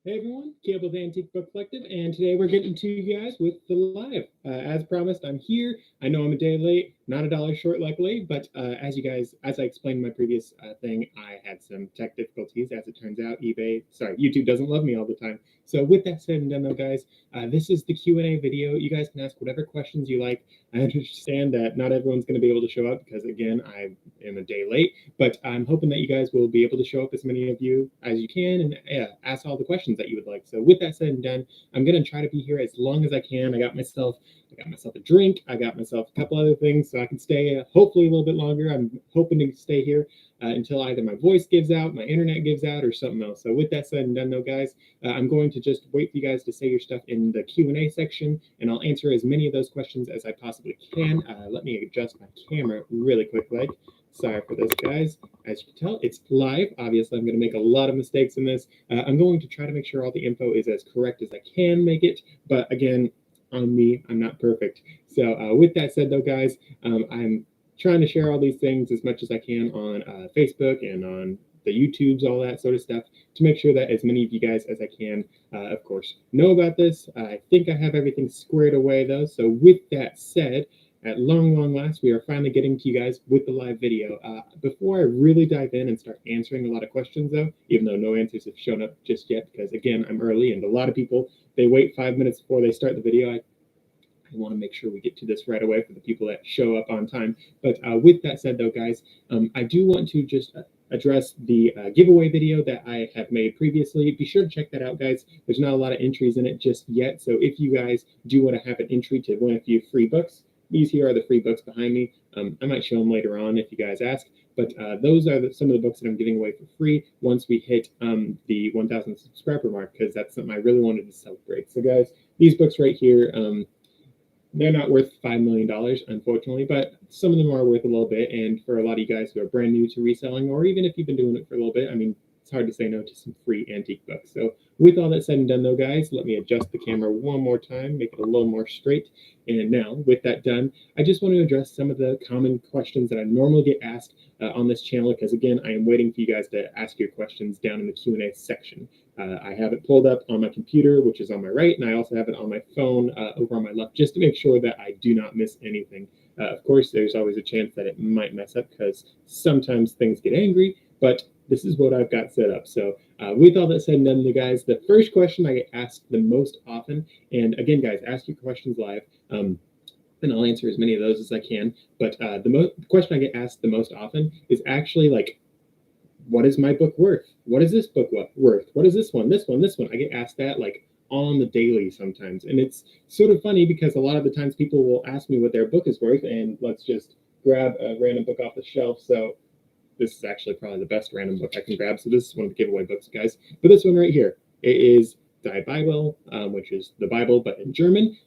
Hey everyone, Cable's Antique Book Collective, and today we're getting to you guys with the live. As promised, I'm here. I know I'm a day late, not a dollar short, luckily, but as I explained in my previous thing, I had some tech difficulties. As it turns out, YouTube doesn't love me all the time. So with that said and done, though, guys, this is the Q&A video. You guys can ask whatever questions you like. I understand that not everyone's going to be able to show up because, again, I am a day late, but I'm hoping that you guys will be able to show up, as many of you as you can, and ask all the questions that you would like. So with that said and done, I'm going to try to be here as long as I can. I got myself a drink. I got myself a couple other things so I can stay hopefully a little bit longer. I'm hoping to stay here until either my voice gives out, my internet gives out, or something else. So with that said and done, though, guys, I'm going to just wait for you guys to say your stuff in the Q&A section, and I'll answer as many of those questions as I possibly can. Let me adjust my camera really quickly. Sorry for this, guys. As you can tell, it's live. Obviously, I'm going to make a lot of mistakes in this. I'm going to try to make sure all the info is as correct as I can make it. But again, on me, I'm not perfect. So with that said, though, guys, I'm trying to share all these things as much as I can on Facebook and on the YouTubes, all that sort of stuff, to make sure that as many of you guys as I can, of course, know about this. I think I have everything squared away, though. So with that said, at long last, we are finally getting to you guys with the live video. Before I really dive in and start answering a lot of questions, though, even though no answers have shown up just yet, because again, I'm early and a lot of people, they wait 5 minutes before they start the video. I want to make sure we get to this right away for the people that show up on time. But with that said, though, guys, I do want to just address the giveaway video that I have made previously. Be sure to check that out, guys. There's not a lot of entries in it just yet. So if you guys do want to have an entry to win a few free books, these here are the free books behind me. I might show them later on if you guys ask, but those are some of the books that I'm giving away for free once we hit the 1,000 subscriber mark, because that's something I really wanted to celebrate. So guys, these books right here, they're not worth $5 million, unfortunately, but some of them are worth a little bit. And for a lot of you guys who are brand new to reselling, or even if you've been doing it for a little bit, I mean, it's hard to say no to some free antique books. So with all that said and done, though, guys, let me adjust the camera one more time, make it a little more straight. And now, with that done, I just want to address some of the common questions that I normally get asked on this channel, because again, I am waiting for you guys to ask your questions down in the Q&A section. I have it pulled up on my computer, which is on my right, and I also have it on my phone over on my left, just to make sure that I do not miss anything. Of course, there's always a chance that it might mess up, because sometimes things get angry, but this is what I've got set up. So with all that said and done, guys, the first question I get asked the most often, and again, guys, ask your questions live, and I'll answer as many of those as I can, but the question I get asked the most often is actually like, what is my book worth? What is this book worth? What is this one? This one, this one. I get asked that like on the daily sometimes. And it's sort of funny because a lot of the times people will ask me what their book is worth, and let's just grab a random book off the shelf. So this is actually probably the best random book I can grab. So this is one of the giveaway books, guys. But this one right here, it is Die Bible, which is the Bible, but in German.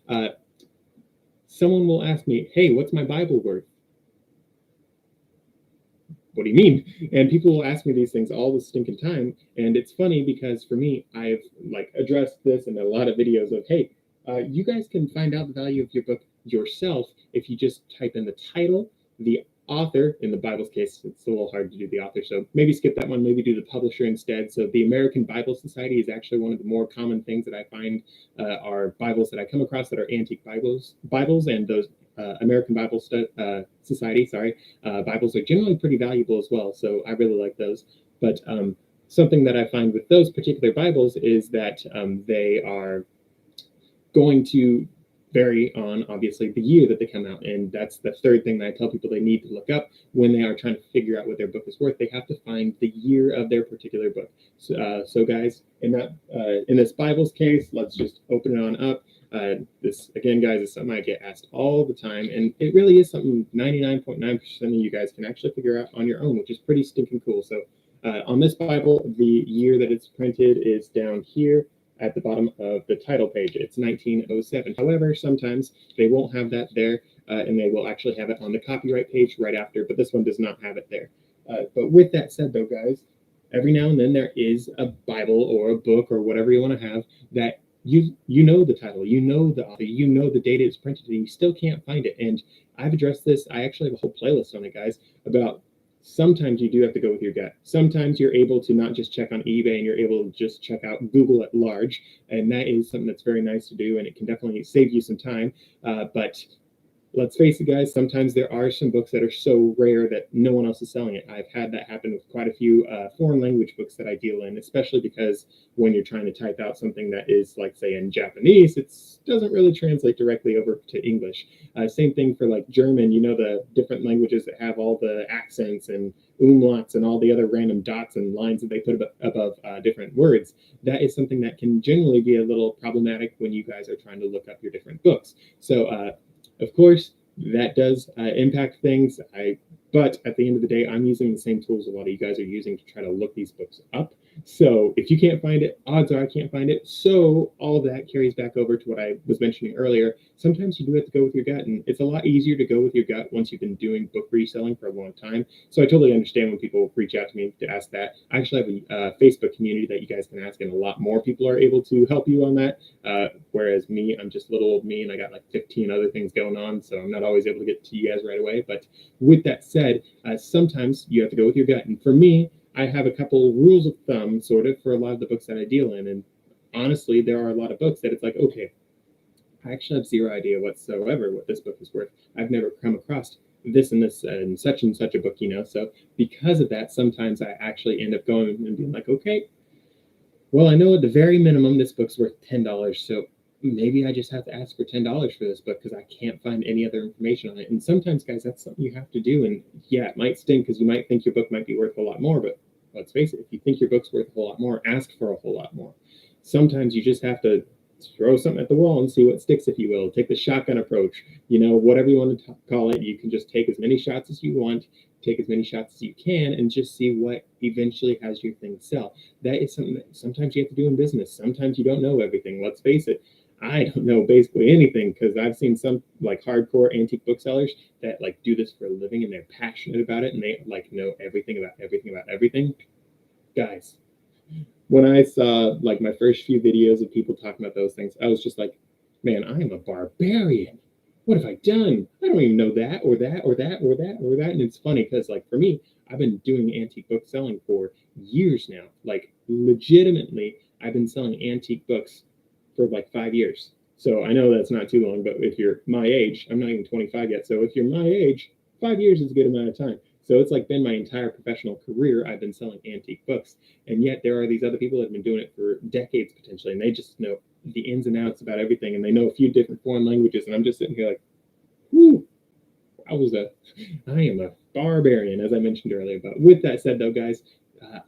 Someone will ask me, hey, what's my Bible worth? What do you mean? And people will ask me these things all the stinking time. And it's funny because for me, I've like addressed this in a lot of videos of, hey, you guys can find out the value of your book yourself if you just type in the title, the author. In the Bible's case, it's a little hard to do the author, so maybe skip that one, maybe do the publisher instead. So the American Bible Society is actually one of the more common things that I find are Bibles that I come across that are antique Bibles, and those American Bible Society, Bibles are generally pretty valuable as well. So I really like those. But something that I find with those particular Bibles is that they are going to vary on obviously the year that they come out, and that's the third thing that I tell people they need to look up when they are trying to figure out what their book is worth. They have to find the year of their particular book. So guys, in this Bible's case, let's just open it on up. This again, guys, is something I get asked all the time, and it really is something 99.9% of you guys can actually figure out on your own, which is pretty stinking cool. So on this Bible, the year that it's printed is down here at the bottom of the title page. It's 1907. However, sometimes they won't have that there, and they will actually have it on the copyright page right after, but this one does not have it there. But with that said, though, guys, every now and then there is a Bible or a book or whatever you want to have that you know the title, you know the author, you know the date it's printed, and you still can't find it. And I've addressed this. I actually have a whole playlist on it, guys, about sometimes you do have to go with your gut. Sometimes you're able to not just check on eBay and you're able to just check out Google at large. And that is something that's very nice to do. And it can definitely save you some time. But let's face it, guys, sometimes there are some books that are so rare that no one else is selling it. I've had that happen with quite a few foreign language books that I deal in, especially because when you're trying to type out something that is, like, say, in Japanese, it doesn't really translate directly over to English. Same thing for, like, German, you know, the different languages that have all the accents and umlauts and all the other random dots and lines that they put above different words. That is something that can generally be a little problematic when you guys are trying to look up your different books. So, of course, that does impact things. But at the end of the day, I'm using the same tools a lot of you guys are using to try to look these books up. So if you can't find it, odds are I can't find it. So all of that carries back over to what I was mentioning earlier. Sometimes you do have to go with your gut, and it's a lot easier to go with your gut once you've been doing book reselling for a long time. So I totally understand when people reach out to me to ask that. I actually have a Facebook community that you guys can ask, and a lot more people are able to help you on that. Whereas me, I'm just little old me, and I got like 15 other things going on, so I'm not always able to get to you guys right away. But with that said, sometimes you have to go with your gut. And for me, I have a couple rules of thumb, sort of, for a lot of the books that I deal in. And honestly, there are a lot of books that it's like, okay, I actually have zero idea whatsoever what this book is worth. I've never come across this and this and such a book, you know. So because of that, sometimes I actually end up going and being like, okay, well, I know at the very minimum this book's worth $10. So maybe I just have to ask for $10 for this book because I can't find any other information on it. And sometimes, guys, that's something you have to do. And yeah, it might sting because you might think your book might be worth a lot more, but let's face it, if you think your book's worth a whole lot more, ask for a whole lot more. Sometimes you just have to throw something at the wall and see what sticks, if you will. Take the shotgun approach, you know, whatever you want to call it. You can just take as many shots as you want, take as many shots as you can, and just see what eventually has your thing sell. That is something that sometimes you have to do in business. Sometimes you don't know everything. Let's face it, I don't know basically anything, because I've seen some like hardcore antique booksellers that like do this for a living and they're passionate about it and they like know everything about everything. Guys, when I saw like my first few videos of people talking about those things, I was just like, man, I am a barbarian. What have I done? I don't even know that or that or that or that or that. And it's funny because, like, for me, I've been doing antique book selling for years now. Like, legitimately, I've been selling antique books for like 5 years. So I know that's not too long, but if you're my age, I'm not even 25 yet. So if you're my age, 5 years is a good amount of time. So it's like been my entire professional career I've been selling antique books. And yet there are these other people that have been doing it for decades potentially, and they just know the ins and outs about everything, and they know a few different foreign languages. And I'm just sitting here like, whoo, I am a barbarian, as I mentioned earlier. But with that said, though, guys,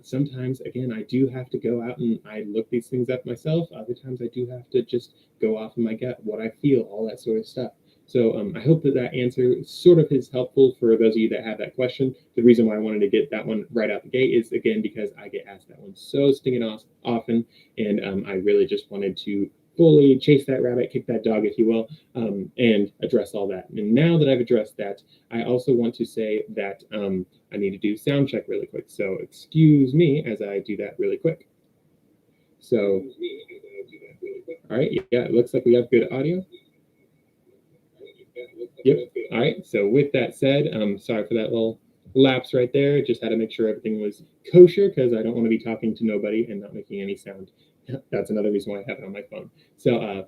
sometimes, again, I do have to go out and I look these things up myself. Other times I do have to just go off of my gut, what I feel, all that sort of stuff. So I hope that answer sort of is helpful for those of you that have that question. The reason why I wanted to get that one right out the gate is, again, because I get asked that one so stinging often, and I really just wanted to fully chase that rabbit, kick that dog, if you will, and address all that. And now that I've addressed that, I also want to say that I need to do sound check really quick. So excuse me as I do that really quick. So, all right, yeah, it looks like we have good audio. Yep. All right. So with that said, sorry for that little lapse right there. Just had to make sure everything was kosher because I don't want to be talking to nobody and not making any sound. That's another reason why I have it on my phone. So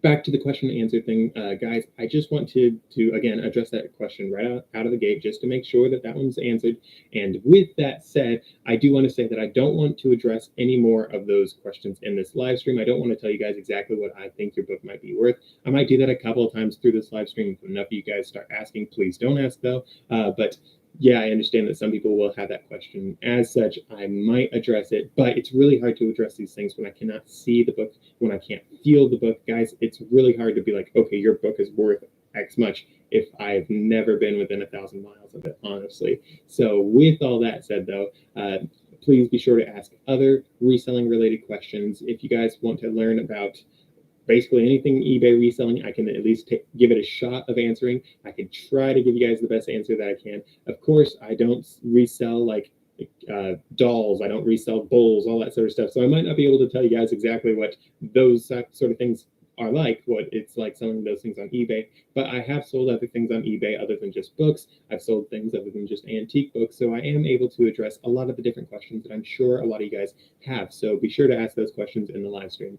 back to the question and answer thing, guys, I just want to again address that question right out of the gate just to make sure that one's answered. And with that said, I do want to say that I don't want to address any more of those questions in this live stream. I don't want to tell you guys exactly what I think your book might be worth. I might do that a couple of times through this live stream. If enough of you guys start asking, please don't ask though. But yeah, I understand that some people will have that question. As such, I might address it, but it's really hard to address these things when I cannot see the book, when I can't feel the book. Guys, it's really hard to be like, okay, your book is worth X much if I've never been within 1,000 miles of it, honestly. So with all that said, though, please be sure to ask other reselling related questions. If you guys want to learn about basically anything eBay reselling, I can at least give it a shot of answering. I can try to give you guys the best answer that I can. Of course, I don't resell like dolls. I don't resell bowls, all that sort of stuff. So I might not be able to tell you guys exactly what those sort of things are like, what it's like selling those things on eBay. But I have sold other things on eBay other than just books. I've sold things other than just antique books. So I am able to address a lot of the different questions that I'm sure a lot of you guys have. So be sure to ask those questions in the live stream,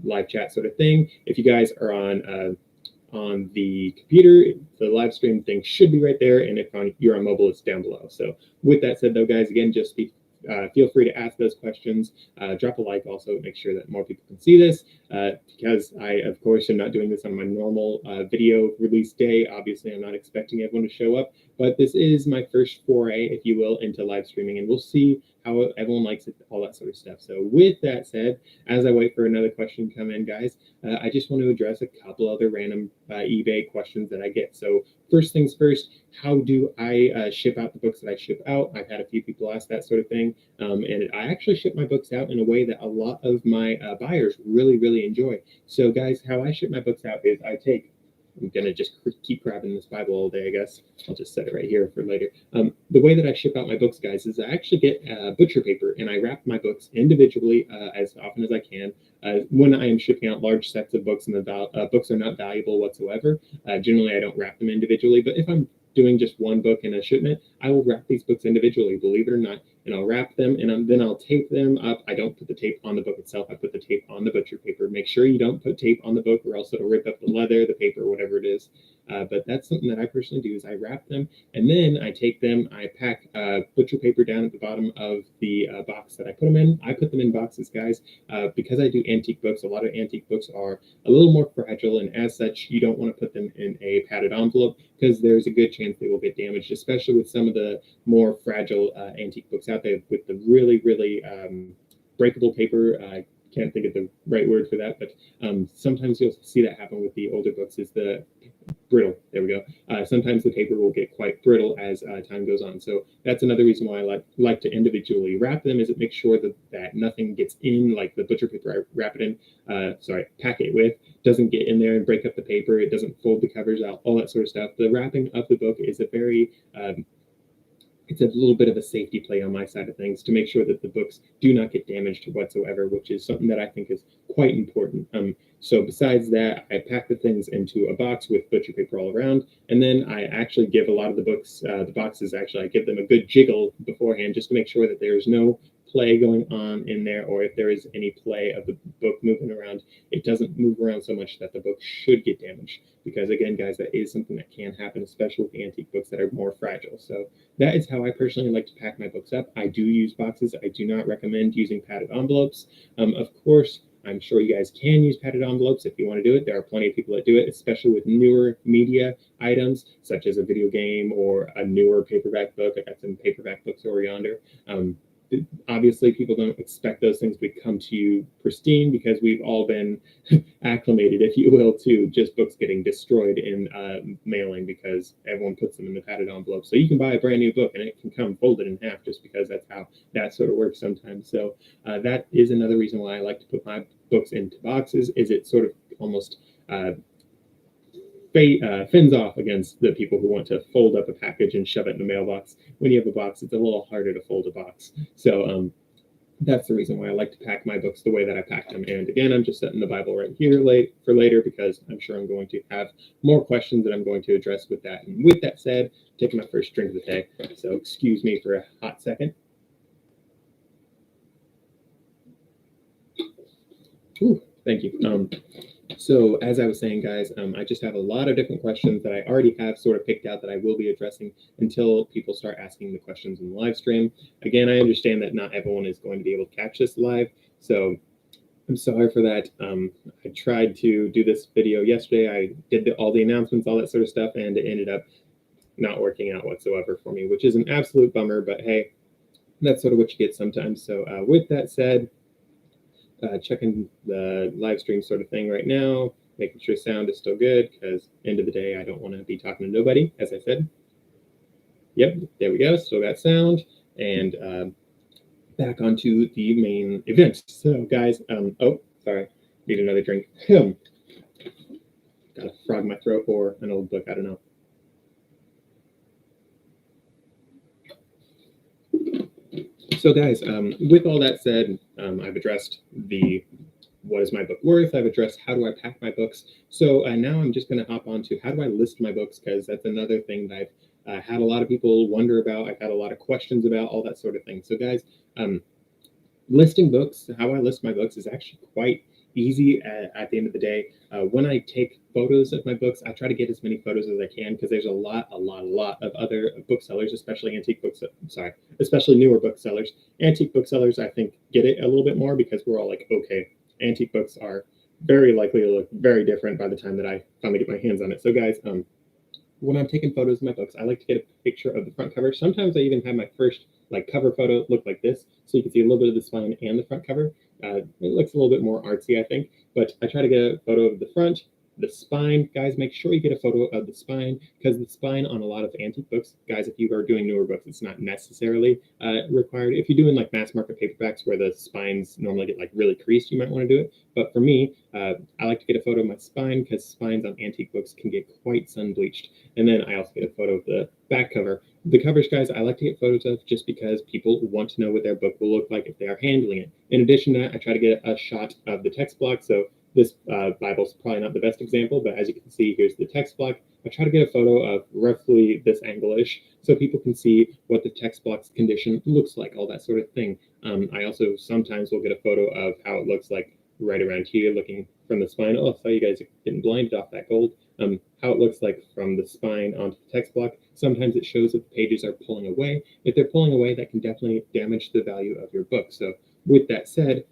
live chat sort of thing. If you guys are on the computer, the live stream thing should be right there, and if you're on mobile, it's down below. So with that said, though, guys, again, just feel free to ask those questions. Drop a like, also make sure that more people can see this, because I, of course, am not doing this on my normal video release day. Obviously, I'm not expecting everyone to show up, but this is my first foray, if you will, into live streaming, and we'll see how everyone likes it, all that sort of stuff. So with that said, as I wait for another question to come in, guys, I just want to address a couple other random eBay questions that I get. So first things first, how do I ship out the books that I ship out? I've had a few people ask that sort of thing. And I actually ship my books out in a way that a lot of my buyers really, really enjoy. So guys, how I ship my books out is I'm going to just keep grabbing this Bible all day, I guess. I'll just set it right here for later. The way that I ship out my books, guys, is I actually get butcher paper, and I wrap my books individually as often as I can. When I am shipping out large sets of books and the books are not valuable whatsoever, generally I don't wrap them individually. But if I'm doing just one book in a shipment, I will wrap these books individually, believe it or not, and I'll wrap them, and then I'll tape them up. I don't put the tape on the book itself. I put the tape on the butcher paper. Make sure you don't put tape on the book, or else it'll rip up the leather, the paper, whatever it is. But that's something that I personally do, is I wrap them, and then I take them, I pack butcher paper down at the bottom of the box that I put them in. I put them in boxes, guys, because I do antique books. A lot of antique books are a little more fragile, and as such, you don't want to put them in a padded envelope, because there's a good chance they will get damaged, especially with some of the more fragile antique books out there with the really, really breakable paper. I can't think of the right word for that, but sometimes you'll see that happen with the older books, is the brittle. There we go. Sometimes the paper will get quite brittle as time goes on. So that's another reason why I like to individually wrap them, is it makes sure that nothing gets in, like the butcher paper I wrap it in, pack it with, doesn't get in there and break up the paper. It doesn't fold the covers out, all that sort of stuff. The wrapping of the book is a very it's a little bit of a safety play on my side of things, to make sure that the books do not get damaged whatsoever, which is something that I think is quite important. So besides that, I pack the things into a box with butcher paper all around, and then I actually give a lot of the books, the boxes, actually, I give them a good jiggle beforehand, just to make sure that there's no play going on in there, or if there is any play of the book moving around, it doesn't move around so much that the book should get damaged. Because again, guys, that is something that can happen, especially with antique books that are more fragile. So that is how I personally like to pack my books up. I do use boxes. I do not recommend using padded envelopes. Of course, I'm sure you guys can use padded envelopes if you want to do it. There are plenty of people that do it, especially with newer media items, such as a video game or a newer paperback book. I got some paperback books over yonder. Obviously, people don't expect those things to come to you pristine, because we've all been acclimated, if you will, to just books getting destroyed in mailing, because everyone puts them in the padded envelope. So you can buy a brand new book and it can come folded in half, just because that's how that sort of works sometimes. So that is another reason why I like to put my books into boxes, is it sort of almost fends off against the people who want to fold up a package and shove it in the mailbox. When you have a box, it's a little harder to fold a box. So that's the reason why I like to pack my books the way that I pack them. And again, I'm just setting the Bible right here for later, because I'm sure I'm going to have more questions that I'm going to address with that. And with that said, taking my first drink of the day. So excuse me for a hot second. Ooh, thank you. So as I was saying, guys, I just have a lot of different questions that I already have sort of picked out that I will be addressing until people start asking the questions in the live stream. Again, I understand that not everyone is going to be able to catch this live, so I'm sorry for that. I tried to do this video yesterday. I did all the announcements, all that sort of stuff, and it ended up not working out whatsoever for me, which is an absolute bummer, but hey, that's sort of what you get sometimes. So with that said, checking the live stream sort of thing right now, making sure sound is still good, because end of the day, I don't want to be talking to nobody, as I said. Yep, there we go, still got sound, and back onto the main event. So guys, oh, sorry, need another drink. Got a frog in my throat, or an old book, I don't know. So guys, with all that said, I've addressed the what is my book worth? I've addressed how do I pack my books. So now I'm just going to hop on to how do I list my books, because that's another thing that I've had a lot of people wonder about. I've had a lot of questions about, all that sort of thing. So guys, listing books, how I list my books is actually quite easy at the end of the day. When I take photos of my books, I try to get as many photos as I can, because there's a lot of other booksellers, especially antique books. Sorry, especially newer booksellers. Antique booksellers, I think, get it a little bit more, because we're all like, okay, antique books are very likely to look very different by the time that I finally get my hands on it. So guys, when I'm taking photos of my books, I like to get a picture of the front cover. Sometimes I even have my first cover photo look like this, so you can see a little bit of the spine and the front cover. It looks a little bit more artsy, I think, but I try to get a photo of the front, the spine. Guys, make sure you get a photo of the spine, because the spine on a lot of antique books, guys, if you are doing newer books, it's not necessarily required. If you're doing like mass market paperbacks where the spines normally get like really creased, you might want to do it. But for me, I like to get a photo of my spine, because spines on antique books can get quite sun bleached. And then I also get a photo of the back cover. The covers, guys, I like to get photos of just because people want to know what their book will look like if they are handling it. In addition to that, I try to get a shot of the text block. So this Bible's probably not the best example, but as you can see, here's the text block. I try to get a photo of roughly this angle-ish, so people can see what the text block's condition looks like, all that sort of thing. I also sometimes will get a photo of how it looks like right around here, looking from the spine. Oh, I saw you guys getting blinded off that gold. How it looks like from the spine onto the text block. Sometimes it shows that the pages are pulling away. If they're pulling away, that can definitely damage the value of your book. So with that said,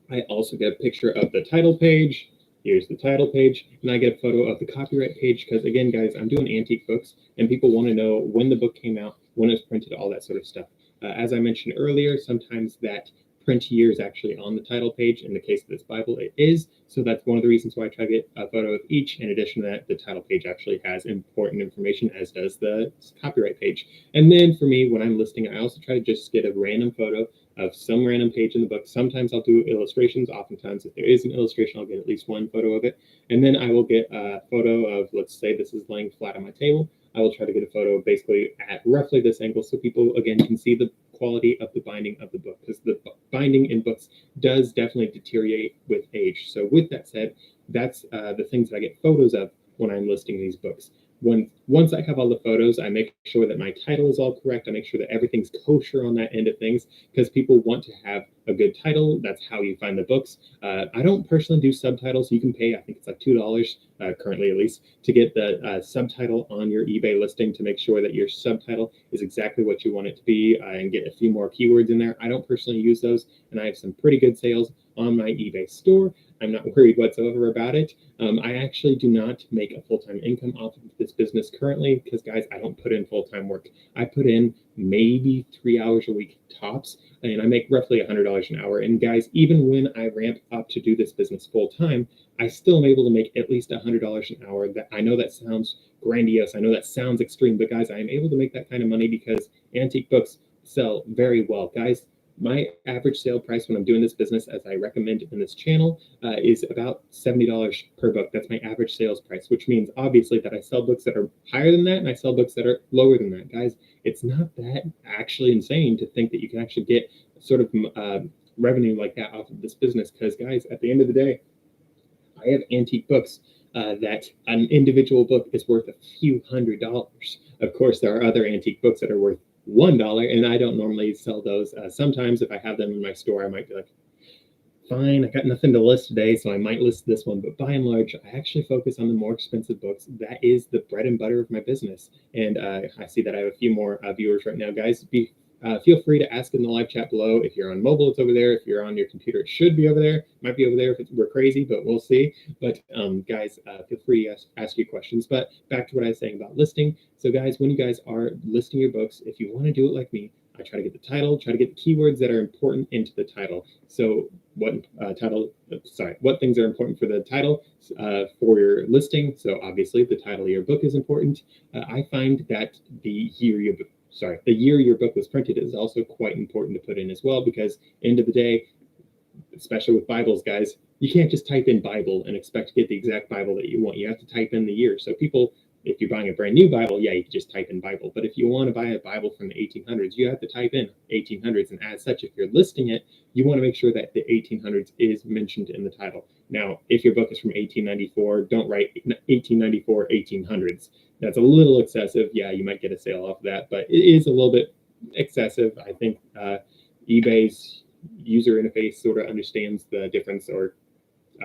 I also get a picture of the title page. Here's the title page, and I get a photo of the copyright page, because again, guys, I'm doing antique books, and people want to know when the book came out, when it was printed, all that sort of stuff. As I mentioned earlier, sometimes that print year is actually on the title page. In the case of this Bible, it is. So that's one of the reasons why I try to get a photo of each. In addition to that, the title page actually has important information, as does the copyright page. And then for me, when I'm listing, I also try to just get a random photo of some random page in the book. Sometimes I'll do illustrations. Oftentimes, if there is an illustration, I'll get at least one photo of it. And then I will get a photo of, let's say this is laying flat on my table. I will try to get a photo basically at roughly this angle, so people, again, can see the quality of the binding of the book, because the binding in books does definitely deteriorate with age. So with that said, that's the things that I get photos of when I'm listing these books. Once I have all the photos, I make sure that my title is all correct. I make sure that everything's kosher on that end of things, because people want to have a good title. That's how you find the books. I don't personally do subtitles. You can pay, I think it's like $2, currently at least, to get the subtitle on your eBay listing, to make sure that your subtitle is exactly what you want it to be, and get a few more keywords in there. I don't personally use those, and I have some pretty good sales on my eBay store. I'm not worried whatsoever about it. I actually do not make a full-time income off of this business currently, because guys, I don't put in full-time work. I put in maybe 3 hours a week tops, and I make roughly $100 an hour. And guys, even when I ramp up to do this business full-time, I still am able to make at least $100 an hour. That, I know that sounds grandiose, I know that sounds extreme, but guys, I am able to make that kind of money because antique books sell very well. Guys, my average sale price when I'm doing this business, as I recommend in this channel, is about $70 per book. That's my average sales price, which means obviously that I sell books that are higher than that, and I sell books that are lower than that. Guys, it's not that actually insane to think that you can actually get sort of revenue like that off of this business, because guys, at the end of the day, I have antique books that an individual book is worth a few $100s. Of course, there are other antique books that are worth $1, and I don't normally sell those. Sometimes if I have them in my store, I might be like, fine, I got nothing to list today, so I might list this one. But by and large, I actually focus on the more expensive books. That is the bread and butter of my business. And I see that I have a few more viewers right now. Guys, feel free to ask in the live chat below. If you're on mobile, it's over there. If you're on your computer, it should be over there. Might be over there if we're crazy, but we'll see. But guys, feel free to ask your questions. But back to what I was saying about listing. So guys, when you guys are listing your books, if you want to do it like me, I try to get the title, try to get the keywords that are important into the title. So what things are important for the title for your listing. So obviously the title of your book is important. I find that the year your book was printed is also quite important to put in as well, because end of the day, especially with Bibles, guys, you can't just type in Bible and expect to get the exact Bible that you want. You have to type in the year. So people, if you're buying a brand new Bible, yeah, you can just type in Bible. But if you want to buy a Bible from the 1800s, you have to type in 1800s. And as such, if you're listing it, you want to make sure that the 1800s is mentioned in the title. Now, if your book is from 1894, don't write 1894 1800s. That's a little excessive. Yeah, you might get a sale off of that, but it is a little bit excessive. I think eBay's user interface sort of understands the difference or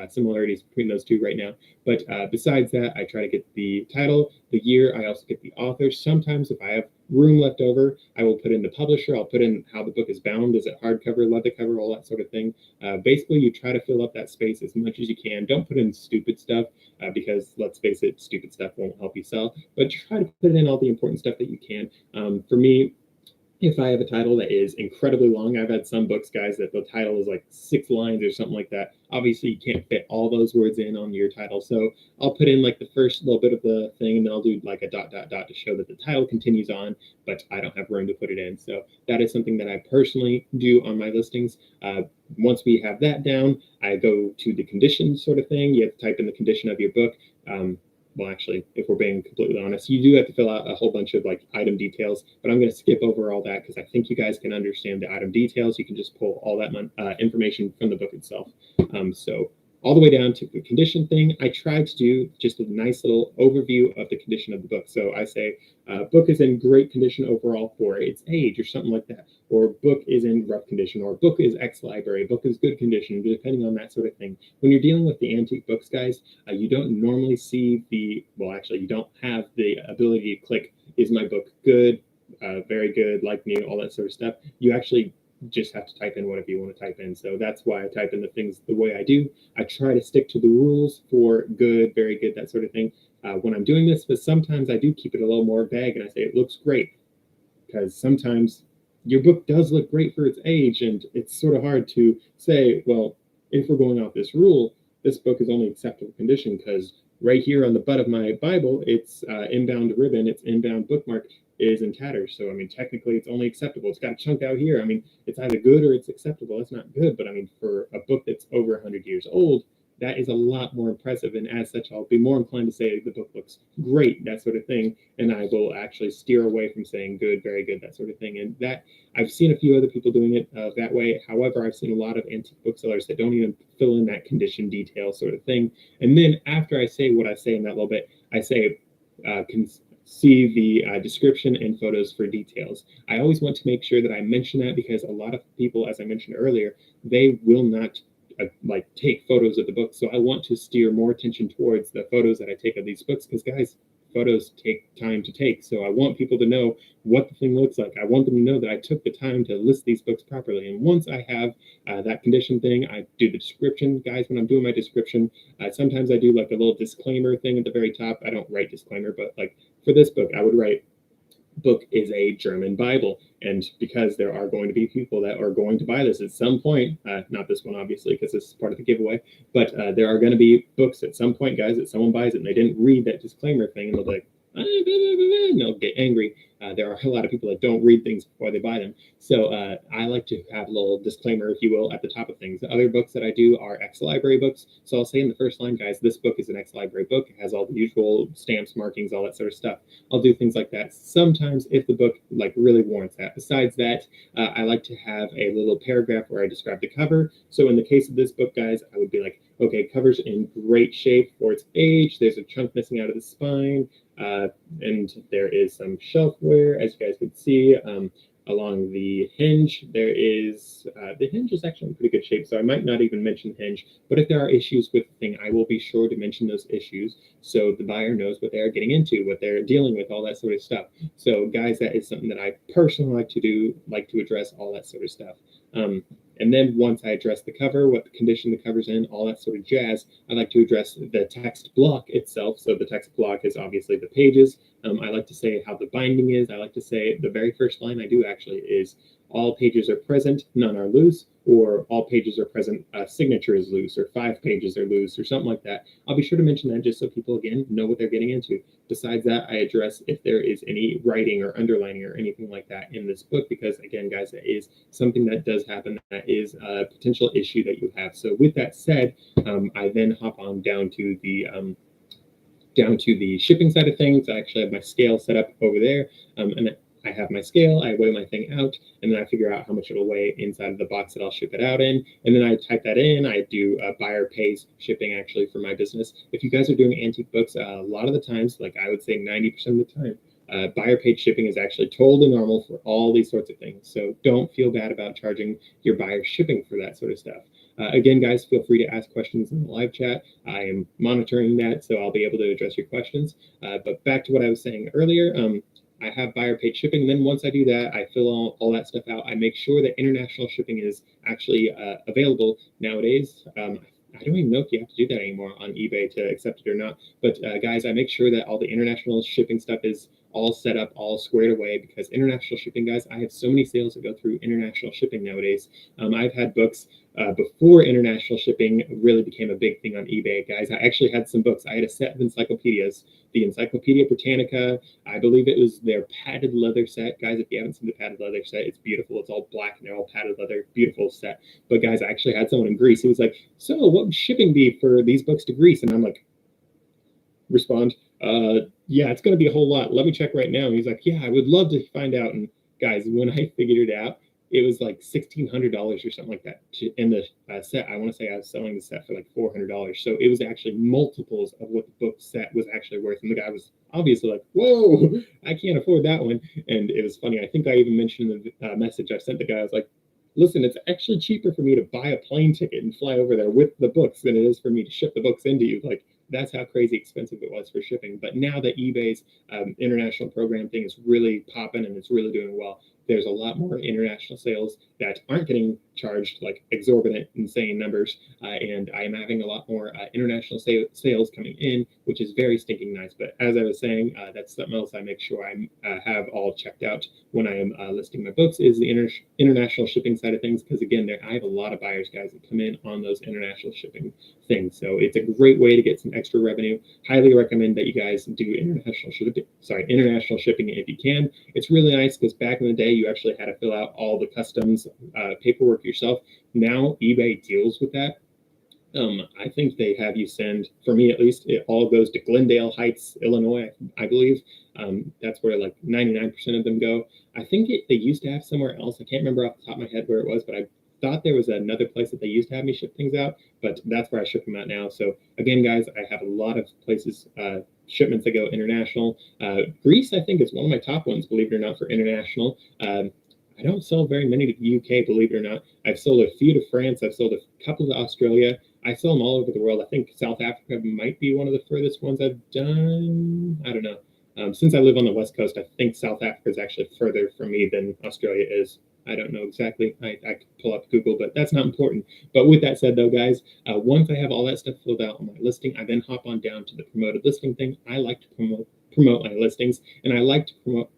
similarities between those two right now. But besides that, I try to get the title, the year. I also get the author. Sometimes if I have room left over, I will put in the publisher. I'll put in how the book is bound. Is it hardcover, leather cover, all that sort of thing. Basically, you try to fill up that space as much as you can. Don't put in stupid stuff because, let's face it, stupid stuff won't help you sell. But try to put in all the important stuff that you can. For me, if I have a title that is incredibly long, I've had some books, guys, that the title is like 6 lines or something like that. Obviously, you can't fit all those words in on your title. So I'll put in like the first little bit of the thing, and then I'll do like a ... to show that the title continues on, but I don't have room to put it in. So that is something that I personally do on my listings. Once we have that down, I go to the condition sort of thing. You have to type in the condition of your book. Well, actually, if we're being completely honest, you do have to fill out a whole bunch of like item details, but I'm going to skip over all that because I think you guys can understand the item details. You can just pull all that information from the book itself. So all the way down to the condition thing, I try to do just a nice little overview of the condition of the book. So I say, book is in great condition overall for its age or something like that, or book is in rough condition, or book is ex-library, book is good condition, depending on that sort of thing. When you're dealing with the antique books, guys, you don't normally see well, actually, you don't have the ability to click, is my book good, very good, like new, all that sort of stuff. You actually just have to type in whatever you want to type in. So that's why I type in the things the way I do. I try to stick to the rules for good, very good, that sort of thing when I'm doing this, but sometimes I do keep it a little more vague and I say it looks great, because sometimes your book does look great for its age, and it's sort of hard to say, well, if we're going off this rule, this book is only acceptable condition because right here on the butt of my Bible, it's inbound ribbon, its inbound bookmark is in tatters. So, I mean, technically it's only acceptable. It's got a chunk out here. I mean, it's either good or it's acceptable. It's not good, but I mean, for a book that's over 100 years old, that is a lot more impressive. And as such, I'll be more inclined to say the book looks great, that sort of thing. And I will actually steer away from saying good, very good, that sort of thing. And that I've seen a few other people doing it that way. However, I've seen a lot of antique booksellers that don't even fill in that condition detail sort of thing. And then after I say what I say in that little bit, I say, see the description and photos for details. I always want to make sure that I mention that because a lot of people, as I mentioned earlier, they will not like take photos of the book. So I want to steer more attention towards the photos that I take of these books because, guys, photos take time to take. So I want people to know what the thing looks like. I want them to know that I took the time to list these books properly. And once I have that condition thing, I do the description. Guys, when I'm doing my description, sometimes I do like a little disclaimer thing at the very top. I don't write disclaimer, but like for this book, I would write, book is a German Bible. And because there are going to be people that are going to buy this at some point, not this one, obviously, because this is part of the giveaway, but there are going to be books at some point, guys, that someone buys it and they didn't read that disclaimer thing and they'll be like, and they'll get angry. There are a lot of people that don't read things before they buy them. So I like to have a little disclaimer, if you will, at the top of things. The other books that I do are ex-library books. So I'll say in the first line, guys, this book is an ex-library book. It has all the usual stamps, markings, all that sort of stuff. I'll do things like that sometimes if the book like really warrants that. Besides that, I like to have a little paragraph where I describe the cover. So in the case of this book, guys, I would be like, okay, cover's in great shape for its age. There's a chunk missing out of the spine. And there is some shelf wear, as you guys can see. Along the hinge, there is, the hinge is actually in pretty good shape, so I might not even mention the hinge, but if there are issues with the thing, I will be sure to mention those issues so the buyer knows what they're getting into, what they're dealing with, all that sort of stuff. So guys, that is something that I personally like to do, like to address all that sort of stuff. And then once I address the cover, what condition the cover's in, all that sort of jazz, I like to address the text block itself. So the text block is obviously the pages. I like to say how the binding is. I like to say the very first line I do actually is all pages are present, none are loose, or all pages are present, signature is loose, or 5 pages are loose, or something like that. I'll be sure to mention that just so people, again, know what they're getting into. Besides that, I address if there is any writing or underlining or anything like that in this book, because again, guys, that is something that does happen. That is a potential issue that you have. So with that said, I then hop on down to the down to the shipping side of things. I actually have my scale set up over there, and I have my scale, I weigh my thing out, and then I figure out how much it'll weigh inside of the box that I'll ship it out in. And then I type that in. I do buyer pays shipping actually for my business. If you guys are doing antique books, a lot of the times, like I would say 90% of the time, buyer paid shipping is actually totally normal for all these sorts of things. So don't feel bad about charging your buyer shipping for that sort of stuff. Again, guys, feel free to ask questions in the live chat. I am monitoring that, so I'll be able to address your questions. But back to what I was saying earlier, I have buyer paid shipping. And then once I do that, I fill all that stuff out. I make sure that international shipping is actually available nowadays. I don't even know if you have to do that anymore on eBay to accept it or not. But guys, I make sure that all the international shipping stuff is all set up, all squared away, because international shipping, guys, I have so many sales that go through international shipping nowadays. I've had books before international shipping really became a big thing on eBay, guys. I actually had some books. I had a set of encyclopedias, the Encyclopedia Britannica. I believe it was their padded leather set. Guys, if you haven't seen the padded leather set, it's beautiful. It's all black and they're all padded leather. Beautiful set. But guys, I actually had someone in Greece who was like, so what would shipping be for these books to Greece? And I'm like, respond, yeah, it's going to be a whole lot. Let me check right now. And he's like, yeah, I would love to find out. And guys, when I figured it out, it was like $1,600 or something like that. In the set, I want to say I was selling the set for like $400. So it was actually multiples of what the book set was actually worth. And the guy was obviously like, whoa, I can't afford that one. And it was funny. I think I even mentioned in the message I sent the guy, I was like, listen, it's actually cheaper for me to buy a plane ticket and fly over there with the books than it is for me to ship the books into you. Like, that's how crazy expensive it was for shipping. But now that eBay's international program thing is really popping and it's really doing well, there's a lot more international sales that aren't getting charged like exorbitant, insane numbers. And I am having a lot more international sales coming in, which is very stinking nice. But as I was saying, that's something else I make sure I have all checked out when I am listing my books, is the international shipping side of things. Because again, I have a lot of buyers, guys, that come in on those international shipping things. So it's a great way to get some extra revenue. Highly recommend that you guys do international shipping if you can. It's really nice because back in the day, you actually had to fill out all the customs paperwork yourself. Now eBay deals with that. I think they have you send, for me at least, it all goes to Glendale Heights, Illinois, I believe. That's where like 99% of them go. I think they used to have somewhere else. I can't remember off the top of my head where it was, but I thought there was another place that they used to have me ship things out, but that's where I ship them out now. So again, guys, I have a lot of places, shipments that go international. Greece, I think, is one of my top ones, believe it or not, for international. I don't sell very many to the UK, believe it or not. I've sold a few to France. I've sold a couple to Australia. I sell them all over the world. I think South Africa might be one of the furthest ones I've done. I don't know. Since I live on the West Coast, I think South Africa is actually further from me than Australia is. I don't know exactly. I could pull up Google, but that's not important. But with that said, though, guys, once I have all that stuff filled out on my listing, I then hop on down to the promoted listing thing. I like to promote my listings, and I like to promote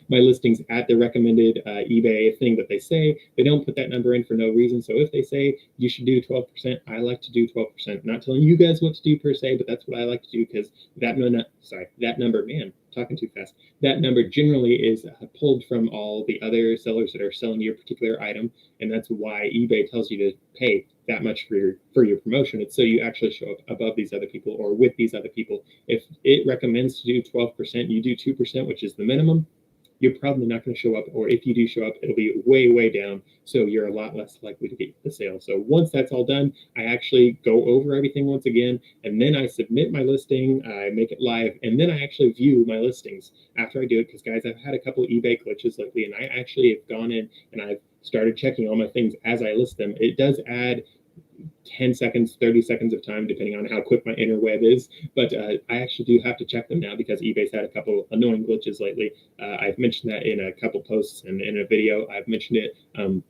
my listings at the recommended eBay thing that they say. They don't put that number in for no reason. So if they say you should do 12%, I like to do 12%. Not telling you guys what to do per se, but that's what I like to do, because that number, man, talking too fast. That number generally is pulled from all the other sellers that are selling your particular item, and that's why eBay tells you to pay that much for your promotion. It's so you actually show up above these other people or with these other people. If it recommends to do 12%, you do 2%, which is the minimum, you're probably not going to show up, or if you do show up, it'll be way, way down. So you're a lot less likely to get the sale. So once that's all done, I actually go over everything once again, and then I submit my listing, I make it live, and then I actually view my listings after I do it. Because guys, I've had a couple of eBay glitches lately, and I actually have gone in and I've started checking all my things as I list them. It does add 10 seconds, 30 seconds of time, depending on how quick my interweb is. But I actually do have to check them now because eBay's had a couple annoying glitches lately. I've mentioned that in a couple posts and in a video. I've mentioned it.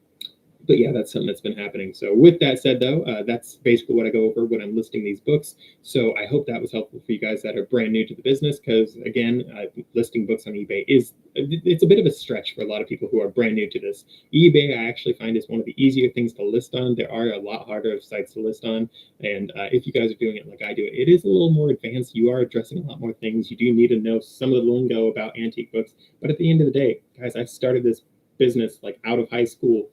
But yeah, that's something that's been happening. So with that said, though, that's basically what I go over when I'm listing these books. So I hope that was helpful for you guys that are brand new to the business, because again, listing books on eBay it's a bit of a stretch for a lot of people who are brand new to this. eBay, I actually find, is one of the easier things to list on. There are a lot harder of sites to list on. And if you guys are doing it like I do, it is a little more advanced. You are addressing a lot more things. You do need to know some of the lingo about antique books. But at the end of the day, guys, I started this business like out of high school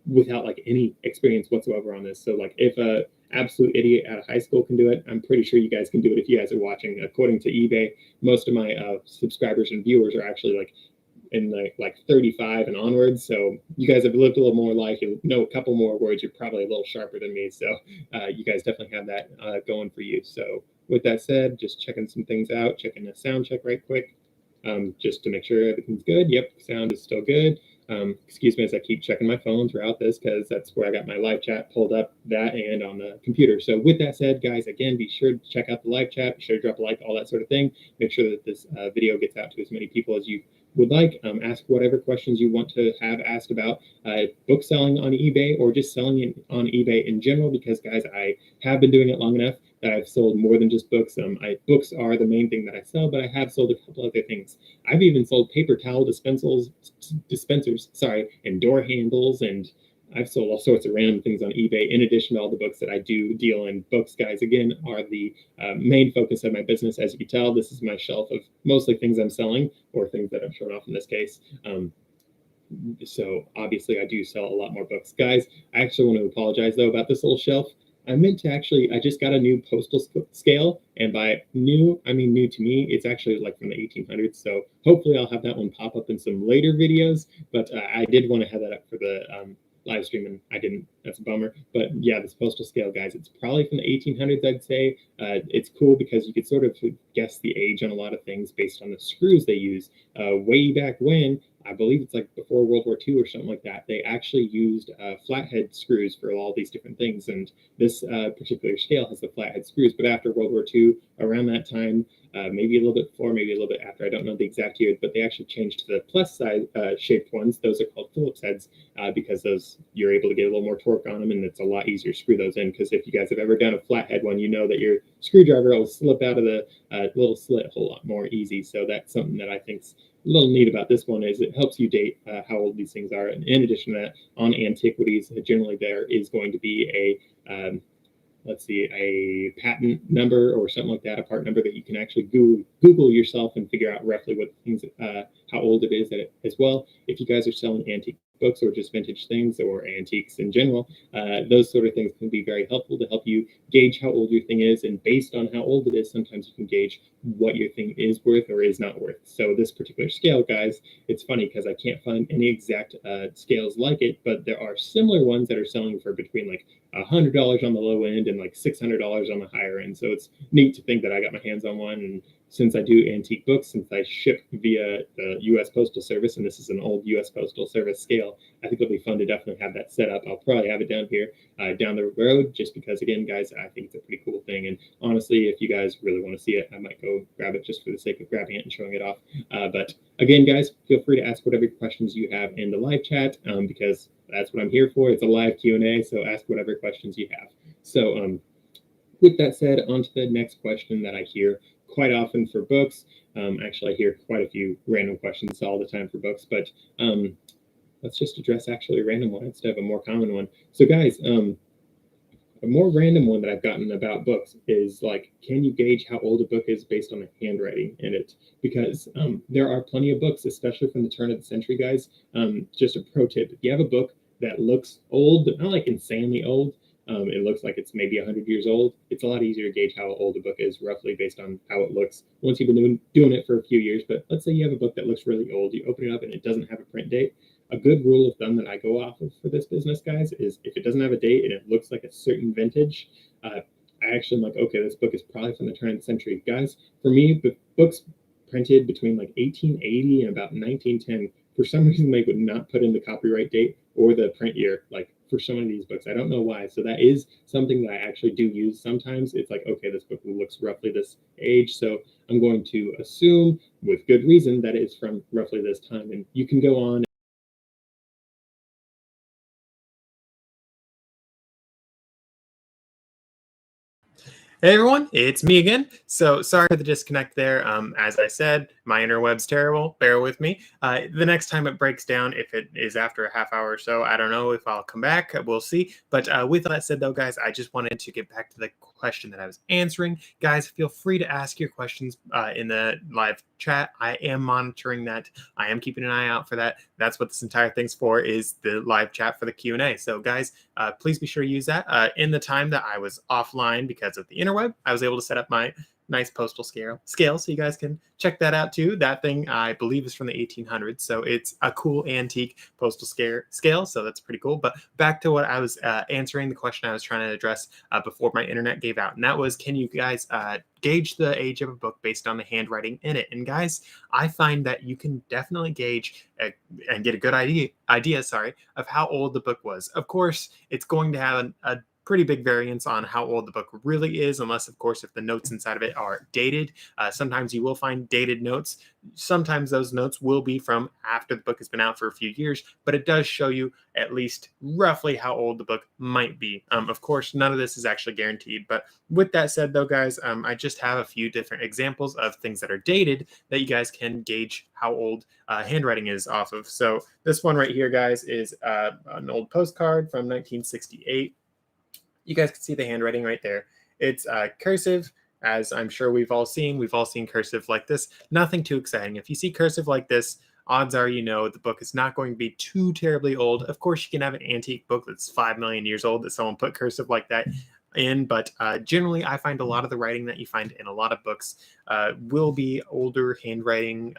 without like any experience whatsoever on this. So like if a absolute idiot out of high school can do it, I'm pretty sure you guys can do it if you guys are watching. According to eBay, most of my subscribers and viewers are actually like in like 35 and onwards. So you guys have lived a little more life. You know a couple more words. You're probably a little sharper than me. So you guys definitely have that going for you. So with that said, just checking some things out, checking the sound check right quick, just to make sure everything's good. Yep, sound is still good. Excuse me as I keep checking my phone throughout this because that's where I got my live chat pulled up, that and on the computer. So with that said, guys, again, be sure to check out the live chat, be sure to drop a like, all that sort of thing. Make sure that this video gets out to as many people as you would like. Ask whatever questions you want to have asked about book selling on eBay or just selling it on eBay in general, because guys, I have been doing it long enough that I've sold more than just books. Books are the main thing that I sell, but I have sold a couple other things. I've even sold paper towel dispensers, and door handles, and I've sold all sorts of random things on eBay in addition to all the books that I do deal in. Books, guys, again, are the main focus of my business. As you can tell, this is my shelf of mostly things I'm selling or things that I'm showing off in this case. So obviously I do sell a lot more books. Guys, I actually want to apologize though about this little shelf. I just got a new postal scale, and by new, I mean new to me. It's actually like from the 1800s, so hopefully I'll have that one pop up in some later videos, but I did want to have that up for the live stream, and I didn't. That's a bummer. But yeah, this postal scale, guys, it's probably from the 1800s, I'd say. It's cool because you could sort of guess the age on a lot of things based on the screws they use. Way back when, I believe it's like before World War II or something like that, they actually used flathead screws for all these different things. And this particular scale has the flathead screws. But after World War II, around that time, maybe a little bit before, maybe a little bit after, I don't know the exact year, but they actually changed to the plus size shaped ones. Those are called Phillips heads because those you're able to get a little more torque on them, and it's a lot easier to screw those in. Because if you guys have ever done a flathead one, you know that your screwdriver will slip out of the little slit a whole lot more easy. So that's something that I think's a little neat about this one, is it helps you date how old these things are. And in addition to that, on antiquities, generally there is going to be a let's see, a patent number or something like that, a part number that you can actually Google yourself and figure out roughly what things, how old it is as well. If you guys are selling antique books or just vintage things or antiques in general, those sort of things can be very helpful to help you gauge how old your thing is. And based on how old it is, sometimes you can gauge what your thing is worth or is not worth. So this particular scale, guys, it's funny because I can't find any exact scales like it, but there are similar ones that are selling for between like $100 on the low end and like $600 on the higher end. So it's neat to think that I got my hands on one. And since I do antique books, since I ship via the U.S. Postal Service, and this is an old U.S. Postal Service scale, I think it'll be fun to definitely have that set up. I'll probably have it down here down the road, just because, again, guys, I think it's a pretty cool thing. And honestly, if you guys really want to see it, I might go grab it just for the sake of grabbing it and showing it off. But again, guys, feel free to ask whatever questions you have in the live chat, because that's what I'm here for. It's a live Q&A, so ask whatever questions you have. So with that said, on to the next question that I hear quite often for books. Actually, I hear quite a few random questions all the time for books, but let's just address actually a random one instead of a more common one. So guys, a more random one that I've gotten about books is like, can you gauge how old a book is based on the handwriting in it? Because there are plenty of books, especially from the turn of the century, guys. Just a pro tip, if you have a book that looks old, but not like insanely old, it looks like it's maybe 100 years old, it's a lot easier to gauge how old a book is roughly based on how it looks once you've been doing it for a few years. But let's say you have a book that looks really old, you open it up and it doesn't have a print date. A good rule of thumb that I go off of for this business, guys, is if it doesn't have a date and it looks like a certain vintage, I actually am like, okay, this book is probably from the turn of the century. Guys, for me, the books printed between like 1880 and about 1910, for some reason they would not put in the copyright date or the print year, like for some of these books. I don't know why. So that is something that I actually do use sometimes. It's like, okay, this book looks roughly this age, so I'm going to assume with good reason that it's from roughly this time. And you can go on Hey everyone, it's me again. So sorry for the disconnect there. As I said, my interweb's terrible. Bear with me. The next time it breaks down, if it is after a half hour or so, I don't know if I'll come back. We'll see. But with that said, though, guys, I just wanted to get back to the question that I was answering. Guys, feel free to ask your questions in the live chat. I am monitoring that. I am keeping an eye out for that. That's what this entire thing's for, is the live chat for the Q&A. So, guys, please be sure to use that. In the time that I was offline because of the interweb, I was able to set up my nice postal scale, so you guys can check that out too. That thing, I believe, is from the 1800s, so it's a cool antique postal scale, so that's pretty cool. But back to what I was answering, the question I was trying to address before my internet gave out, and that was, can you guys gauge the age of a book based on the handwriting in it? And guys, I find that you can definitely gauge and get a good idea, of how old the book was. Of course, it's going to have a pretty big variance on how old the book really is, unless, of course, if the notes inside of it are dated. Sometimes you will find dated notes. Sometimes those notes will be from after the book has been out for a few years, but it does show you at least roughly how old the book might be. Of course, none of this is actually guaranteed, but with that said, though, guys, I just have a few different examples of things that are dated that you guys can gauge how old handwriting is off of. So this one right here, guys, is an old postcard from 1968. You guys can see the handwriting right there. It's cursive, as I'm sure we've all seen. We've all seen cursive like this. Nothing too exciting. If you see cursive like this, odds are you know the book is not going to be too terribly old. Of course, you can have an antique book that's 5 million years old that someone put cursive like that in, but generally I find a lot of the writing that you find in a lot of books will be older handwriting.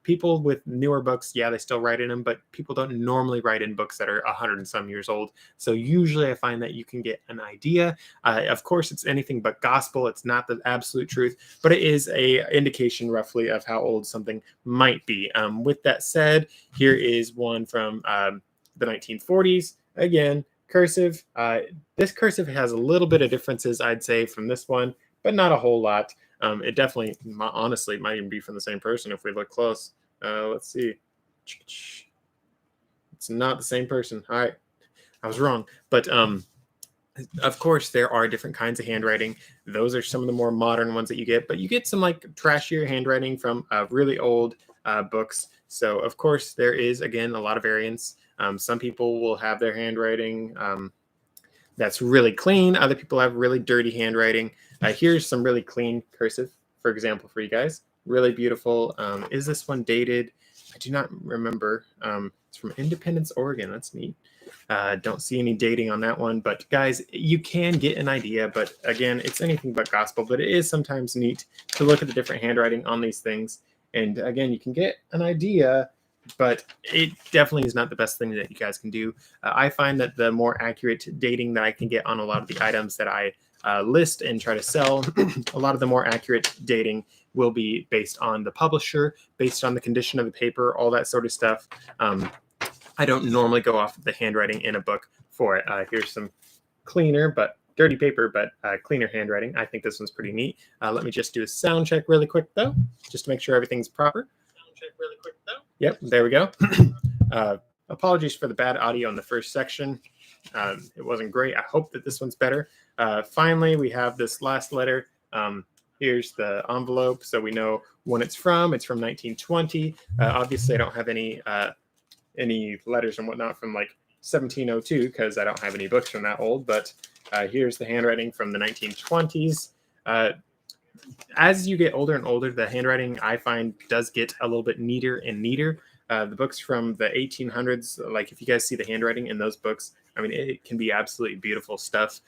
People with newer books, yeah, they still write in them, but people don't normally write in books that are 100 and some years old. So usually I find that you can get an idea. Of course, it's anything but gospel. It's not the absolute truth, but it is a indication roughly of how old something might be. With that said, here is one from the 1940s. Again, cursive. This cursive has a little bit of differences, I'd say, from this one, but not a whole lot. It definitely, honestly, might even be from the same person if we look close. Let's see. It's not the same person. All right, I was wrong. But of course, there are different kinds of handwriting. Those are some of the more modern ones that you get, but you get some like trashier handwriting from really old books. So of course, there is, again, a lot of variance. Some people will have their handwriting that's really clean. Other people have really dirty handwriting. Here's some really clean cursive, for example, for you guys. Really beautiful. Is this one dated? I do not remember. It's from Independence, Oregon. That's neat. Don't see any dating on that one. But guys, you can get an idea. But again, it's anything but gospel. But it is sometimes neat to look at the different handwriting on these things. And again, you can get an idea, but it definitely is not the best thing that you guys can do. I find that the more accurate dating that I can get on a lot of the items that I list and try to sell, a lot of the more accurate dating will be based on the publisher, based on the condition of the paper, all that sort of stuff. I don't normally go off of the handwriting in a book for it. Here's some cleaner, but dirty paper, but cleaner handwriting. I think this one's pretty neat. Let me just do a sound check really quick, though, just to make sure everything's proper. Yep, there we go. Apologies for the bad audio in the first section. It wasn't great. I hope that this one's better. Finally, we have this last letter. Here's the envelope, so we know when it's from. It's from 1920. Obviously, I don't have any letters and whatnot from like 1702 because I don't have any books from that old. But here's the handwriting from the 1920s. As you get older and older, the handwriting, I find, does get a little bit neater and neater. The books from the 1800s, like if you guys see the handwriting in those books, I mean, it can be absolutely beautiful stuff.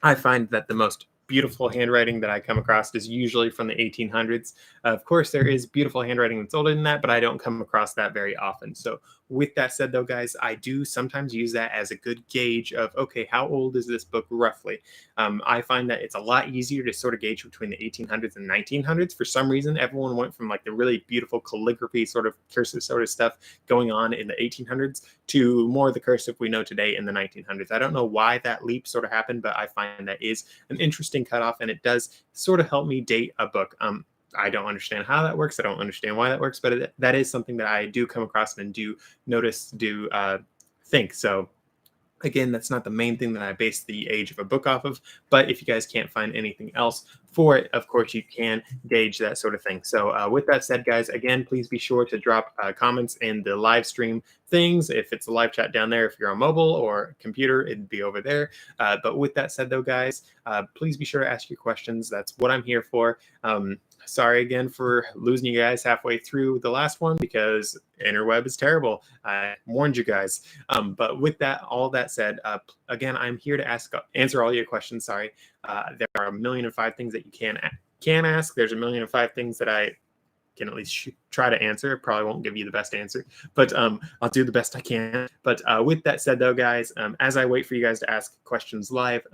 I find that the most beautiful handwriting that I come across is usually from the 1800s. Of course, there is beautiful handwriting that's older than that, but I don't come across that very often. So with that said, though, guys, I do sometimes use that as a good gauge of, okay, how old is this book roughly? I find that it's a lot easier to sort of gauge between the 1800s and 1900s. For some reason, everyone went from like the really beautiful calligraphy sort of cursive sort of stuff going on in the 1800s to more of the cursive we know today in the 1900s. I don't know why that leap sort of happened, but I find that is an interesting cutoff, and it does sort of help me date a book. I don't understand how that works. I don't understand why that works, but that is something that I do come across and do notice, think. So Again, that's not the main thing that I base the age of a book off of, but if you guys can't find anything else for it, of course, you can gauge that sort of thing. So with that said, guys, again, please be sure to drop comments in the live stream things. If it's a live chat down there, if you're on mobile or computer, it'd be over there. But with that said, though, guys, please be sure to ask your questions. That's what I'm here for. Sorry again for losing you guys halfway through the last one because interweb is terrible. I warned you guys. But with that, all that said, again, I'm here to answer all your questions. Sorry, there are 1,000,005 things that you can ask. There's 1,000,005 things that I can at least try to answer. Probably won't give you the best answer, but I'll do the best I can. But with that said, though, guys, as I wait for you guys to ask questions live,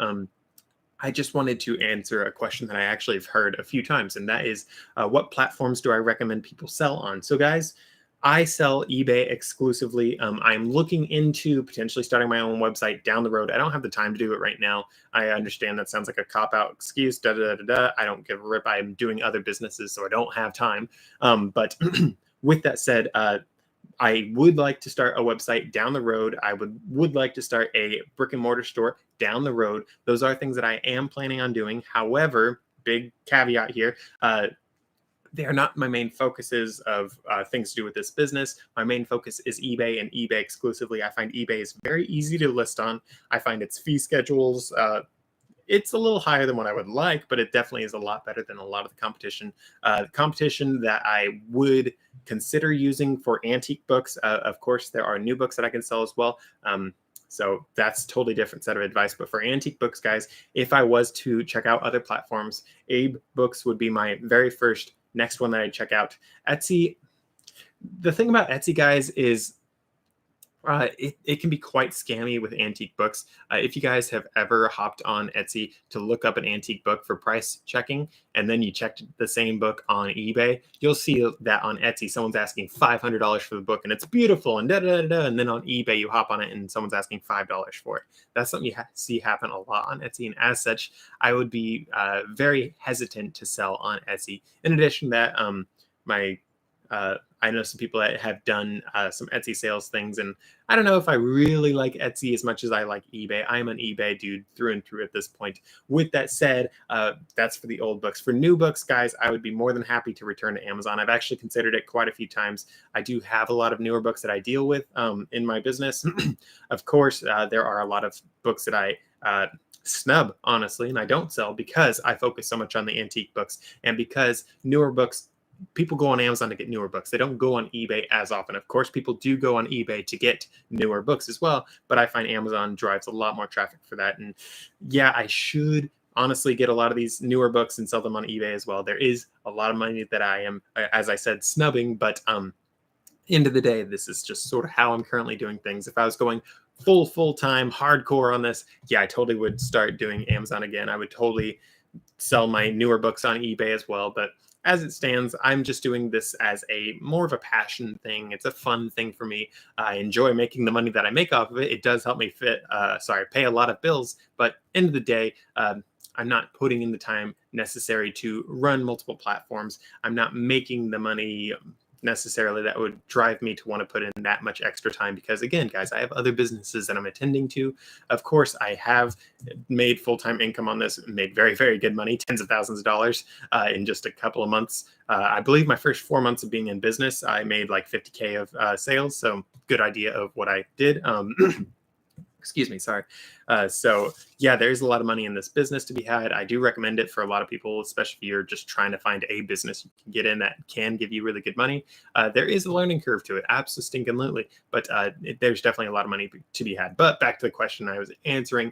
I just wanted to answer a question that I actually have heard a few times, and that is, what platforms do I recommend people sell on? So, guys, I sell eBay exclusively. I'm looking into potentially starting my own website down the road. I don't have the time to do it right now. I understand that sounds like a cop-out excuse. Da, da, da, da. I don't give a rip. I'm doing other businesses, so I don't have time. But with that said, I would like to start a website down the road. I would like to start a brick and mortar store down the road. Those are things that I am planning on doing. However, big caveat here, they are not my main focuses of things to do with this business. My main focus is eBay and eBay exclusively. I find eBay is very easy to list on. I find its fee schedules, it's a little higher than what I would like, but it definitely is a lot better than a lot of the competition. Competition that I would consider using for antique books. Of course, there are new books that I can sell as well. So that's a totally different set of advice. But for antique books, guys, if I was to check out other platforms, Abe Books would be my very first next one that I'd check out. Etsy, the thing about Etsy, guys, is it can be quite scammy with antique books. If you guys have ever hopped on Etsy to look up an antique book for price checking, and then you checked the same book on eBay, you'll see that on Etsy, someone's asking $500 for the book, and it's beautiful, and da-da-da-da, and then on eBay, you hop on it, and someone's asking $5 for it. That's something you see happen a lot on Etsy, and as such, I would be very hesitant to sell on Etsy. In addition to that, I know some people that have done some Etsy sales things, and I don't know if I really like Etsy as much as I like eBay. I'm an eBay dude through and through at this point. With that said, that's for the old books. For new books, guys, I would be more than happy to return to Amazon. I've actually considered it quite a few times. I do have a lot of newer books that I deal with in my business. Of course, there are a lot of books that I snub, honestly, and I don't sell because I focus so much on the antique books, and because newer books, people go on Amazon to get newer books. They don't go on eBay as often. Of course, people do go on eBay to get newer books as well, but I find Amazon drives a lot more traffic for that. And yeah, I should honestly get a lot of these newer books and sell them on eBay as well. There is a lot of money that I am, as I said, snubbing, but end of the day, this is just sort of how I'm currently doing things. If I was going full-time hardcore on this, yeah, I totally would start doing Amazon again. I would totally sell my newer books on eBay as well, but as it stands, I'm just doing this as a more of a passion thing. It's a fun thing for me. I enjoy making the money that I make off of it. It does help me pay a lot of bills, but end of the day, I'm not putting in the time necessary to run multiple platforms. I'm not making the money necessarily that would drive me to want to put in that much extra time because, again, guys, I have other businesses that I'm attending to. Of course, I have made full-time income on this, made very, very good money, tens of thousands of dollars in just a couple of months. I believe my first 4 months of being in business, I made like 50K of sales. So good idea of what I did. Excuse me, sorry. So yeah, there's a lot of money in this business to be had. I do recommend it for a lot of people, especially if you're just trying to find a business you can get in that can give you really good money. There is a learning curve to it, absolutely, but there's definitely a lot of money to be had. But back to the question I was answering,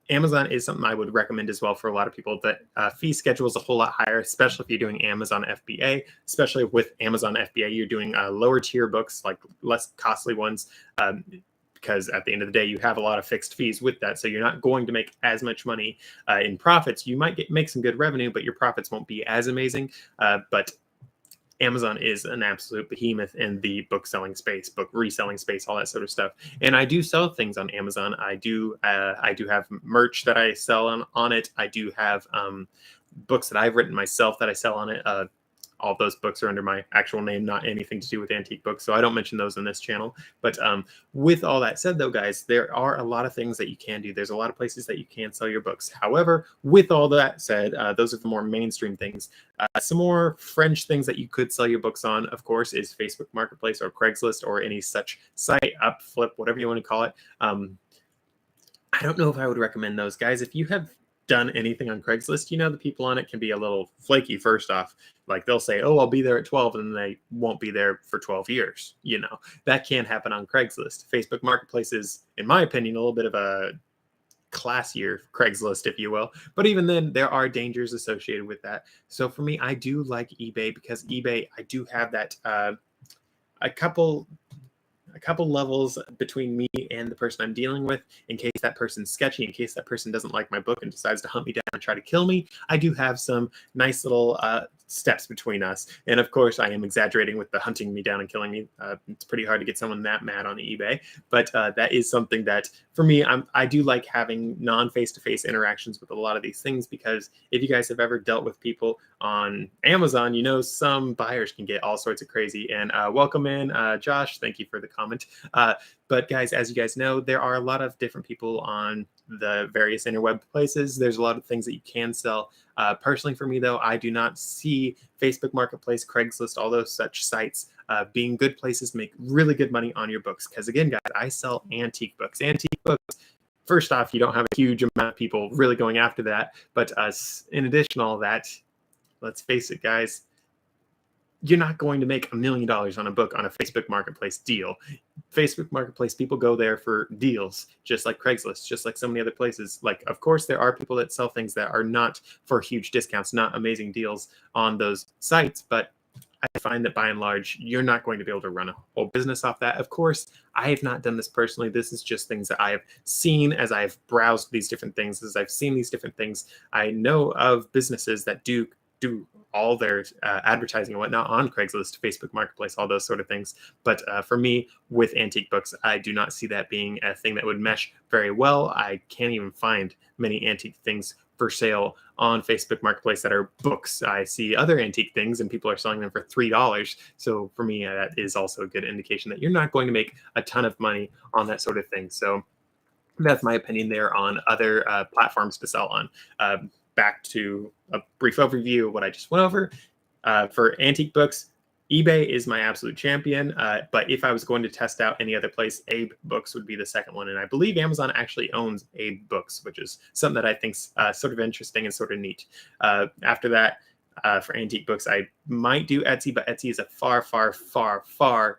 Amazon is something I would recommend as well for a lot of people. That fee schedule is a whole lot higher, especially if you're doing Amazon FBA. Especially with Amazon FBA, you're doing lower tier books, like less costly ones. Because at the end of the day, you have a lot of fixed fees with that. So you're not going to make as much money in profits. You might make some good revenue, but your profits won't be as amazing. But Amazon is an absolute behemoth in the book selling space, book reselling space, all that sort of stuff. And I do sell things on Amazon. I do have merch that I sell on it. I do have books that I've written myself that I sell on it. all those books are under my actual name, not anything to do with antique books. So I don't mention those in this channel. But with all that said, though, guys, there are a lot of things that you can do. There's a lot of places that you can sell your books. However, with all that said, those are the more mainstream things. Some more French things that you could sell your books on, of course, is Facebook Marketplace or Craigslist or any such site, Upflip, whatever you want to call it. I don't know if I would recommend those, guys. If you have done anything on Craigslist, you know the people on it can be a little flaky. First off, like they'll say, oh, I'll be there at 12, and then they won't be there for 12 years. You know, that can't happen on Craigslist. Facebook Marketplace is, in my opinion, a little bit of a classier Craigslist, if you will. But even then, there are dangers associated with that. So for me, I do like eBay because eBay, I do have that a couple levels between me and the person I'm dealing with, in case that person's sketchy, in case that person doesn't like my book and decides to hunt me down and try to kill me. I do have some nice little steps between us. And of course, I am exaggerating with the hunting me down and killing me. It's pretty hard to get someone that mad on eBay, but that is something that for me, I do like having non-face-to-face interactions with a lot of these things, because if you guys have ever dealt with people on Amazon, you know some buyers can get all sorts of crazy. And welcome in, Josh. Thank you for the comment. But guys, as you guys know, there are a lot of different people on the various interweb places. There's a lot of things that you can sell. Personally, for me, though, I do not see Facebook Marketplace, Craigslist, all those such sites being good places to make really good money on your books. Because again, guys, I sell antique books. Antique books, first off, you don't have a huge amount of people really going after that. But in addition to all that, let's face it, guys, you're not going to make $1 million on a book on a Facebook Marketplace deal. Facebook Marketplace, people go there for deals, just like Craigslist, just like so many other places. Like, of course, there are people that sell things that are not for huge discounts, not amazing deals on those sites, but I find that by and large, you're not going to be able to run a whole business off that. Of course, I have not done this personally. This is just things that I have seen as I've browsed these different things, as I've seen these different things. I know of businesses that do all their advertising and whatnot on Craigslist, Facebook Marketplace, all those sort of things. But for me, with antique books, I do not see that being a thing that would mesh very well. I can't even find many antique things for sale on Facebook Marketplace that are books. I see other antique things and people are selling them for $3. So for me, that is also a good indication that you're not going to make a ton of money on that sort of thing. So that's my opinion there on other platforms to sell on. Back to a brief overview of what I just went over. For antique books, eBay is my absolute champion. But if I was going to test out any other place, Abe Books would be the second one. And I believe Amazon actually owns Abe Books, which is something that I think is sort of interesting and sort of neat. After that, for antique books, I might do Etsy, but Etsy is a far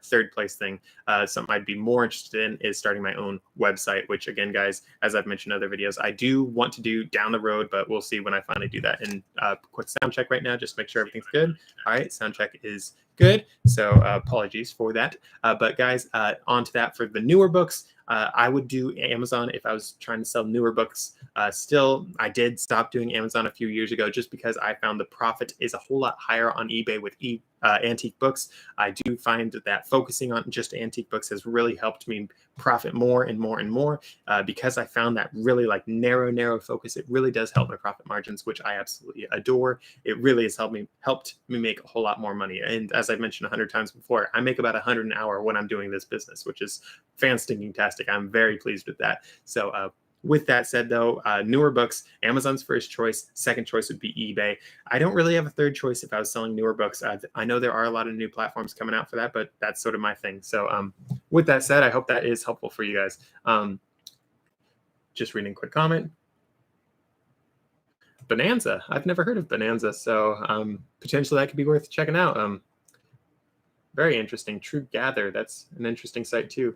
third place thing. Something I'd be more interested in is starting my own website, which again, guys, as I've mentioned in other videos, I do want to do down the road, but we'll see when I finally do that. And quick sound check right now, just make sure everything's good. All right, sound check is good. So apologies for that. But guys, on to that for the newer books. I would do Amazon if I was trying to sell newer books. Still, I did stop doing Amazon a few years ago just because I found the profit is a whole lot higher on eBay with antique books. I do find that focusing on just antique books has really helped me profit more and more because I found that really like narrow focus. It really does help my profit margins, which I absolutely adore. It really has helped me make a whole lot more money. And as I've mentioned 100 times before, I make about 100 an hour when I'm doing this business, which is fan-stinking-tastic. I'm very pleased with that. So with that said, though, newer books, Amazon's first choice. Second choice would be eBay. I don't really have a third choice if I was selling newer books. I know there are a lot of new platforms coming out for that, but that's sort of my thing. So with that said, I hope that is helpful for you guys. Just reading a quick comment. Bonanza. I've never heard of Bonanza, so potentially that could be worth checking out. Very interesting. True Gather. That's an interesting site too.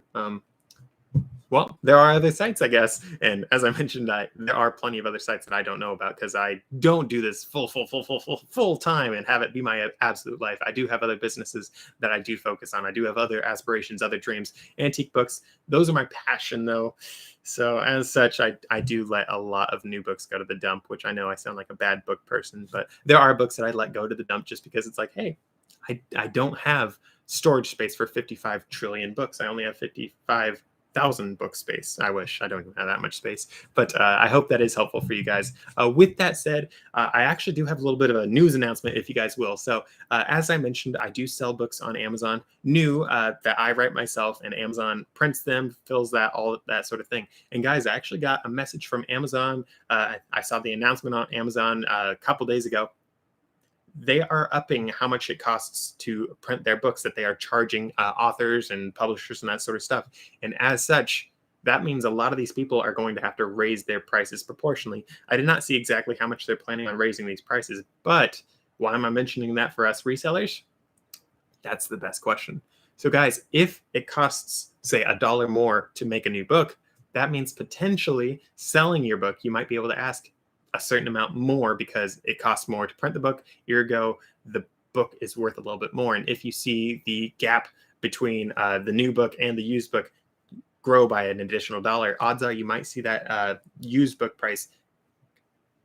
Well, there are other sites, I guess. And as I mentioned, there are plenty of other sites that I don't know about because I don't do this full time and have it be my absolute life. I do have other businesses that I do focus on. I do have other aspirations, other dreams. Antique books, those are my passion, though. So as such, I do let a lot of new books go to the dump, which I know I sound like a bad book person, but there are books that I let go to the dump just because it's like, hey, I don't have storage space for 55 trillion books. I only have 55 1,000 book space. I wish I don't even have that much space, but I hope that is helpful for you guys. With that said, I actually do have a little bit of a news announcement, if you guys will. So as I mentioned, I do sell books on Amazon, new that I write myself, and Amazon prints them, fills that, all that sort of thing. And guys, I actually got a message from Amazon. I saw the announcement on Amazon a couple days ago. They are upping how much it costs to print their books, that they are charging authors and publishers and that sort of stuff. And as such, that means a lot of these people are going to have to raise their prices proportionally. I did not see exactly how much they're planning on raising these prices, but why am I mentioning that for us resellers? That's the best question. So guys, if it costs, say, $1 more to make a new book, that means potentially selling your book, you might be able to ask a certain amount more because it costs more to print the book. Ergo, the book is worth a little bit more. And if you see the gap between the new book and the used book grow by an additional $1, odds are you might see that used book price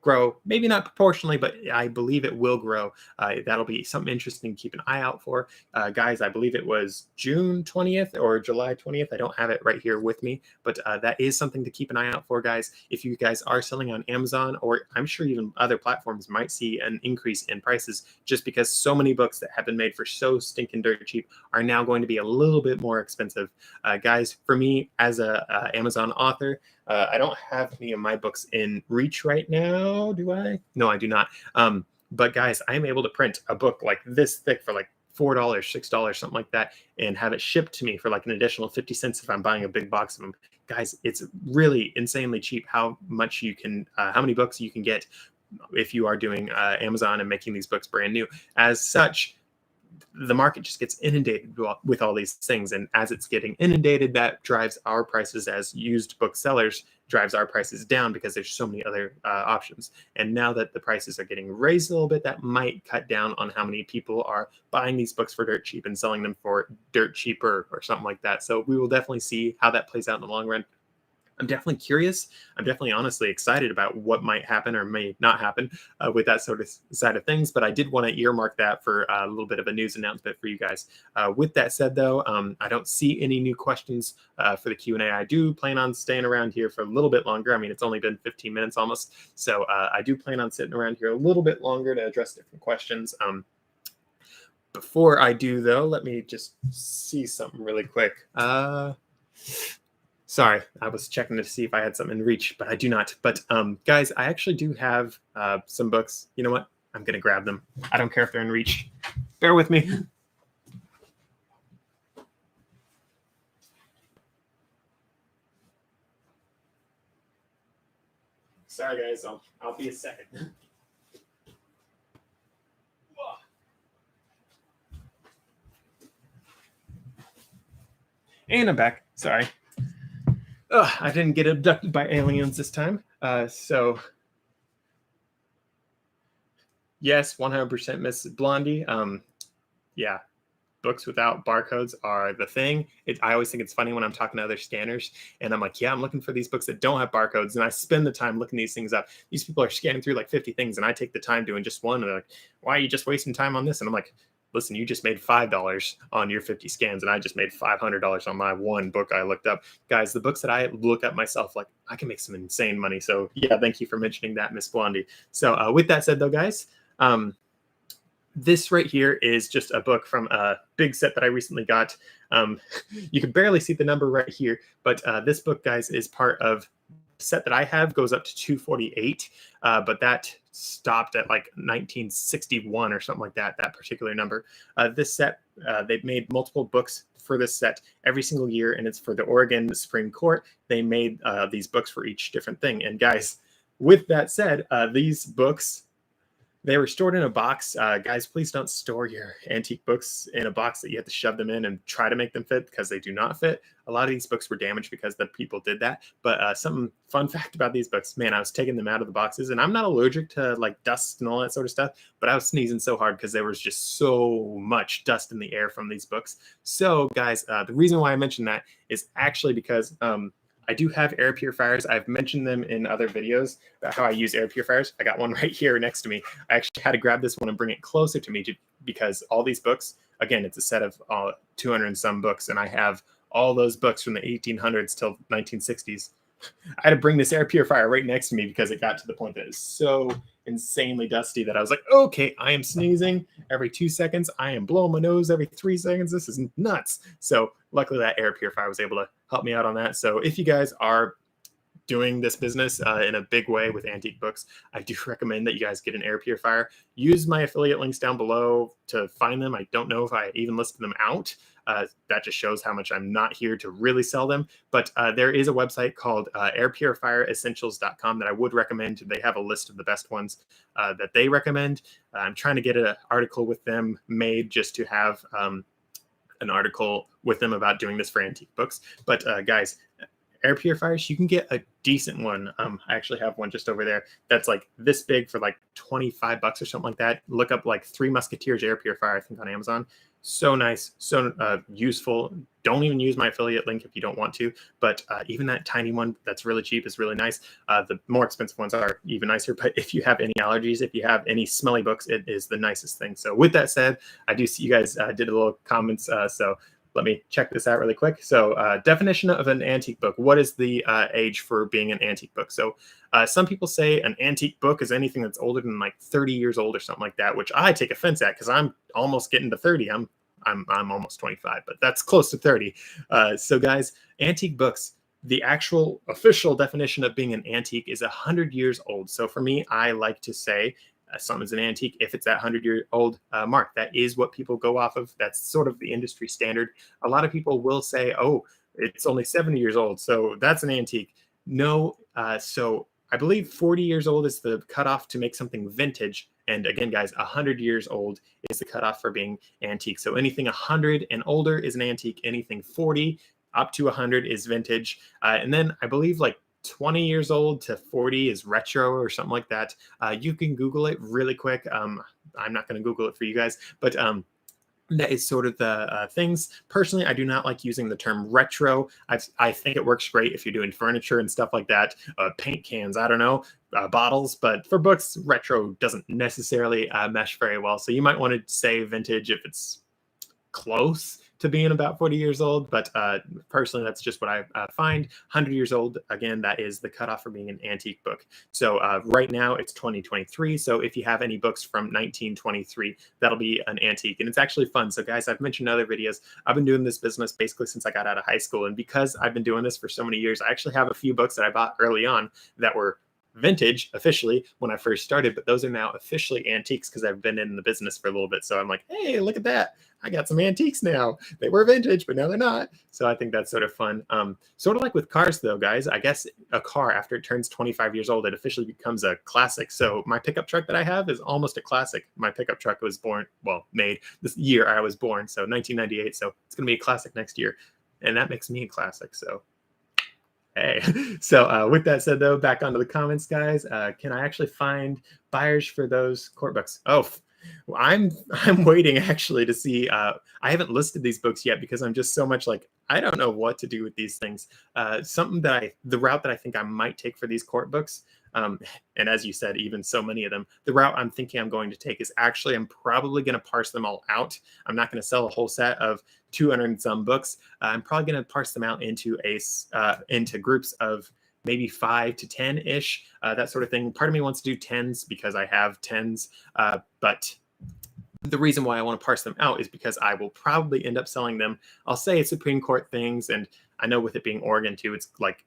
grow, maybe not proportionally, but I believe it will grow. That'll be something interesting to keep an eye out for. Guys, I believe it was June 20th or July 20th. I don't have it right here with me, but that is something to keep an eye out for, guys. If you guys are selling on Amazon, or I'm sure even other platforms might see an increase in prices just because so many books that have been made for so stinking dirt cheap are now going to be a little bit more expensive. Guys, for me as a Amazon author, I don't have any of my books in reach right now, do I? No, I do not. But guys, I am able to print a book like this thick for like $4, $6, something like that, and have it shipped to me for like an additional 50 cents if I'm buying a big box of them. Guys, it's really insanely cheap how much you can, how many books you can get if you are doing Amazon and making these books brand new. As such, the market just gets inundated with all these things. And as it's getting inundated, that drives our prices as used book sellers, drives our prices down because there's so many other options. And now that the prices are getting raised a little bit, that might cut down on how many people are buying these books for dirt cheap and selling them for dirt cheaper or something like that. So we will definitely see how that plays out in the long run. I'm definitely curious. I'm definitely honestly excited about what might happen or may not happen with that sort of side of things. But I did want to earmark that for a little bit of a news announcement for you guys. With that said, though, I don't see any new questions for the Q&A. I do plan on staying around here for a little bit longer. I mean, it's only been 15 minutes almost. So I do plan on sitting around here a little bit longer to address different questions. Before I do, though, let me just see something really quick. Sorry, I was checking to see if I had something in reach, but I do not. But guys, I actually do have some books. You know what? I'm going to grab them. I don't care if they're in reach. Bear with me. Sorry, guys. I'll be a second. And I'm back. Sorry. I didn't get abducted by aliens this time. So, yes, 100% Miss Blondie. Yeah, books without barcodes are the thing. I always think it's funny when I'm talking to other scanners, and I'm like, yeah, I'm looking for these books that don't have barcodes, and I spend the time looking these things up. These people are scanning through like 50 things, and I take the time doing just one, and they're like, why are you just wasting time on this? And I'm like, listen, you just made $5 on your 50 scans, and I just made $500 on my one book I looked up. Guys, the books that I look up myself, like, I can make some insane money. So yeah, thank you for mentioning that, Miss Blondie. So with that said, though, guys, this right here is just a book from a big set that I recently got. You can barely see the number right here, but this book, guys, is part of set that I have, goes up to 248, but that stopped at like 1961 or something like that, that particular number. This set, they've made multiple books for this set every single year, and it's for the Oregon Supreme Court. They made these books for each different thing. And guys, with that said, these books, they were stored in a box. Guys, please don't store your antique books in a box that you have to shove them in and try to make them fit, because they do not fit. A lot of these books were damaged because the people did that. But some fun fact about these books, man, I was taking them out of the boxes, and I'm not allergic to like dust and all that sort of stuff, but I was sneezing so hard because there was just so much dust in the air from these books. So guys, the reason why I mentioned that is actually because I do have air purifiers. I've mentioned them in other videos about how I use air purifiers. I got one right here next to me. I actually had to grab this one and bring it closer to me because all these books, again, it's a set of 200 and some books, and I have all those books from the 1800s till 1960s. I had to bring this air purifier right next to me because it got to the point that it's so insanely dusty that I was like, okay, I am sneezing every 2 seconds. I am blowing my nose every 3 seconds. This is nuts. So luckily that air purifier was able to help me out on that. So if you guys are doing this business in a big way with antique books, I do recommend that you guys get an air purifier. Use my affiliate links down below to find them. I don't know if I even listed them out. That just shows how much I'm not here to really sell them. But there is a website called airpurifieressentials.com that I would recommend. They have a list of the best ones that they recommend. I'm trying to get an article with them made just to have an article with them about doing this for antique books. But guys, air purifiers, you can get a decent one. I actually have one just over there that's like this big for like 25 bucks or something like that. Look up like Three Musketeers air purifier, I think, on Amazon. So nice, so useful. Don't even use my affiliate link if you don't want to, but even that tiny one that's really cheap is really nice. The more expensive ones are even nicer, but if you have any allergies, if you have any smelly books, it is the nicest thing. So with that said, I do see you guys did a little comments, so let me check this out really quick. So definition of an antique book. What is the age for being an antique book? So some people say an antique book is anything that's older than like 30 years old or something like that, which I take offense at because I'm almost getting to 30. I'm almost 25, but that's close to 30. So guys, antique books, the actual official definition of being an antique is 100 years old. So for me, I like to say something's an antique if it's that 100-year-old mark. That is what people go off of. That's sort of the industry standard. A lot of people will say, oh, it's only 70 years old, so that's an antique. No, so I believe 40 years old is the cutoff to make something vintage. And again, guys, 100 years old is the cutoff for being antique. So anything 100 and older is an antique. Anything 40 up to 100 is vintage. And then I believe like 20 years old to 40 is retro or something like that. You can Google it really quick. I'm not going to Google it for you guys, but that is sort of the things. Personally, I do not like using the term retro. I think it works great if you're doing furniture and stuff like that, paint cans, I don't know, bottles. But for books, retro doesn't necessarily mesh very well. So you might want to say vintage if it's close to being about 40 years old, but personally, that's just what I find. 100 years old, again, that is the cutoff for being an antique book. So right now it's 2023. So if you have any books from 1923, that'll be an antique. And it's actually fun. So guys, I've mentioned in other videos, I've been doing this business basically since I got out of high school. And because I've been doing this for so many years, I actually have a few books that I bought early on that were vintage officially when I first started, but those are now officially antiques because I've been in the business for a little bit. So I'm like, hey, look at that. I got some antiques now. They were vintage, but now they're not. So I think that's sort of fun. Sort of like with cars though, guys, I guess a car after it turns 25 years old, it officially becomes a classic. So my pickup truck that I have is almost a classic. My pickup truck was made this year I was born. So 1998. So it's going to be a classic next year. And that makes me a classic. So hey, so with that said, though, back onto the comments, guys. Can I actually find buyers for those court books? Oh, I'm waiting actually to see. I haven't listed these books yet because I'm just so much like I don't know what to do with these things. The route that I think I might take for these court books. And as you said, even so many of them, the route I'm thinking I'm going to take is actually I'm probably going to parse them all out. I'm not going to sell a whole set of 200 and some books. I'm probably going to parse them out into into groups of maybe 5 to 10-ish, that sort of thing. Part of me wants to do 10s because I have 10s, but the reason why I want to parse them out is because I will probably end up selling them. I'll say Supreme Court things, and I know with it being Oregon too, it's like,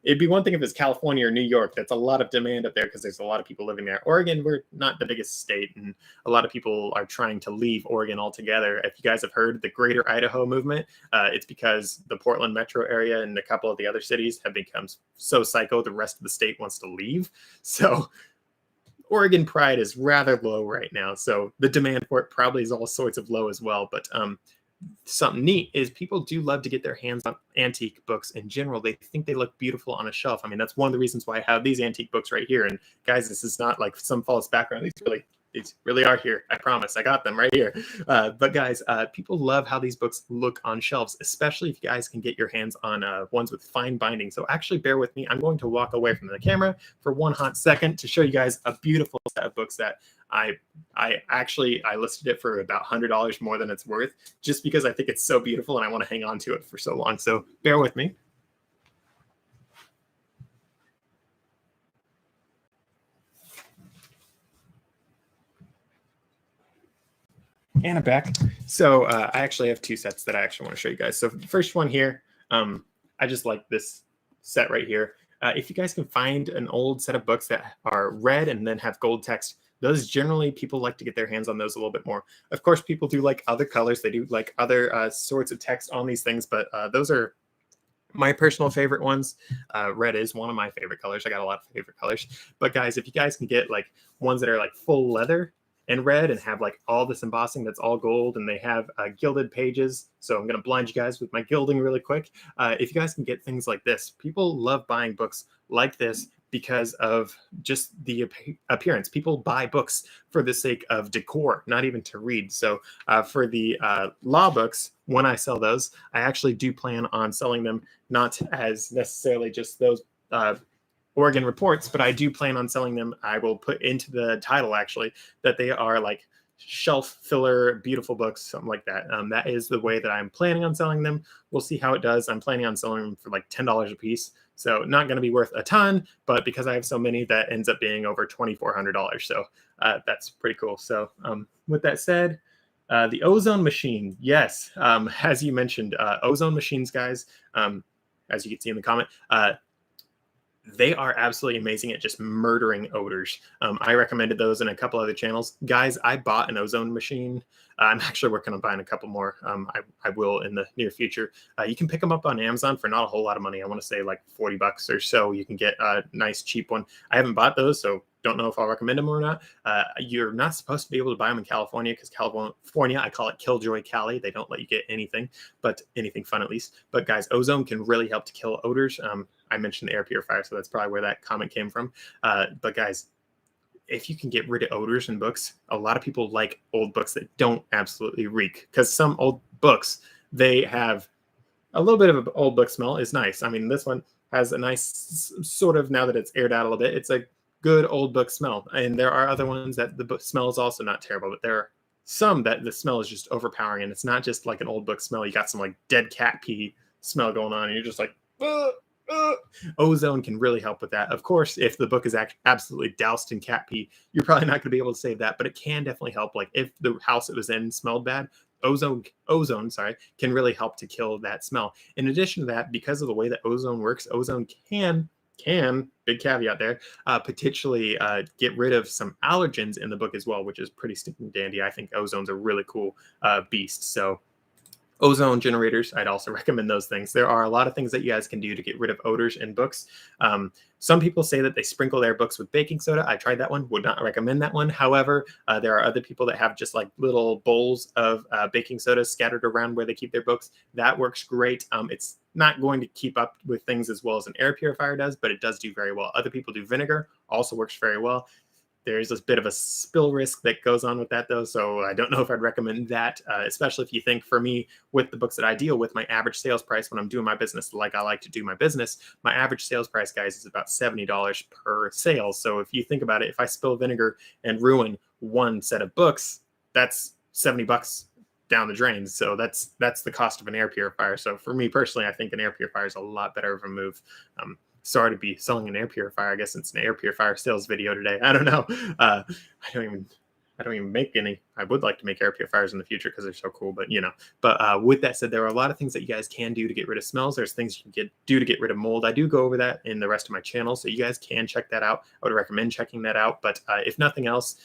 it'd be one thing if it's California or New York. That's a lot of demand up there because there's a lot of people living there. Oregon, we're not the biggest state, and a lot of people are trying to leave Oregon altogether. If you guys have heard the Greater Idaho movement, it's because the Portland metro area and a couple of the other cities have become so psycho, the rest of the state wants to leave. So Oregon pride is rather low right now. So the demand for it probably is all sorts of low as well. But something neat is people do love to get their hands on antique books in general. They think they look beautiful on a shelf. I mean, that's one of the reasons why I have these antique books right here. And guys, this is not like some false background. These really, These really are here. I promise. I got them right here. But guys, people love how these books look on shelves, especially if you guys can get your hands on ones with fine binding. So actually bear with me. I'm going to walk away from the camera for one hot second to show you guys a beautiful set of books that I listed it for about $100 more than it's worth, just because I think it's so beautiful and I want to hang on to it for so long. So bear with me. And I'm back. So I actually have two sets that I actually want to show you guys. So the first one here, I just like this set right here. If you guys can find an old set of books that are red and then have gold text, those generally people like to get their hands on those a little bit more. Of course, people do like other colors. They do like other sorts of text on these things, but those are my personal favorite ones. Red is one of my favorite colors. I got a lot of favorite colors. But guys, if you guys can get like ones that are like full leather and red and have like all this embossing that's all gold, and they have gilded pages. So I'm going to blind you guys with my gilding really quick. If you guys can get things like this, people love buying books like this because of just the appearance. People buy books for the sake of decor, not even to read. So for the law books, when I sell those, I actually do plan on selling them not as necessarily just those Oregon reports, but I do plan on selling them. I will put into the title actually that they are like shelf filler, beautiful books, something like that. That is the way that I'm planning on selling them. We'll see how it does. I'm planning on selling them for like $10 a piece. So not going to be worth a ton, but because I have so many, that ends up being over $2,400. So that's pretty cool. So with that said, the ozone machine. Yes. As you mentioned, ozone machines, guys, as you can see in the comment, they are absolutely amazing at just murdering odors. I recommended those in a couple other channels. Guys, I bought an ozone machine. I'm actually working on buying a couple more. I will in the near future. You can pick them up on Amazon for not a whole lot of money. I want to say like $40 or so. You can get a nice cheap one. I haven't bought those, so don't know if I'll recommend them or not. You're not supposed to be able to buy them in California because California, I call it Killjoy Cali. They don't let you get anything, but anything fun at least. But guys, ozone can really help to kill odors. I mentioned the air purifier, so that's probably where that comment came from. But guys, if you can get rid of odors in books, a lot of people like old books that don't absolutely reek, because some old books, they have a little bit of an old book smell is nice. I mean, this one has a nice sort of, now that it's aired out a little bit, it's a good old book smell. And there are other ones that the book smell is also not terrible, but there are some that the smell is just overpowering, and it's not just like an old book smell. You got some like dead cat pee smell going on, and you're just like, ozone can really help with that. Of course, if the book is absolutely doused in cat pee, you're probably not going to be able to save that, but it can definitely help. Like if the house it was in smelled bad, ozone can really help to kill that smell. In addition to that, because of the way that ozone works, ozone can big caveat there, potentially get rid of some allergens in the book as well, which is pretty stinking dandy. I think ozone's a really cool beast. So ozone generators, I'd also recommend those things. There are a lot of things that you guys can do to get rid of odors in books. Some people say that they sprinkle their books with baking soda. I tried that one, would not recommend that one. However, there are other people that have just like little bowls of baking soda scattered around where they keep their books. That works great. It's not going to keep up with things as well as an air purifier does, but it does do very well. Other people do vinegar, also works very well. There's this bit of a spill risk that goes on with that, though, so I don't know if I'd recommend that, especially if you think, for me, with the books that I deal with, my average sales price when I'm doing my business like I like to do my business, my average sales price, guys, is about $70 per sale. So if you think about it, if I spill vinegar and ruin one set of books, that's $70 down the drain. So that's the cost of an air purifier. So for me personally, I think an air purifier is a lot better of a move. Sorry to be selling an air purifier. I guess it's an air purifier sales video today. I don't know. I don't even make any. I would like to make air purifiers in the future because they're so cool, but you know. But with that said, there are a lot of things that you guys can do to get rid of smells. There's things you can do to get rid of mold. I do go over that in the rest of my channel, so you guys can check that out. I would recommend checking that out. But if nothing else,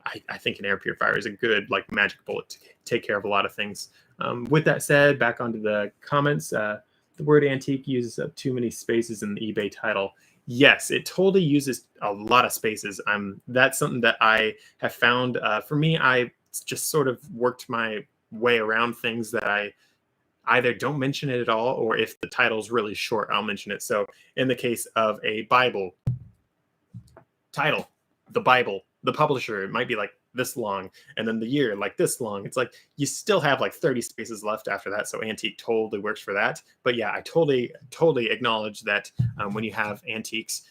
I think an air purifier is a good like magic bullet to take care of a lot of things. With that said, back onto the comments. The word antique uses up too many spaces in the eBay title. Yes, it totally uses a lot of spaces. That's something that I have found. For me, I just sort of worked my way around things that I either don't mention it at all, or if the title's really short, I'll mention it. So in the case of a Bible, title, the Bible, the publisher, it might be like this long, and then the year like this long. It's like you still have like 30 spaces left after that, so antique totally works for that. But yeah, I totally acknowledge that when you have antiques,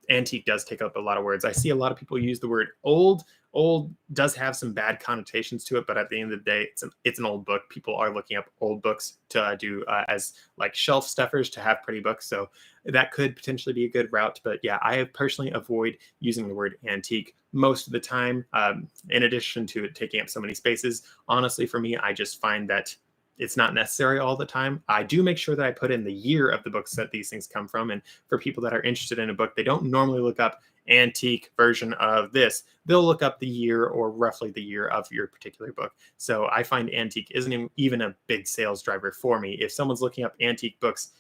antique does take up a lot of words. I see a lot of people use the word old. Old does have some bad connotations to it, but at the end of the day, it's an old book. People are looking up old books to do as like shelf stuffers to have pretty books. So that could potentially be a good route. But yeah, I personally avoid using the word antique most of the time. In addition to it taking up so many spaces, honestly, for me, I just find that it's not necessary all the time. I do make sure that I put in the year of the books that these things come from. And for people that are interested in a book, they don't normally look up antique version of this. They'll look up the year or roughly the year of your particular book. So I find antique isn't even a big sales driver for me. If someone's looking up antique books,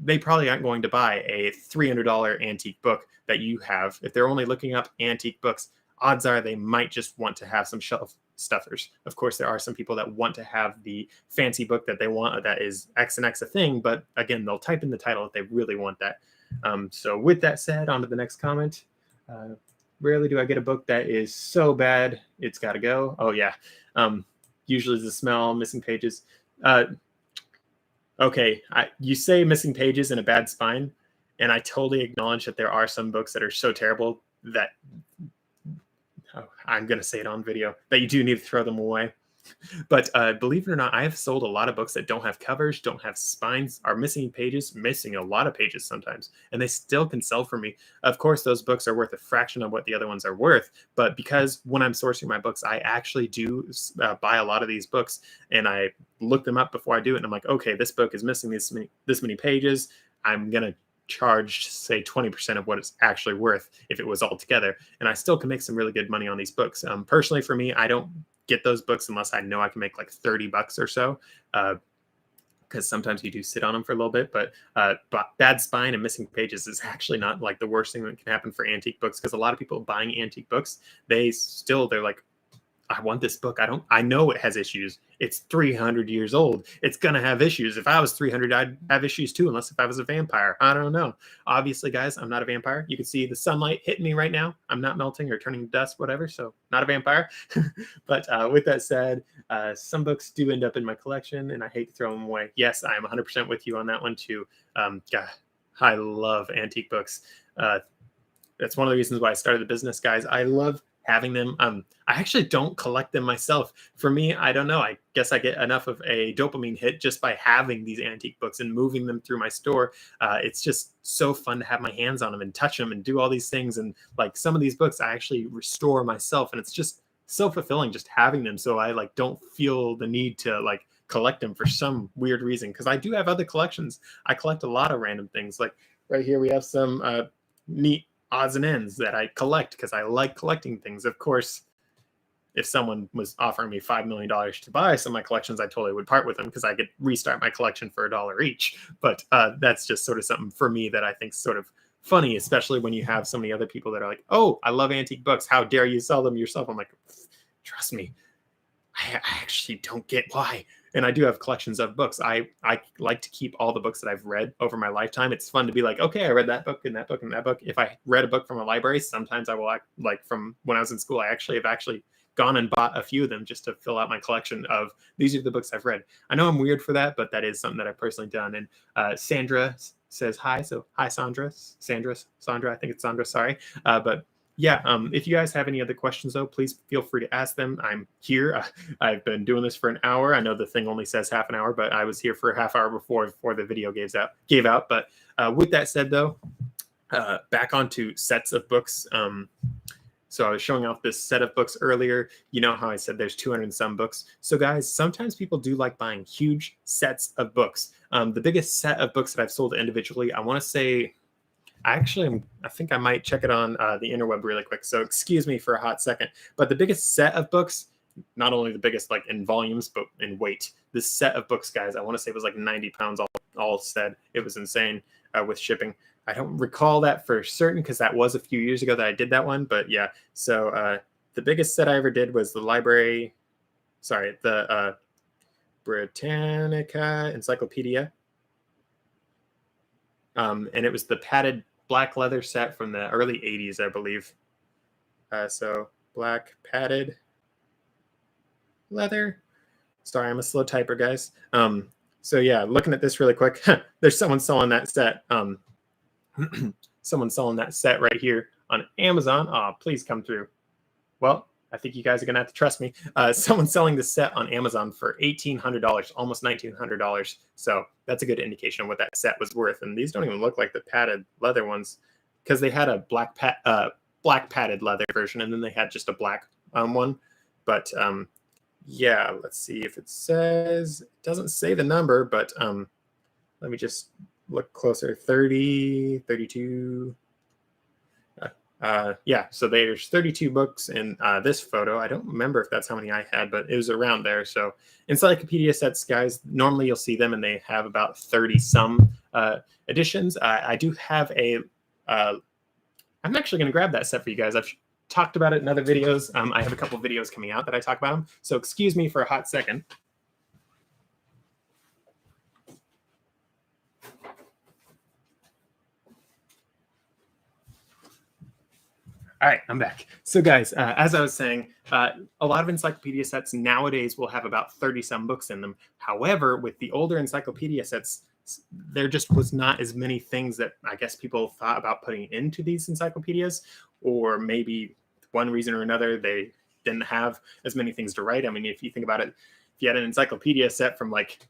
they probably aren't going to buy a $300 antique book that you have. If they're only looking up antique books, odds are they might just want to have some shelf stuffers. Of course, there are some people that want to have the fancy book that they want that is X and X a thing, but again, they'll type in the title if they really want that. So with that said, on to the next comment. Rarely do I get a book that is so bad it's got to go. Oh yeah. Usually the smell, missing pages. Okay, you say missing pages and a bad spine, and I totally acknowledge that there are some books that are so terrible that I'm going to say it on video that you do need to throw them away. But believe it or not, I have sold a lot of books that don't have covers, don't have spines, are missing pages, missing a lot of pages sometimes, and they still can sell for me. Of course, those books are worth a fraction of what the other ones are worth, but because when I'm sourcing my books, I actually do buy a lot of these books, and I look them up before I do it, and I'm like, okay, this book is missing this many pages. I'm going to charge, say, 20% of what it's actually worth if it was all together, and I still can make some really good money on these books. Personally, for me, I don't get those books unless I know I can make like $30 or so, because sometimes you do sit on them for a little bit. But bad spine and missing pages is actually not like the worst thing that can happen for antique books, because a lot of people buying antique books, they're like, I want this book. I know it has issues. It's 300 years old. It's going to have issues. If I was 300, I'd have issues too, unless if I was a vampire. I don't know. Obviously, guys, I'm not a vampire. You can see the sunlight hitting me right now. I'm not melting or turning to dust, whatever. So not a vampire. But with that said, some books do end up in my collection, and I hate to throw them away. Yes, I'm 100% with you on that one too. God, I love antique books. That's one of the reasons why I started the business, guys. I love having them. I actually don't collect them myself. For me, I don't know. I guess I get enough of a dopamine hit just by having these antique books and moving them through my store. It's just so fun to have my hands on them and touch them and do all these things. And like some of these books, I actually restore myself, and it's just so fulfilling just having them. So I like don't feel the need to like collect them for some weird reason, because I do have other collections. I collect a lot of random things. Like right here, we have some neat odds and ends that I collect because I like collecting things. Of course, if someone was offering me $5 million to buy some of my collections, I totally would part with them because I could restart my collection for $1 each. But that's just sort of something for me that I think is sort of funny, especially when you have so many other people that are like, oh, I love antique books. How dare you sell them yourself? I'm like, trust me, I actually don't get why. And I do have collections of books. I like to keep all the books that I've read over my lifetime. It's fun to be like, okay, I read that book and that book and that book. If I read a book from a library, sometimes I will act like from when I was in school, I actually have gone and bought a few of them just to fill out my collection of these are the books I've read. I know I'm weird for that, but that is something that I've personally done. And Sandra says hi. So hi, Sandra. I think it's Sandra, sorry. But yeah, if you guys have any other questions, though, please feel free to ask them. I'm here. I've been doing this for an hour. I know the thing only says half an hour, but I was here for a half hour before the video gave out. But with that said, though, back onto sets of books. So I was showing off this set of books earlier. You know how I said there's 200 and some books. So guys, sometimes people do like buying huge sets of books. The biggest set of books that I've sold individually, I want to say, I think I might check it on the interweb really quick. So excuse me for a hot second. But the biggest set of books, not only the biggest like in volumes, but in weight. This set of books, guys, I want to say it was like 90 pounds all said. It was insane with shipping. I don't recall that for certain because that was a few years ago that I did that one. But yeah, so the biggest set I ever did was the Britannica Encyclopedia. And it was the padded black leather set from the early 80s, I believe. So black padded leather. Sorry, I'm a slow typer, guys. So yeah, looking at this really quick, there's someone selling that set. Someone selling that set right here on Amazon. Please come through. Well, I think you guys are gonna have to trust me. Someone's selling this set on Amazon for $1,800, almost $1,900. So that's a good indication of what that set was worth. And these don't even look like the padded leather ones, because they had a black padded leather version, and then they had just a black one. But yeah, let's see if it says. It doesn't say the number, but let me just look closer. 30, 32. Yeah, so there's 32 books in this photo. I don't remember if that's how many I had, but it was around there. So encyclopedia sets, guys, normally you'll see them and they have about 30 some editions. I do have a, I'm actually going to grab that set for you guys. I've talked about it in other videos. I have a couple videos coming out that I talk about them. So excuse me for a hot second. All right, I'm back. So guys, as I was saying, a lot of encyclopedia sets nowadays will have about 30 some books in them. However, with the older encyclopedia sets, there just was not as many things that I guess people thought about putting into these encyclopedias, or maybe one reason or another, they didn't have as many things to write. I mean, if you think about it, if you had an encyclopedia set from like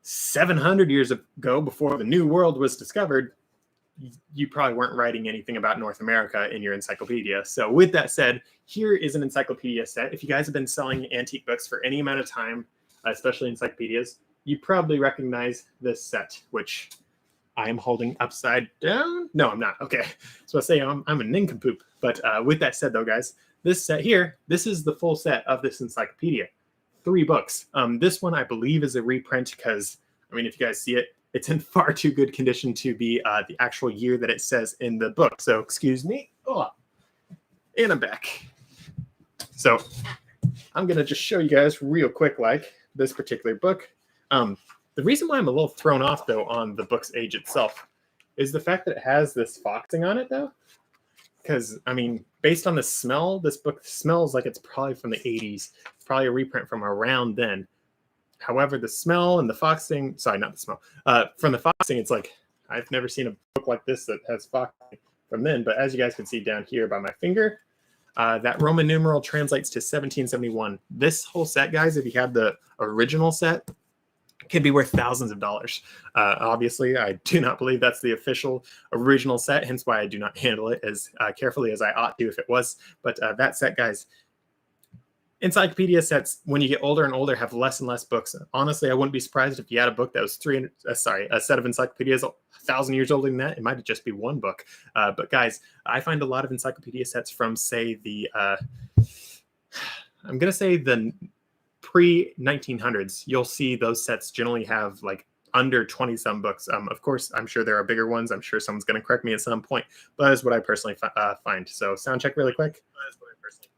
700 years ago, before the New World was discovered, you probably weren't writing anything about North America in your encyclopedia. So with that said, here is an encyclopedia set. If you guys have been selling antique books for any amount of time, especially encyclopedias, you probably recognize this set, which I am holding upside down. No, I'm not. Okay. So I say I'm a nincompoop. But with that said, though, guys, this set here, this is the full set of this encyclopedia. 3 books. This one, I believe, is a reprint because, I mean, if you guys see it, it's in far too good condition to be the actual year that it says in the book. So excuse me. Oh, and I'm back. So I'm going to just show you guys real quick, like this particular book. The reason why I'm a little thrown off, though, on the book's age itself is the fact that it has this foxing on it, though. Because, I mean, based on the smell, this book smells like it's probably from the 80s. It's probably a reprint from around then. However, the smell and the foxing, sorry, not the smell, from the foxing, it's like, I've never seen a book like this that has foxing from then. But as you guys can see down here by my finger, that Roman numeral translates to 1771. This whole set, guys, if you had the original set, could be worth thousands of dollars. Obviously, I do not believe that's the official original set, hence why I do not handle it as carefully as I ought to if it was. But that set, guys, encyclopedia sets, when you get older and older, have less and less books. Honestly, I wouldn't be surprised if you had a book that was a set of encyclopedias 1,000 years older than that. It might just be one book. But guys, I find a lot of encyclopedia sets from, say, the I'm going to say the pre-1900s. You'll see those sets generally have like under 20 some books. Of course, I'm sure there are bigger ones. I'm sure someone's going to correct me at some point, but that's what I personally find. So sound check really quick.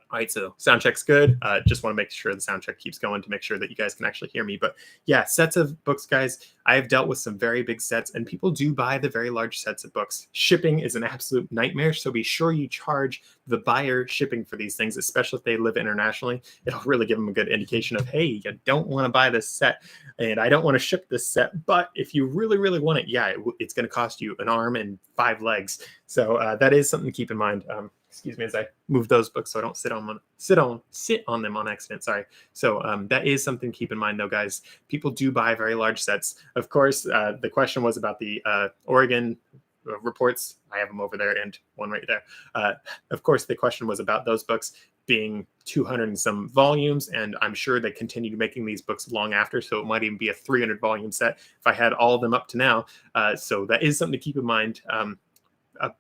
All right, so sound check's good. Just want to make sure the sound check keeps going to make sure that you guys can actually hear me. But yeah, sets of books, guys. I have dealt with some very big sets, and people do buy the very large sets of books. Shipping is an absolute nightmare, so be sure you charge the buyer shipping for these things, especially if they live internationally. It'll really give them a good indication of, hey, you don't want to buy this set, and I don't want to ship this set, but if you really, really want it, yeah, it's going to cost you an arm and 5 legs. So that is something to keep in mind. Excuse me as I move those books so I don't sit on them on accident. Sorry. So that is something to keep in mind, though, guys. People do buy very large sets. Of course, the question was about the Oregon reports. I have them over there and one right there. Of course, the question was about those books being 200 and some volumes, and I'm sure they continued making these books long after, so it might even be a 300 volume set if I had all of them up to now. So that is something to keep in mind.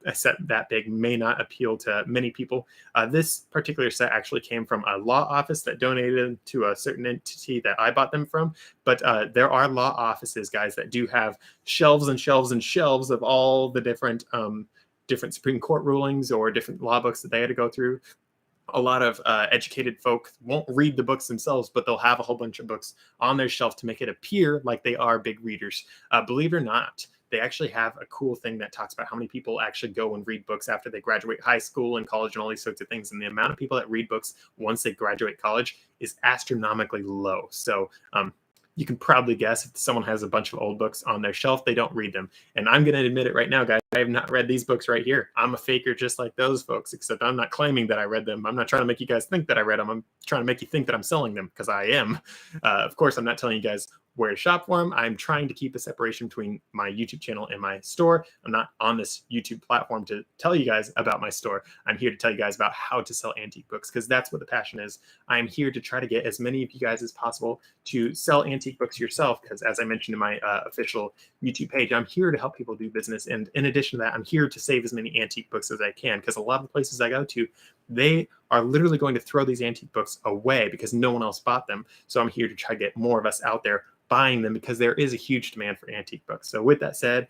A set that big may not appeal to many people. This particular set actually came from a law office that donated to a certain entity that I bought them from. But there are law offices, guys, that do have shelves and shelves and shelves of all the different Supreme Court rulings or different law books that they had to go through. A lot of educated folk won't read the books themselves, but they'll have a whole bunch of books on their shelf to make it appear like they are big readers. Believe it or not, they actually have a cool thing that talks about how many people actually go and read books after they graduate high school and college and all these sorts of things. And the amount of people that read books once they graduate college is astronomically low. So you can probably guess if someone has a bunch of old books on their shelf, they don't read them. And I'm going to admit it right now, guys. I have not read these books right here. I'm a faker just like those folks, except I'm not claiming that I read them. I'm not trying to make you guys think that I read them. I'm trying to make you think that I'm selling them, because I am. Of course, I'm not telling you guys where to shop for them. I'm trying to keep a separation between my YouTube channel and my store. I'm not on this YouTube platform to tell you guys about my store. I'm here to tell you guys about how to sell antique books, because that's what the passion is. I'm here to try to get as many of you guys as possible to sell antique books yourself, because as I mentioned in my official YouTube page, I'm here to help people do business. And in addition to that, I'm here to save as many antique books as I can, because a lot of the places I go to, they are literally going to throw these antique books away because no one else bought them. So I'm here to try to get more of us out there buying them, because there is a huge demand for antique books. So with that said,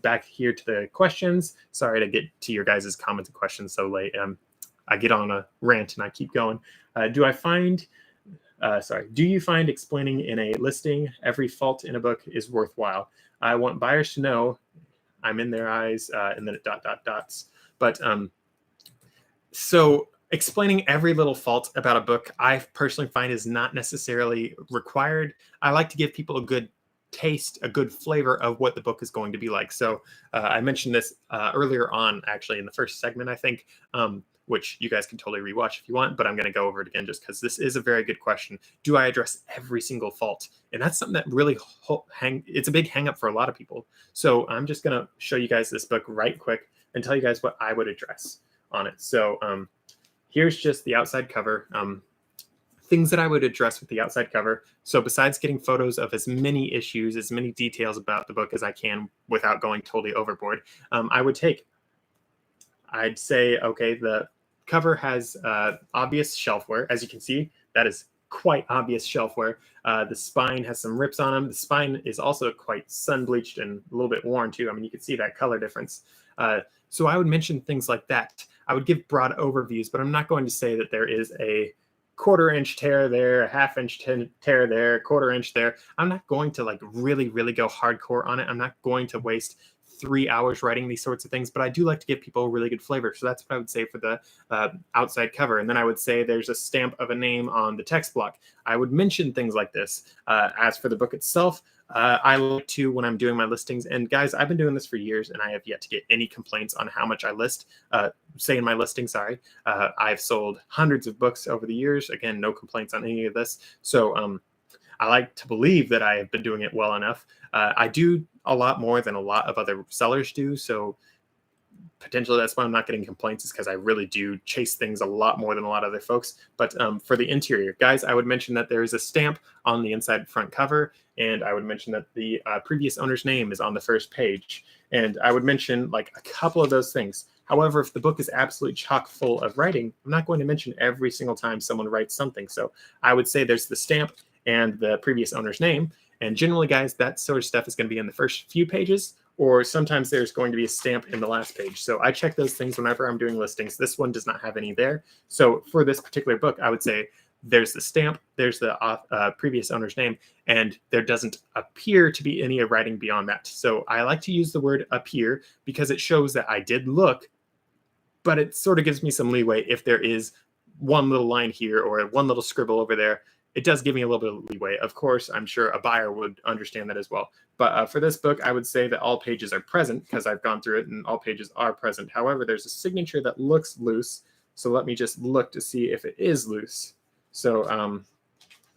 back here to the questions. Sorry to get to your guys' comments and questions so late. I get on a rant and I keep going. Do you find explaining in a listing every fault in a book is worthwhile? I want buyers to know I'm in their eyes, and then it dots. But so explaining every little fault about a book, I personally find is not necessarily required. I like to give people a good taste, a good flavor of what the book is going to be like. So I mentioned this earlier on, actually, in the first segment, I think, which you guys can totally rewatch if you want, but I'm going to go over it again just because this is a very good question. Do I address every single fault? And that's something that really it's a big hang up for a lot of people. So I'm just going to show you guys this book right quick and tell you guys what I would address on it. So here's just the outside cover. Things that I would address with the outside cover. So besides getting photos of as many issues, as many details about the book as I can without going totally overboard, I'd say, okay, the cover has obvious shelfware. As you can see, that is quite obvious shelfware. The spine has some rips on them. The spine is also quite sun bleached and a little bit worn too. I mean, you can see that color difference. So I would mention things like that. I would give broad overviews, but I'm not going to say that there is a 1/4 inch tear there, a 1/2 inch tear there, 1/4 inch there. I'm not going to like really go hardcore on it. I'm not going to waste 3 hours writing these sorts of things, but I do like to give people a really good flavor. So that's what I would say for the outside cover. And then I would say there's a stamp of a name on the text block. I would mention things like this. As for the book itself, I like to, when I'm doing my listings, and guys, I've been doing this for years and I have yet to get any complaints on how much I list, say in my listing, sorry. I've sold hundreds of books over the years. Again, no complaints on any of this. So I like to believe that I have been doing it well enough. I do a lot more than a lot of other sellers do. So potentially that's why I'm not getting complaints, is because I really do chase things a lot more than a lot of other folks. But for the interior, guys, I would mention that there is a stamp on the inside front cover. And I would mention that the previous owner's name is on the first page. And I would mention like a couple of those things. However, if the book is absolutely chock full of writing, I'm not going to mention every single time someone writes something. So I would say there's the stamp and the previous owner's name. And generally, guys, that sort of stuff is going to be in the first few pages, or sometimes there's going to be a stamp in the last page. So I check those things whenever I'm doing listings. This one does not have any there. So for this particular book, I would say there's the stamp, there's the previous owner's name, and there doesn't appear to be any writing beyond that. So I like to use the word appear because it shows that I did look, but it sort of gives me some leeway if there is one little line here or one little scribble over there. It does give me a little bit of leeway. Of course, I'm sure a buyer would understand that as well. But for this book, I would say that all pages are present because I've gone through it and all pages are present. However, there's a signature that looks loose. So let me just look to see if it is loose. So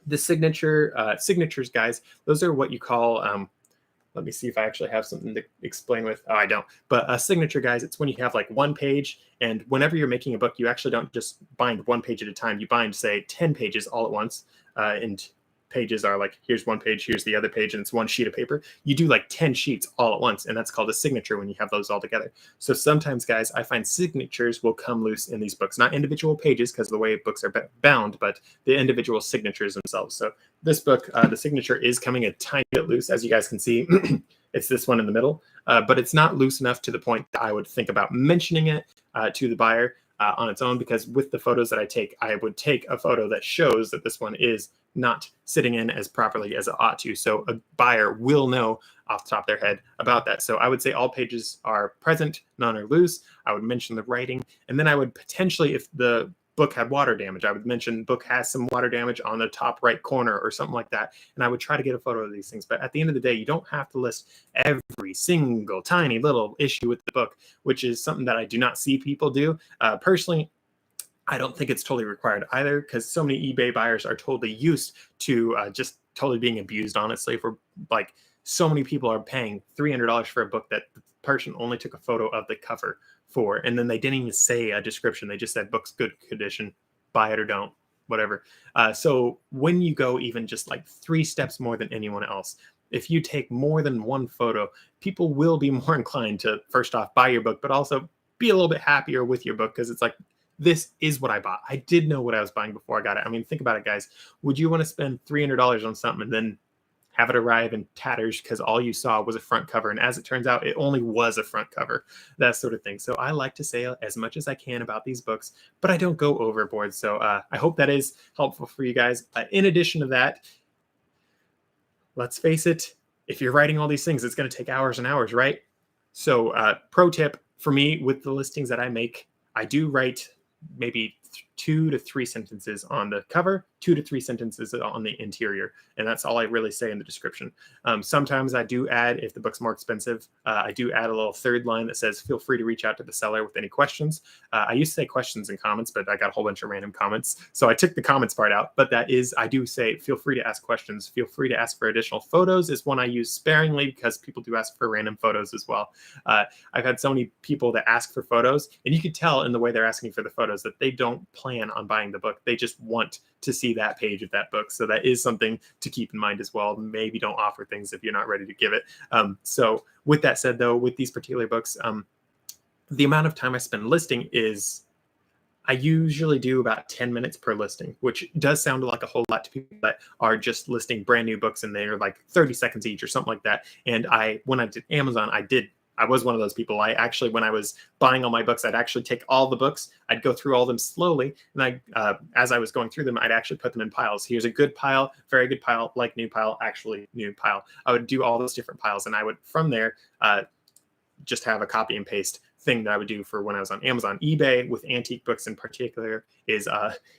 the signatures, guys, those are what you call, let me see if I actually have something to explain with. Oh, I don't. But a signature, guys, it's when you have like one page, and whenever you're making a book, you actually don't just bind one page at a time. You bind, say, 10 pages all at once. And pages are like, here's one page, here's the other page, and it's one sheet of paper. You do like 10 sheets all at once, and that's called a signature when you have those all together. So sometimes, guys, I find signatures will come loose in these books, not individual pages because of the way books are bound, but the individual signatures themselves. So this book, the signature is coming a tiny bit loose, as you guys can see. It's this one in the middle, but it's not loose enough to the point that I would think about mentioning it to the buyer. on its own, because with the photos that I take, I would take a photo that shows that this one is not sitting in as properly as it ought to. So a buyer will know off the top of their head about that. So I would say all pages are present, none are loose. I would mention the writing, and then I would potentially, if the book had water damage, I would mention book has some water damage on the top right corner or something like that. And I would try to get a photo of these things. But at the end of the day, you don't have to list every single tiny little issue with the book, which is something that I do not see people do. Personally, I don't think it's totally required either, because so many eBay buyers are totally used to just totally being abused, honestly, for like so many people are paying $300 for a book that the person only took a photo of the cover for, and then they didn't even say a description. They just said book's good condition, buy it or don't, whatever. So when you go even just like 3 steps more than anyone else, if you take more than one photo, people will be more inclined to, first off, buy your book, but also be a little bit happier with your book, because it's like, this is what I bought. I did know what I was buying before I got it. I mean, think about it, guys. Would you want to spend $300 on something and then have it arrive in tatters because all you saw was a front cover? And as it turns out, it only was a front cover, that sort of thing. So I like to say as much as I can about these books, but I don't go overboard. So I hope that is helpful for you guys. In addition to that, let's face it, if you're writing all these things, it's going to take hours and hours, right? So pro tip for me with the listings that I make, I do write maybe 2 to 3 sentences on the cover, 2 to 3 sentences on the interior, and that's all I really say in the description. Sometimes I do add, if the book's more expensive, I do add a little third line that says, feel free to reach out to the seller with any questions. I used to say questions and comments, but I got a whole bunch of random comments, so I took the comments part out. But that is, I do say, feel free to ask questions. Feel free to ask for additional photos is one I use sparingly, because people do ask for random photos as well. I've had so many people that ask for photos, and you could tell in the way they're asking for the photos that they don't plan on buying the book. They just want to see that page of that book. So that is something to keep in mind as well. Maybe don't offer things if you're not ready to give it. So with that said, though, with these particular books, the amount of time I spend listing is, I usually do about 10 minutes per listing, which does sound like a whole lot to people that are just listing brand new books and they're like 30 seconds each or something like that. And when I did Amazon, I was one of those people. I actually, when I was buying all my books, I'd actually take all the books, I'd go through all of them slowly, and as I was going through them, I'd actually put them in piles. Here's a good pile, very good pile, like new pile, actually new pile. I would do all those different piles, and I would, from there, just have a copy and paste thing that I would do for when I was on Amazon. eBay, with antique books in particular, is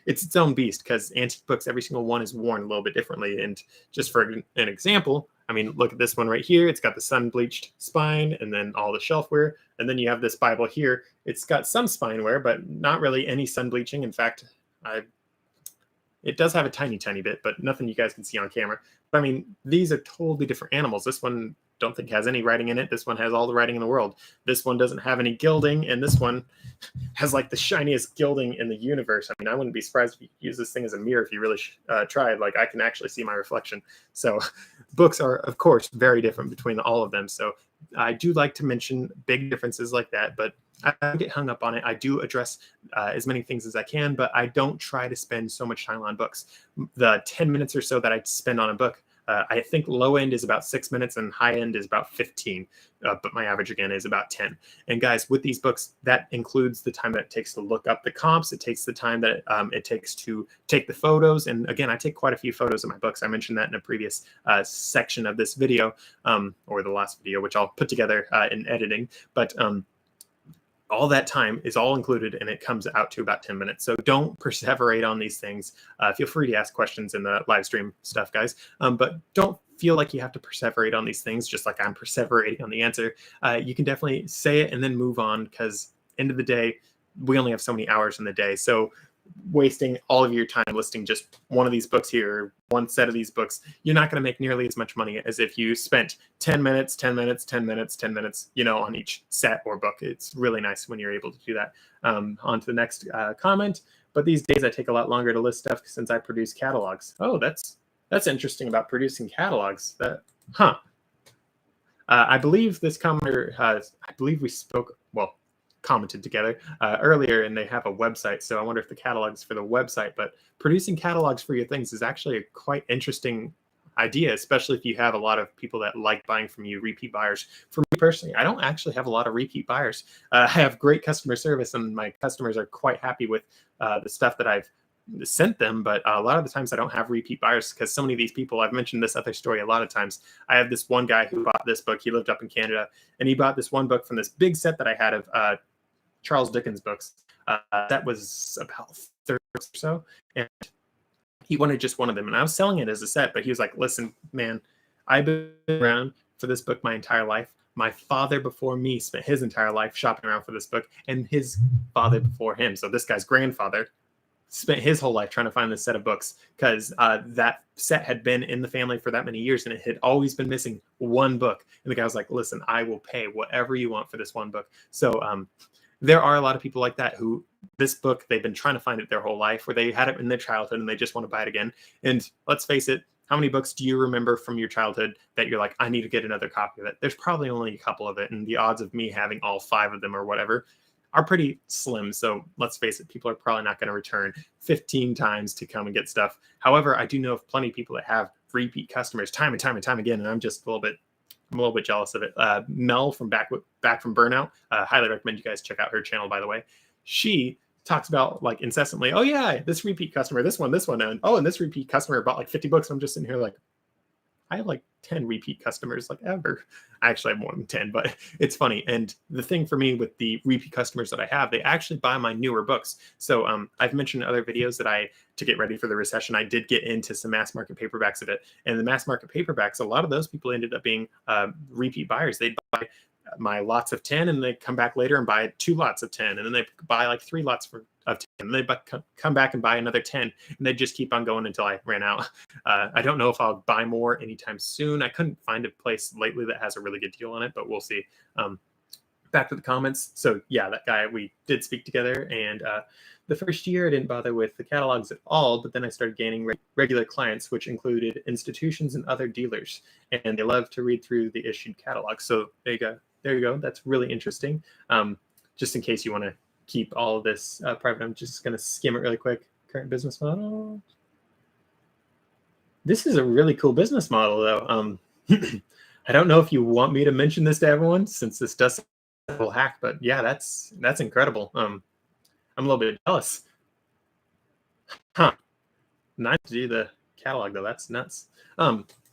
it's its own beast, because antique books, every single one is worn a little bit differently. And just for an example, I mean, look at this one right here. It's got the sun-bleached spine and then all the shelf wear. And then you have this Bible here. It's got some spine wear, but not really any sun bleaching. In fact, it does have a tiny, tiny bit, but nothing you guys can see on camera. But I mean, these are totally different animals. This one, don't think has any writing in it. This one has all the writing in the world. This one doesn't have any gilding, and this one has like the shiniest gilding in the universe. I mean, I wouldn't be surprised if you use this thing as a mirror if you really tried. Like, I can actually see my reflection. So books are, of course, very different between all of them. So I do like to mention big differences like that, but I don't get hung up on it. I do address as many things as I can, but I don't try to spend so much time on books. The 10 minutes or so that I spend on a book, I think low end is about 6 minutes and high end is about 15. But my average, again, is about 10. And guys, with these books, that includes the time that it takes to look up the comps. It takes the time that it takes to take the photos. And again, I take quite a few photos of my books. I mentioned that in a previous section of this video, or the last video, which I'll put together in editing. But all that time is all included, and it comes out to about 10 minutes. So don't perseverate on these things. Feel free to ask questions in the live stream stuff, guys. But don't feel like you have to perseverate on these things, just like I'm perseverating on the answer. You can definitely say it and then move on, because end of the day, we only have so many hours in the day. So wasting all of your time listing just one of these books here, one set of these books, you're not going to make nearly as much money as if you spent 10 minutes, 10 minutes, 10 minutes, 10 minutes, on each set or book. It's really nice when you're able to do that. On to the next comment. But these days I take a lot longer to list stuff since I produce catalogs. Oh, that's interesting about producing catalogs. I believe this commenter we spoke, commented together earlier, and they have a website. So I wonder if the catalog's for the website. But producing catalogs for your things is actually a quite interesting idea, especially if you have a lot of people that like buying from you, repeat buyers. For me personally, I don't actually have a lot of repeat buyers. I have great customer service, and my customers are quite happy with the stuff that I've sent them. But a lot of the times I don't have repeat buyers because so many of these people, I've mentioned this other story a lot of times. I have this one guy who bought this book. He lived up in Canada, and he bought this one book from this big set that I had of Charles Dickens books. That was about 30 books or so. And he wanted just one of them. And I was selling it as a set, but he was like, listen, man, I've been around for this book my entire life. My father before me spent his entire life shopping around for this book, and his father before him. So this guy's grandfather spent his whole life trying to find this set of books because that set had been in the family for that many years, and it had always been missing one book. And the guy was like, listen, I will pay whatever you want for this one book. So there are a lot of people like that who this book, they've been trying to find it their whole life, where they had it in their childhood and they just want to buy it again. And let's face it, how many books do you remember from your childhood that you're like, I need to get another copy of it? There's probably only a couple of it, and the odds of me having all 5 of them or whatever are pretty slim. So let's face it, people are probably not going to return 15 times to come and get stuff. However, I do know of plenty of people that have repeat customers time and time and time again, and I'm a little bit jealous of it. Mel from Back from Burnout, highly recommend you guys check out her channel, by the way. She talks about like incessantly, oh yeah, this repeat customer, this one, and oh, and this repeat customer bought like 50 books. I'm just sitting here like, I have like 10 repeat customers like ever. I actually have more than 10, but it's funny. And the thing for me with the repeat customers that I have, they actually buy my newer books. So I've mentioned in other videos that to get ready for the recession, I did get into some mass market paperbacks of it. And the mass market paperbacks, a lot of those people ended up being repeat buyers. They'd buy my lots of 10, and they come back later and buy 2 lots of 10, and then they buy like 3 lots of 10, and they come back and buy another 10, and they just keep on going until I ran out. I don't know if I'll buy more anytime soon. I couldn't find a place lately that has a really good deal on it, but we'll see. Back to the comments. So yeah, that guy, we did speak together, and the first year I didn't bother with the catalogs at all, but then I started gaining regular clients, which included institutions and other dealers, and they love to read through the issued catalogs. So there you go. There you go. That's really interesting. Just in case you want to keep all of this private, I'm just going to skim it really quick. Current business model. This is a really cool business model, though. I don't know if you want me to mention this to everyone, since this does sound like a little hack, but yeah, that's incredible. I'm a little bit jealous. Nice to do the catalog, though. That's nuts.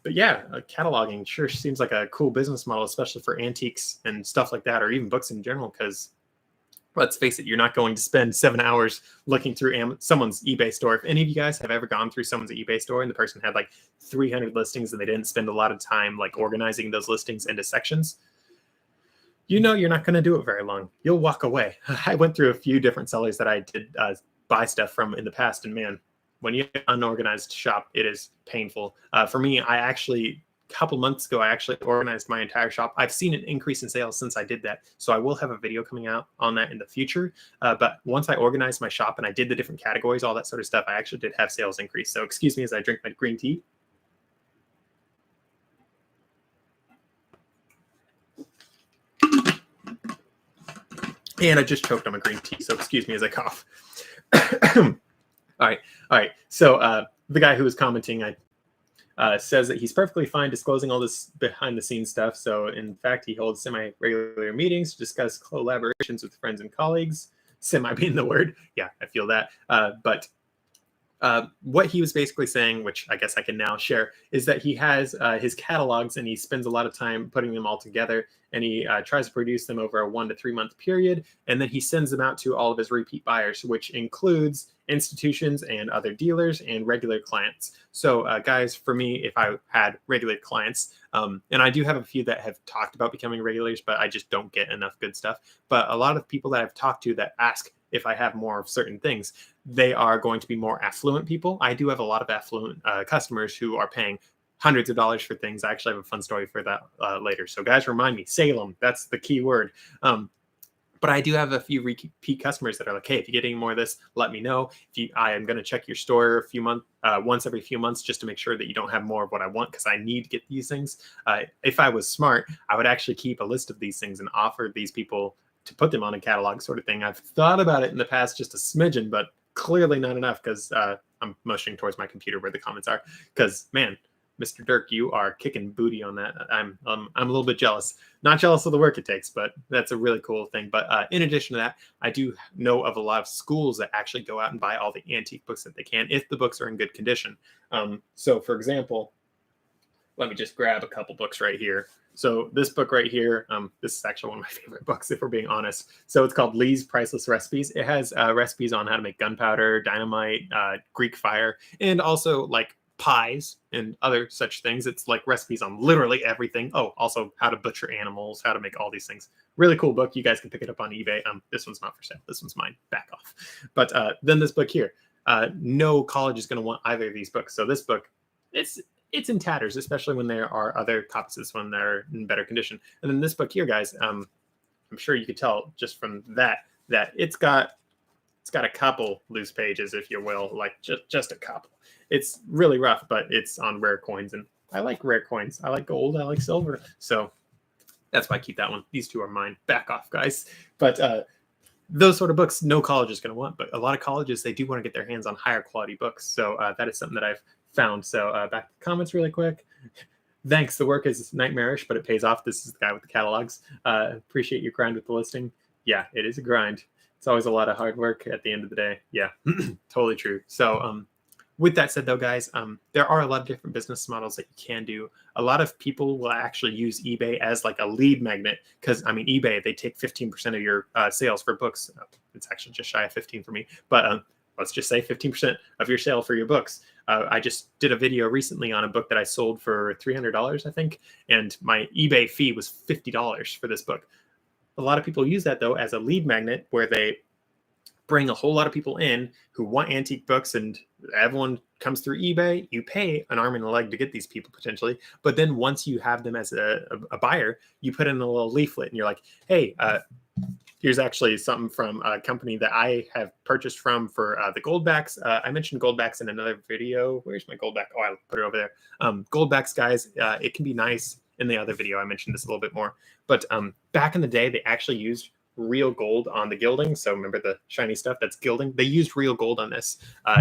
But yeah, cataloging sure seems like a cool business model, especially for antiques and stuff like that, or even books in general, because let's face it, you're not going to spend 7 hours looking through someone's eBay store. If any of you guys have ever gone through someone's eBay store and the person had like 300 listings and they didn't spend a lot of time like organizing those listings into sections, you know you're not going to do it very long. You'll walk away. I went through a few different sellers that I did buy stuff from in the past, and man, when you have an unorganized shop, it is painful. For me, a couple months ago, I actually organized my entire shop. I've seen an increase in sales since I did that. So I will have a video coming out on that in the future. But once I organized my shop and I did the different categories, all that sort of stuff, I actually did have sales increase. So excuse me as I drink my green tea. And I just choked on my green tea, so excuse me as I cough. All right. So the guy who was commenting, says that he's perfectly fine disclosing all this behind the scenes stuff. So in fact, he holds semi-regular meetings to discuss collaborations with friends and colleagues. Semi being the word. Yeah, I feel that. But what he was basically saying, which I guess I can now share, is that he has his catalogs and he spends a lot of time putting them all together, and he tries to produce them over a 1 to 3 month period, and then he sends them out to all of his repeat buyers, which includes institutions and other dealers and regular clients. So guys, for me, if I had regular clients, and I do have a few that have talked about becoming regulars, but I just don't get enough good stuff. But a lot of people that I've talked to that ask if I have more of certain things, they are going to be more affluent people. I do have a lot of affluent customers who are paying hundreds of dollars for things. I actually have a fun story for that later. So guys, remind me, Salem, that's the key word. But I do have a few repeat customers that are like, hey, if you get any more of this, let me know. I am going to check your store once every few months just to make sure that you don't have more of what I want, because I need to get these things. If I was smart, I would actually keep a list of these things and offer these people to put them on a catalog sort of thing. I've thought about it in the past, just a smidgen, but clearly not enough, because I'm motioning towards my computer where the comments are. Because man, Mr. Dirk, you are kicking booty on that. I'm a little bit jealous. Not jealous of the work it takes, but that's a really cool thing. But in addition to that, I do know of a lot of schools that actually go out and buy all the antique books that they can if the books are in good condition. So, for example, let me just grab a couple books right here. So this book right here, this is actually one of my favorite books, if we're being honest. So it's called Lee's Priceless Recipes. It has recipes on how to make gunpowder, dynamite, Greek fire, and also like pies and other such things. It's like recipes on literally everything. Oh, also how to butcher animals, how to make all these things. Really cool book. You guys can pick it up on eBay. This one's not for sale. This one's mine. Back off. But then this book here, no college is going to want either of these books. So this book, it's in tatters, especially when there are other copies of this one that are in better condition. And then this book here, guys, I'm sure you could tell just from that it's got a couple loose pages, if you will, like just a couple. It's really rough, but it's on rare coins, and I like rare coins. I like gold, I like silver, so that's why I keep that one. These two are mine. Back off, guys. But those sort of books, no college is going to want, but a lot of colleges, they do want to get their hands on higher quality books. So that is something that I've found. So back to the comments really quick. Thanks. The work is nightmarish, but it pays off. This is the guy with the catalogs. Appreciate your grind with the listing. Yeah, it is a grind. It's always a lot of hard work at the end of the day. Yeah, totally true. So with that said, though, guys, there are a lot of different business models that you can do. A lot of people will actually use eBay as like a lead magnet because, I mean, eBay, they take 15% of your sales for books. It's actually just shy of 15 for me, but let's just say 15% of your sale for your books. I just did a video recently on a book that I sold for $300, I think, and my eBay fee was $50 for this book. A lot of people use that, though, as a lead magnet where they bring a whole lot of people in who want antique books, and everyone comes through eBay. You pay an arm and a leg to get these people potentially, but then once you have them as a buyer, you put in a little leaflet and you're like, hey, here's actually something from a company that I have purchased from for the Goldbacks. I mentioned Goldbacks in another video. Where's my Goldback? Oh, I put it over there. Goldbacks, guys, it can be nice. In the other video, I mentioned this a little bit more. But back in the day, they actually used real gold on the gilding. So remember the shiny stuff that's gilding? They used real gold on this.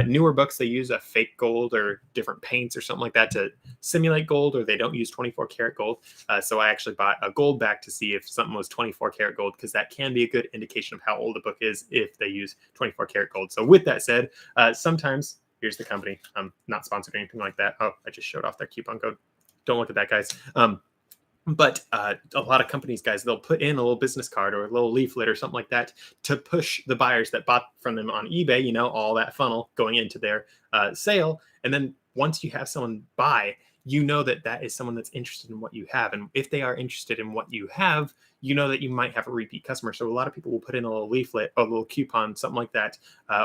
Newer books, they use a fake gold or different paints or something like that to simulate gold, or they don't use 24 karat gold. So I actually bought a gold back to see if something was 24 karat gold, because that can be a good indication of how old a book is if they use 24 karat gold. So with that said, sometimes, here's the company. I'm not sponsored or anything like that. Oh, I just showed off their coupon code. Don't look at that, guys. But a lot of companies, guys, they'll put in a little business card or a little leaflet or something like that to push the buyers that bought from them on eBay, you know, all that funnel going into their sale. And then once you have someone buy, you know that that is someone that's interested in what you have. And if they are interested in what you have, you know that you might have a repeat customer. So a lot of people will put in a little leaflet, a little coupon, something like that,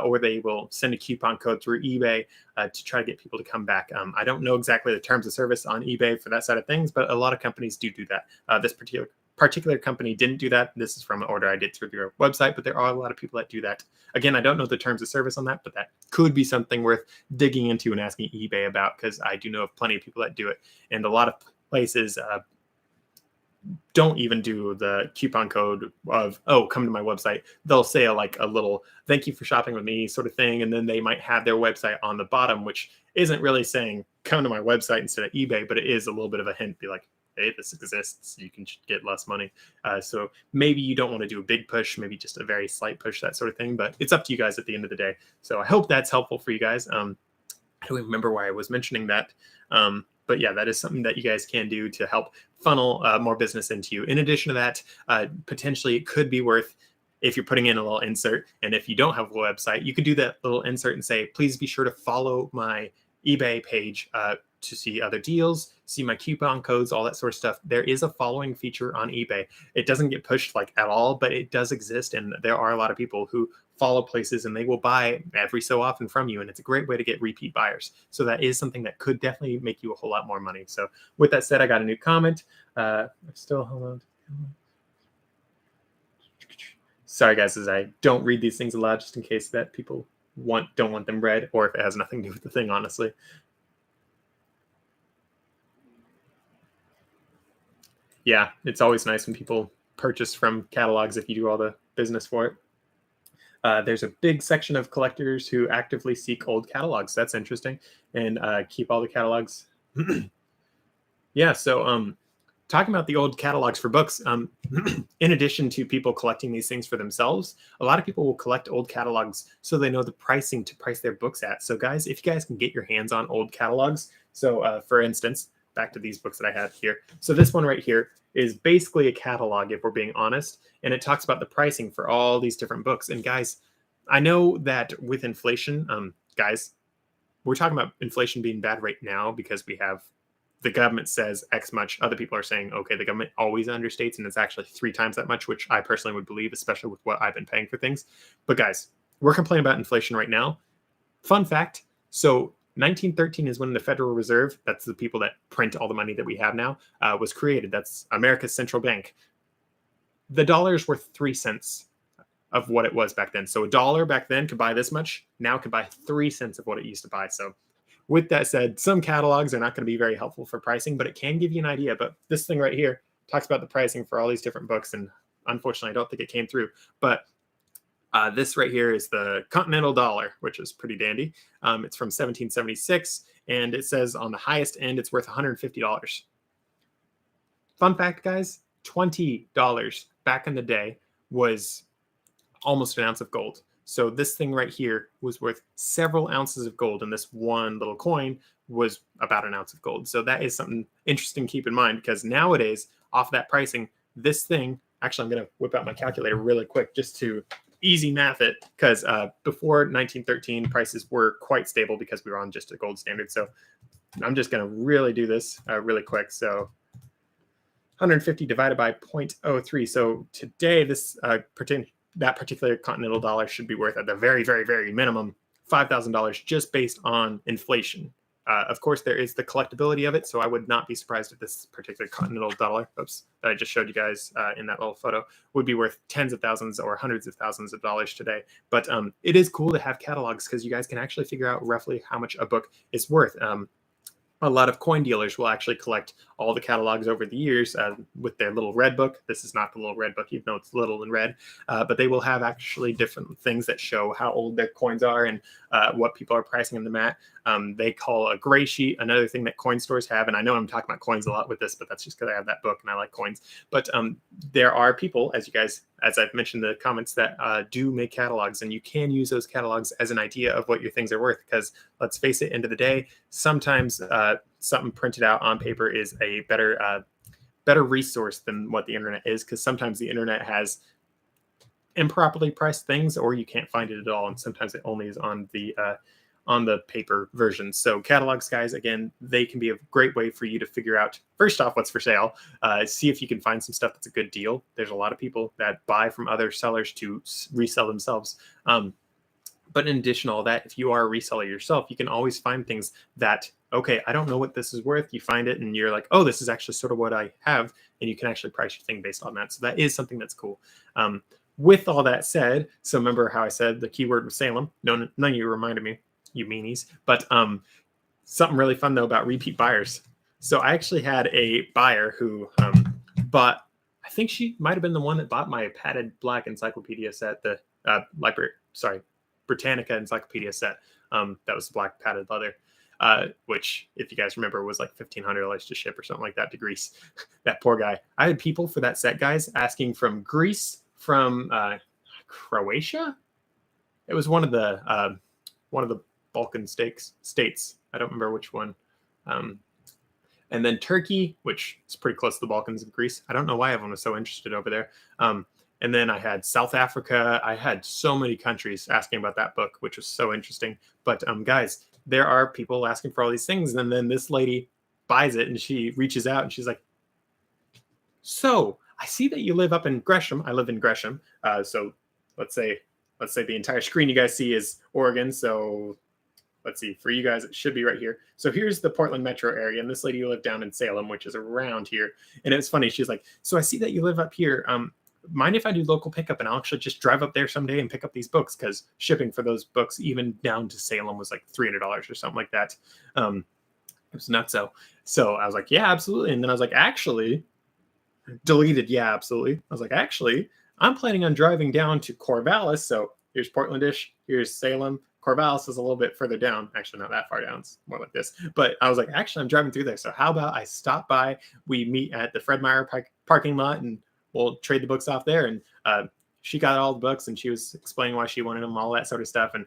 or they will send a coupon code through eBay to try to get people to come back. I don't know exactly the terms of service on eBay for that side of things, but a lot of companies do that. This particular company didn't do that. This is from an order I did through their website, but there are a lot of people that do that. Again, I don't know the terms of service on that, but that could be something worth digging into and asking eBay about, because I do know of plenty of people that do it. And a lot of places don't even do the coupon code of, oh, come to my website. They'll say like a little thank you for shopping with me sort of thing. And then they might have their website on the bottom, which isn't really saying come to my website instead of eBay, but it is a little bit of a hint. Be like, hey, this exists. You can get less money. So maybe you don't want to do a big push, maybe just a very slight push, that sort of thing. But it's up to you guys at the end of the day. So I hope that's helpful for you guys. I don't remember why I was mentioning that. But yeah, that is something that you guys can do to help funnel more business into you. In addition to that, potentially it could be worth, if you're putting in a little insert, and if you don't have a website, you could do that little insert and say, please be sure to follow my eBay page to see other deals, see my coupon codes, all that sort of stuff. There is a following feature on eBay. It doesn't get pushed like at all, but it does exist. And there are a lot of people who follow places and they will buy every so often from you. And it's a great way to get repeat buyers. So that is something that could definitely make you a whole lot more money. So with that said, I got a new comment. Hold on. Sorry, guys, as I don't read these things aloud, just in case that people don't want them read, or if it has nothing to do with the thing, honestly. Yeah, it's always nice when people purchase from catalogs if you do all the business for it. There's a big section of collectors who actively seek old catalogs. That's interesting. And keep all the catalogs Yeah. So talking about the old catalogs for books, in addition to people collecting these things for themselves, a lot of people will collect old catalogs so they know the pricing to price their books at. So guys, if you guys can get your hands on old catalogs, so for instance, back to these books that I have here. So this one right here is basically a catalog, if we're being honest, and it talks about the pricing for all these different books. And guys, I know that with inflation, guys, we're talking about inflation being bad right now because we have the government says X much. Other people are saying, okay, the government always understates and it's actually 3 times that much, which I personally would believe, especially with what I've been paying for things. But guys, we're complaining about inflation right now. Fun fact. So 1913 is when the Federal Reserve, that's the people that print all the money that we have now, was created. That's America's central bank. The dollar is worth 3 cents of what it was back then. So a dollar back then could buy this much. Now could buy 3 cents of what it used to buy. So with that said, some catalogs are not going to be very helpful for pricing, but it can give you an idea. But this thing right here talks about the pricing for all these different books. And unfortunately, I don't think it came through. But this right here is the Continental Dollar, which is pretty dandy. It's from 1776. And it says on the highest end, it's worth $150. Fun fact, guys, $20 back in the day was almost an ounce of gold. So this thing right here was worth several ounces of gold, and this one little coin was about an ounce of gold. So that is something interesting to keep in mind, because nowadays, off that pricing, this thing, actually, I'm going to whip out my calculator really quick just to easy math it, because before 1913, prices were quite stable because we were on just a gold standard. So I'm just going to really do this really quick. So 150 divided by 0.03. So today, this that particular Continental Dollar should be worth at the very, very, very minimum $5,000 just based on inflation. Of course, there is the collectability of it, so I would not be surprised if this particular Continental Dollar, that I just showed you guys in that little photo, would be worth tens of thousands or hundreds of thousands of dollars today. But it is cool to have catalogs because you guys can actually figure out roughly how much a book is worth. A lot of coin dealers will actually collect all the catalogs over the years with their little red book. This is not the little red book, even though it's little and red, but they will have actually different things that show how old their coins are and what people are pricing them at. They call a gray sheet another thing that coin stores have. And I know I'm talking about coins a lot with this, but that's just because I have that book and I like coins. But there are people, as you guys, as I've mentioned in the comments, that do make catalogs, and you can use those catalogs as an idea of what your things are worth. Because let's face it, end of the day, sometimes something printed out on paper is a better resource than what the internet is, because sometimes the internet has improperly priced things, or you can't find it at all, and sometimes it only is on the paper version. So catalogs, guys, again, they can be a great way for you to figure out, first off, what's for sale, see if you can find some stuff that's a good deal. There's a lot of people that buy from other sellers to resell themselves. But in addition to all that, if you are a reseller yourself, you can always find things that, okay, I don't know what this is worth. You find it and you're like, oh, this is actually sort of what I have. And you can actually price your thing based on that. So that is something that's cool. With all that said, so remember how I said the keyword was Salem. None of you reminded me, you meanies. But something really fun, though, about repeat buyers. So I actually had a buyer who bought, I think she might have been the one that bought my padded black encyclopedia set, the Britannica encyclopedia set. That was black padded leather, which, if you guys remember, was like $1,500 to ship or something like that to Greece. That poor guy. I had people for that set, guys, asking from Greece, from Croatia. It was one of the Balkan states. I don't remember which one. And then Turkey, which is pretty close to the Balkans and Greece. I don't know why everyone was so interested over there. And then I had South Africa. I had so many countries asking about that book, which was so interesting. But guys, there are people asking for all these things. And then this lady buys it and she reaches out and she's like, so I see that you live up in Gresham. I live in Gresham. So let's say the entire screen you guys see is Oregon. So let's see, for you guys, it should be right here. So here's the Portland metro area. And this lady lived down in Salem, which is around here. And it's funny. She's like, so I see that you live up here. Mind if I do local pickup, and I'll actually just drive up there someday and pick up these books, because shipping for those books, even down to Salem, was like $300 or something like that. It was nutso. So I was like, yeah, absolutely. And then I was like, actually, deleted. Yeah, absolutely. I was like, actually, I'm planning on driving down to Corvallis. So here's Portlandish, here's Salem, Corvallis is a little bit further down. Actually, not that far down. It's more like this. But I was like, actually, I'm driving through there. So how about I stop by? We meet at the Fred Meyer parking lot, and we'll trade the books off there. And she got all the books, and she was explaining why she wanted them, all that sort of stuff. And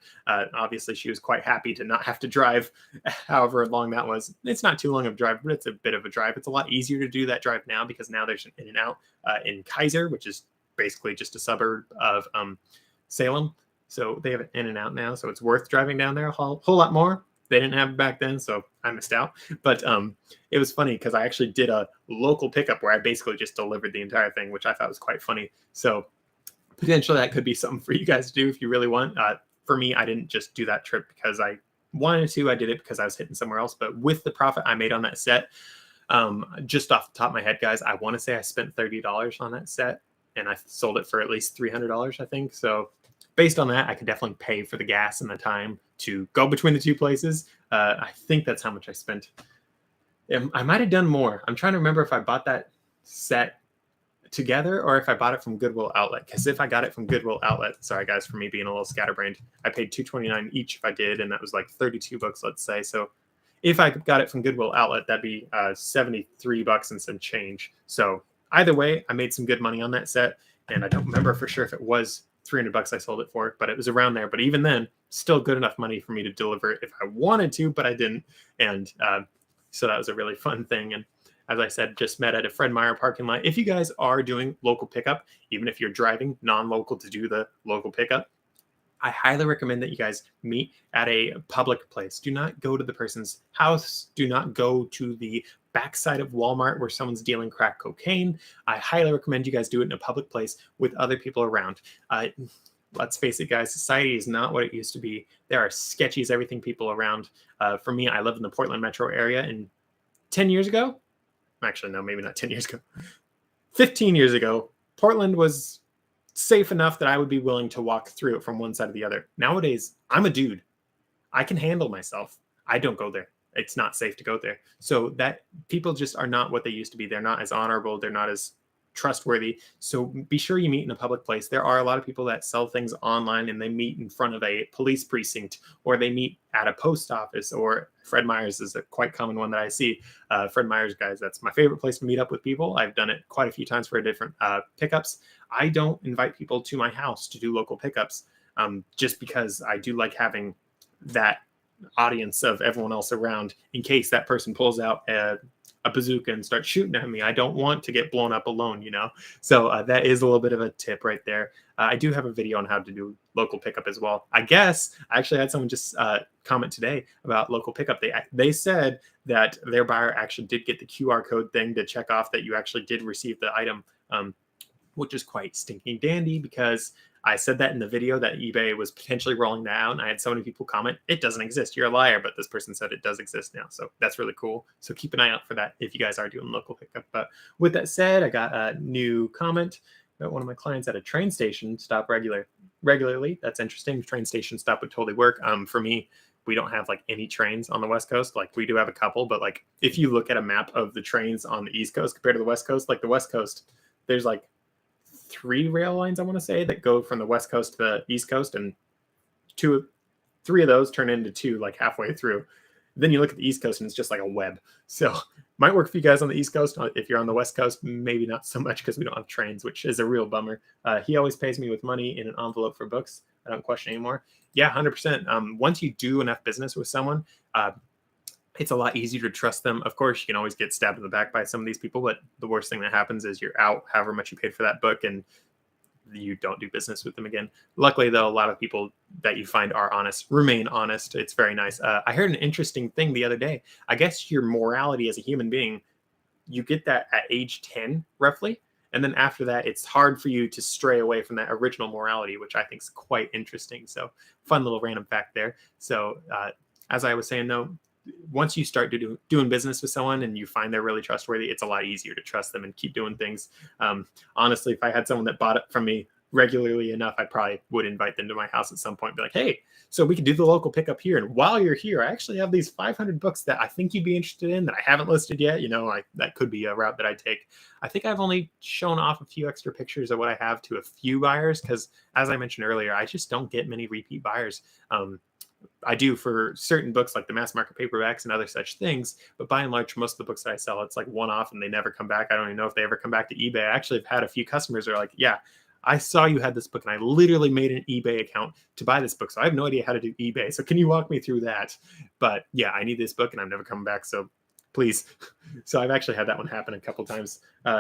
obviously, she was quite happy to not have to drive however long that was. It's not too long of a drive, but it's a bit of a drive. It's a lot easier to do that drive now because now there's an In-N-Out in Kaiser, which is basically just a suburb of Salem. So they have an In-N-Out now, so it's worth driving down there a whole lot more. They didn't have it back then, so I missed out. But it was funny because I actually did a local pickup where I basically just delivered the entire thing, which I thought was quite funny. So potentially that could be something for you guys to do if you really want. For me, I didn't just do that trip because I wanted to. I did it because I was hitting somewhere else. But with the profit I made on that set, just off the top of my head, guys, I want to say I spent $30 on that set, and I sold it for at least $300, I think. So based on that, I could definitely pay for the gas and the time to go between the two places. I think that's how much I spent. I might have done more. I'm trying to remember if I bought that set together or if I bought it from Goodwill Outlet. Because if I got it from Goodwill Outlet, sorry guys for me being a little scatterbrained, I paid $229 each if I did, and that was like 32 bucks, let's say. So if I got it from Goodwill Outlet, that'd be 73 bucks and some change. So either way, I made some good money on that set, and I don't remember for sure if it was 300 bucks I sold it for, but it was around there. But even then, still good enough money for me to deliver it if I wanted to, but I didn't. And so that was a really fun thing. And as I said, just met at a Fred Meyer parking lot. If you guys are doing local pickup, even if you're driving non-local to do the local pickup, I highly recommend that you guys meet at a public place. Do not go to the person's house. Do not go to the backside of Walmart where someone's dealing crack cocaine. I highly recommend you guys do it in a public place with other people around. Let's face it, guys, society is not what it used to be. There are sketchy as everything people around. For me, I live in the Portland metro area, and 10 years ago, actually, no, maybe not 10 years ago, 15 years ago, Portland was safe enough that I would be willing to walk through it from one side to the other. Nowadays, I'm a dude. I can handle myself. I don't go there. It's not safe to go there. So that people just are not what they used to be. They're not as honorable. They're not as trustworthy. So be sure you meet in a public place. There are a lot of people that sell things online and they meet in front of a police precinct, or they meet at a post office, or Fred Meyer's is a quite common one that I see. Fred Meyer's, guys, that's my favorite place to meet up with people. I've done it quite a few times for different pickups. I don't invite people to my house to do local pickups just because I do like having that audience of everyone else around in case that person pulls out a bazooka and starts shooting at me. I don't want to get blown up alone, you know? So that is a little bit of a tip right there. I do have a video on how to do local pickup as well. I guess I actually had someone just comment today about local pickup. They said that their buyer actually did get the QR code thing to check off that you actually did receive the item, which is quite stinking dandy, because I said that in the video that eBay was potentially rolling that out, and I had so many people comment, it doesn't exist, you're a liar, but this person said it does exist now. So that's really cool. So keep an eye out for that if you guys are doing local pickup. But with that said, I got a new comment about one of my clients at a train station stop regularly. That's interesting. Train station stop would totally work. For me, we don't have like any trains on the West Coast. Like we do have a couple, but like if you look at a map of the trains on the East Coast compared to the West Coast, like the West Coast, there's like 3 rail lines, I want to say, that go from the West Coast to the East Coast, and 3 of those turn into 2 like halfway through. Then you look at the East Coast and it's just like a web. So might work for you guys on the East Coast. If you're on the West Coast, maybe not so much because we don't have trains, which is a real bummer. He always pays me with money in an envelope for books. I don't question anymore. Yeah, 100%. Once you do enough business with someone, it's a lot easier to trust them. Of course, you can always get stabbed in the back by some of these people, but the worst thing that happens is you're out however much you paid for that book and you don't do business with them again. Luckily, though, a lot of people that you find are honest remain honest. It's very nice. I heard an interesting thing the other day. I guess your morality as a human being, you get that at age 10, roughly. And then after that, it's hard for you to stray away from that original morality, which I think is quite interesting. So fun little random fact there. So as I was saying, though, once you start doing business with someone and you find they're really trustworthy, it's a lot easier to trust them and keep doing things. Honestly, if I had someone that bought it from me regularly enough, I probably would invite them to my house at some point and be like, hey, so we could do the local pickup here. And while you're here, I actually have these 500 books that I think you'd be interested in that I haven't listed yet. You know, that could be a route that I take. I think I've only shown off a few extra pictures of what I have to a few buyers because, as I mentioned earlier, I just don't get many repeat buyers. I do for certain books like the mass market paperbacks and other such things. But by and large, most of the books that I sell, it's like one off and they never come back. I don't even know if they ever come back to eBay. I actually have had a few customers that are like, yeah, I saw you had this book and I literally made an eBay account to buy this book. So I have no idea how to do eBay. So can you walk me through that? But yeah, I need this book and I'm never coming back. So please. So I've actually had that one happen a couple times.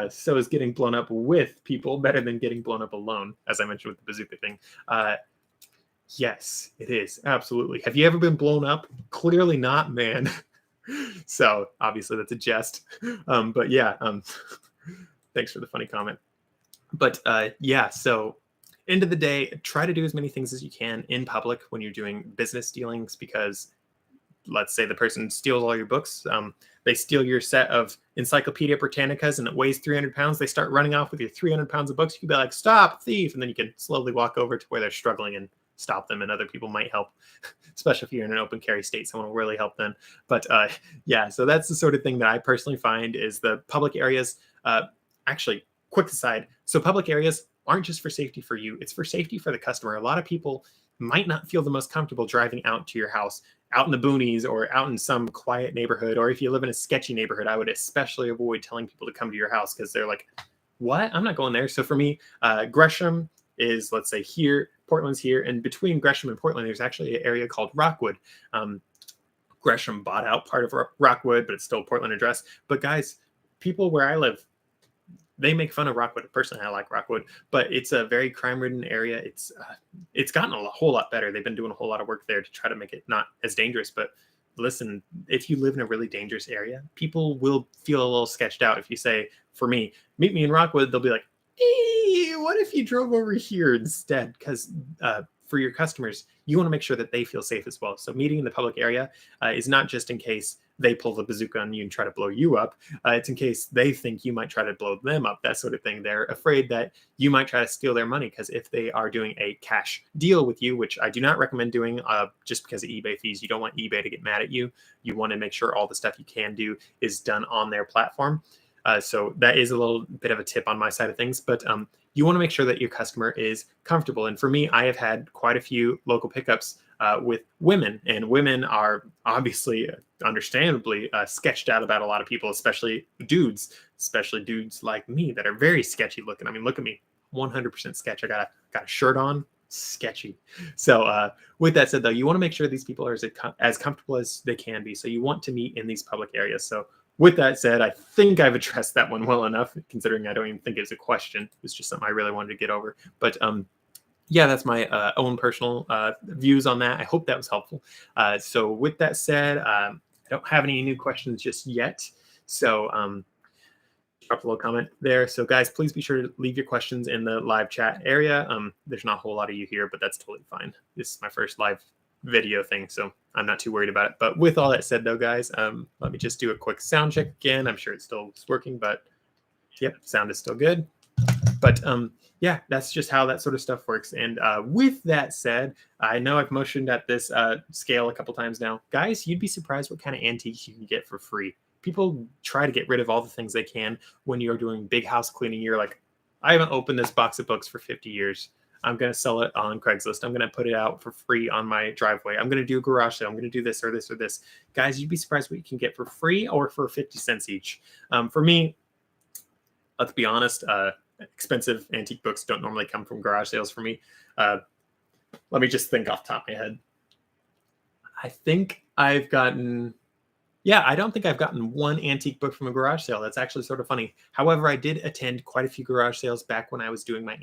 So is getting blown up with people better than getting blown up alone, as I mentioned with the bazooka thing. Yes, it is. Absolutely. Have you ever been blown up? Clearly not, man. So obviously that's a jest. But yeah, thanks for the funny comment. But yeah, so end of the day, try to do as many things as you can in public when you're doing business dealings, because let's say the person steals all your books. They steal your set of Encyclopedia Britannicas and it weighs 300 pounds. They start running off with your 300 pounds of books. You can be like, stop, thief. And then you can slowly walk over to where they're struggling and stop them, and other people might help, especially if you're in an open carry state. Someone will really help then. But yeah, so that's the sort of thing that I personally find is the public areas. Actually, quick aside, so public areas aren't just for safety for you, it's for safety for the customer. A lot of people might not feel the most comfortable driving out to your house, out in the boonies or out in some quiet neighborhood, or if you live in a sketchy neighborhood, I would especially avoid telling people to come to your house because they're like, what? I'm not going there. So for me, Gresham is, let's say here, Portland's here, and between Gresham and Portland, there's actually an area called Rockwood. Gresham bought out part of Rockwood, but it's still a Portland address. But guys, people where I live, they make fun of Rockwood. Personally, I like Rockwood, but it's a very crime-ridden area. It's gotten a whole lot better. They've been doing a whole lot of work there to try to make it not as dangerous. But listen, if you live in a really dangerous area, people will feel a little sketched out. If you say, for me, meet me in Rockwood, they'll be like, hey, what if you drove over here instead? Because for your customers, you want to make sure that they feel safe as well. So meeting in the public area is not just in case they pull the bazooka on you and try to blow you up. It's in case they think you might try to blow them up, that sort of thing. They're afraid that you might try to steal their money, because if they are doing a cash deal with you, which I do not recommend doing just because of eBay fees, you don't want eBay to get mad at you. You want to make sure all the stuff you can do is done on their platform. So that is a little bit of a tip on my side of things, but you want to make sure that your customer is comfortable. And for me, I have had quite a few local pickups with women, and women are obviously, understandably, sketched out about a lot of people, especially dudes like me that are very sketchy looking. I mean, look at me, 100% sketch. I got a shirt on, sketchy. So with that said, though, you want to make sure these people are as comfortable as they can be. So you want to meet in these public areas. So with that said, I think I've addressed that one well enough, considering I don't even think it was a question. It's just something I really wanted to get over. But yeah, that's my own personal views on that. I hope that was helpful. So with that said, I don't have any new questions just yet. So drop a little comment there. So guys, please be sure to leave your questions in the live chat area. There's not a whole lot of you here, but that's totally fine. This is my first live video thing, so I'm not too worried about it. But with all that said, though, guys, let me just do a quick sound check again. I'm sure it's still working, but yep, sound is still good. But yeah, that's just how that sort of stuff works. And with that said, I know I've motioned at this scale a couple times now. Guys, you'd be surprised what kind of antiques you can get for free. People try to get rid of all the things they can when you're doing big house cleaning. You're like, I haven't opened this box of books for 50 years. I'm going to sell it on Craigslist. I'm going to put it out for free on my driveway. I'm going to do a garage sale. I'm going to do this or this or this. Guys, you'd be surprised what you can get for free or for 50 cents each. For me, let's be honest, expensive antique books don't normally come from garage sales for me. Let me just think off the top of my head. I think I've gotten... Yeah, I don't think I've gotten one antique book from a garage sale. That's actually sort of funny. However, I did attend quite a few garage sales back when I was doing my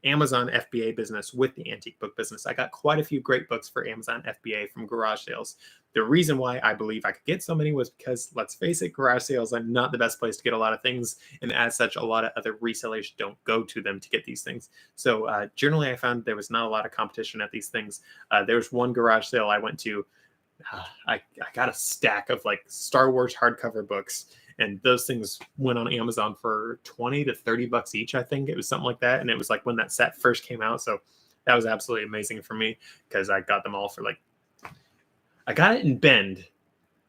Amazon FBA business with the antique book business. I got quite a few great books for Amazon FBA from garage sales. The reason why I believe I could get so many was because, let's face it, garage sales are not the best place to get a lot of things. And as such, a lot of other resellers don't go to them to get these things. So generally, I found there was not a lot of competition at these things. There was one garage sale I went to. I got a stack of like Star Wars hardcover books, and those things went on Amazon for 20 to 30 bucks each. I think it was something like that. And it was like when that set first came out. So that was absolutely amazing for me because I got them all for like, I got it in Bend,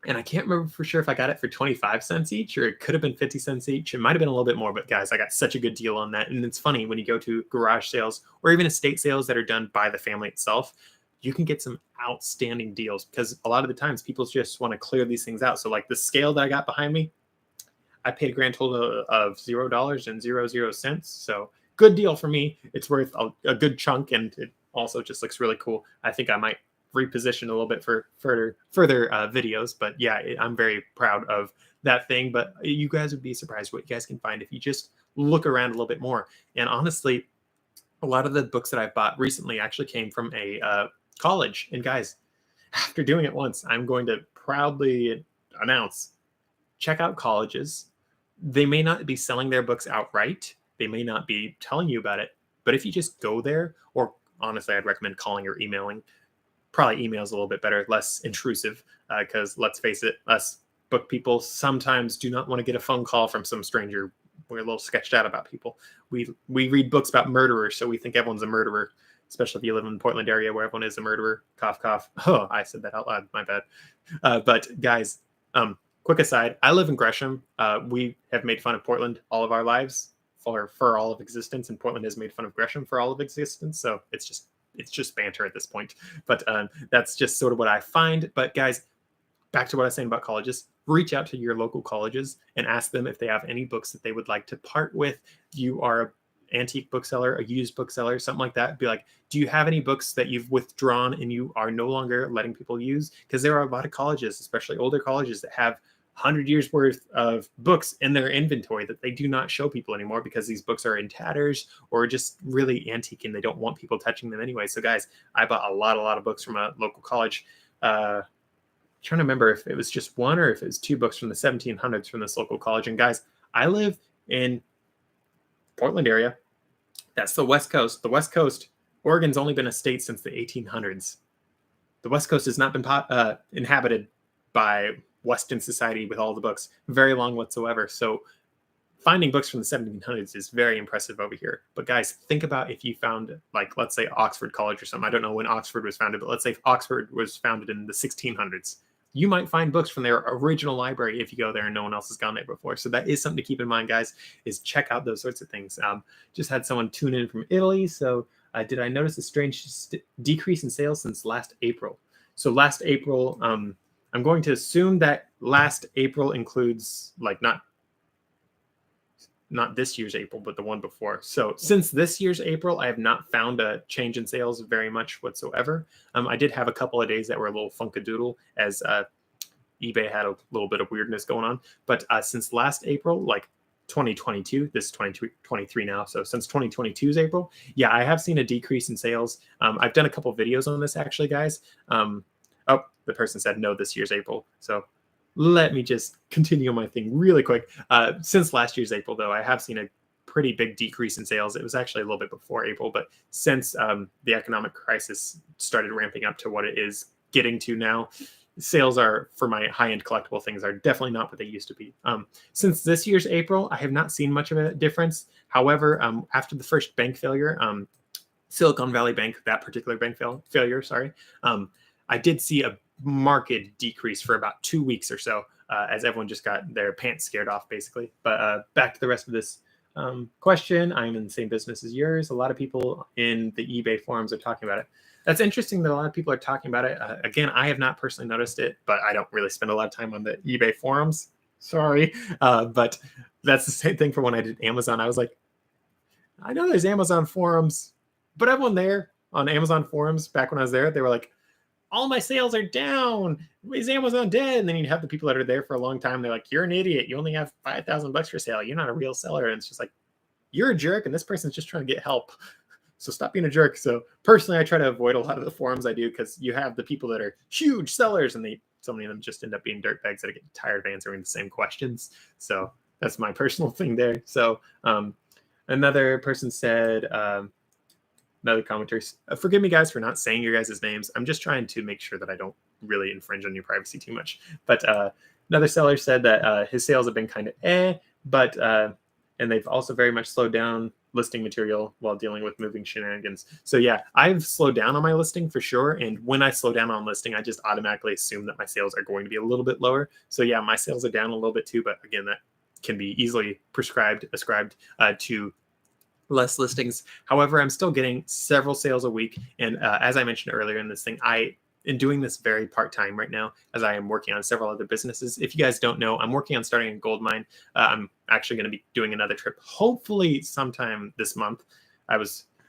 and I can't remember for sure if I got it for 25 cents each or it could have been 50 cents each. It might have been a little bit more, but guys, I got such a good deal on that. And it's funny when you go to garage sales or even estate sales that are done by the family itself, you can get some outstanding deals, because a lot of the times people just want to clear these things out. So like the scale that I got behind me, I paid a grand total of $0.00. So good deal for me. It's worth a good chunk, and it also just looks really cool. I think I might reposition a little bit for further videos, but yeah, I'm very proud of that thing. But you guys would be surprised what you guys can find if you just look around a little bit more. And honestly, a lot of the books that I've bought recently actually came from a college. And guys, after doing it once, I'm going to proudly announce, check out colleges. They may not be selling their books outright. They may not be telling you about it. But if you just go there, or honestly, I'd recommend calling or emailing. Probably email's a little bit better, less intrusive, because let's face it, us book people sometimes do not want to get a phone call from some stranger. We're a little sketched out about people. We read books about murderers, so we think everyone's a murderer, especially if you live in the Portland area where everyone is a murderer. Cough, cough. Oh, I said that out loud. My bad. But guys, quick aside, I live in Gresham. We have made fun of Portland all of our lives for all of existence, and Portland has made fun of Gresham for all of existence. So it's just banter at this point. But that's just sort of what I find. But guys, back to what I was saying about colleges. Reach out to your local colleges and ask them if they have any books that they would like to part with. You are an antique bookseller, a used bookseller, something like that. Be like, do you have any books that you've withdrawn and you are no longer letting people use? Because there are a lot of colleges, especially older colleges, that have 100 years worth of books in their inventory that they do not show people anymore because these books are in tatters or just really antique and they don't want people touching them anyway. So guys, I bought a lot of books from a local college. Trying to remember if it was just one or if it was two books from the 1700s from this local college. And guys, I live in Portland area. That's the West Coast. The West Coast, Oregon's only been a state since the 1800s. The West Coast has not been inhabited by Western society with all the books very long whatsoever. So finding books from the 1700s is very impressive over here. But guys, think about if you found, like, let's say Oxford College or something. I don't know when Oxford was founded, but let's say Oxford was founded in the 1600s. You might find books from their original library if you go there and no one else has gone there before. So that is something to keep in mind, guys, is check out those sorts of things. Just had someone tune in from Italy. So did I notice a strange decrease in sales since last April? So last April, I'm going to assume that last April includes, like, not this year's April, but the one before. So since this year's April, I have not found a change in sales very much whatsoever. I did have a couple of days that were a little funkadoodle as eBay had a little bit of weirdness going on. But since last April, like 2022, this is 2023 now. So since 2022's April, yeah, I have seen a decrease in sales. I've done a couple of videos on this actually, guys. Oh, the person said no, this year's April. So let me just continue my thing really quick. Since last year's April, though, I have seen a pretty big decrease in sales. It was actually a little bit before April, but since the economic crisis started ramping up to what it is getting to now, sales are, for my high-end collectible things, are definitely not what they used to be. Since this year's April, I have not seen much of a difference. However, after the first bank failure, Silicon Valley Bank, that particular bank failure, sorry, I did see a marked decrease for about 2 weeks or so, as everyone just got their pants scared off, basically. But back to the rest of this question. I'm in the same business as yours. A lot of people in the eBay forums are talking about it. That's interesting that a lot of people are talking about it. Again, I have not personally noticed it, but I don't really spend a lot of time on the eBay forums. Sorry. But that's the same thing for when I did Amazon. I was like, I know there's Amazon forums, but everyone there on Amazon forums back when I was there, they were like, all my sales are down. Is Amazon dead? And then you'd have the people that are there for a long time. They're like, you're an idiot. You only have $5,000 for sale. You're not a real seller. And it's just like, you're a jerk. And this person's just trying to get help. So stop being a jerk. So personally, I try to avoid a lot of the forums I do, because you have the people that are huge sellers and so many of them just end up being dirtbags that get tired of answering the same questions. So that's my personal thing there. So another person said, another commenter, forgive me guys for not saying your guys' names. I'm just trying to make sure that I don't really infringe on your privacy too much. But another seller said that his sales have been kind of but and they've also very much slowed down listing material while dealing with moving shenanigans. So yeah, I've slowed down on my listing for sure. And when I slow down on listing, I just automatically assume that my sales are going to be a little bit lower. So yeah, my sales are down a little bit too, but again, that can be easily ascribed to less listings. However, I'm still getting several sales a week. And as I mentioned earlier in this thing, I am doing this very part-time right now as I am working on several other businesses. If you guys don't know, I'm working on starting a gold mine. I'm actually going to be doing another trip, hopefully sometime this month. I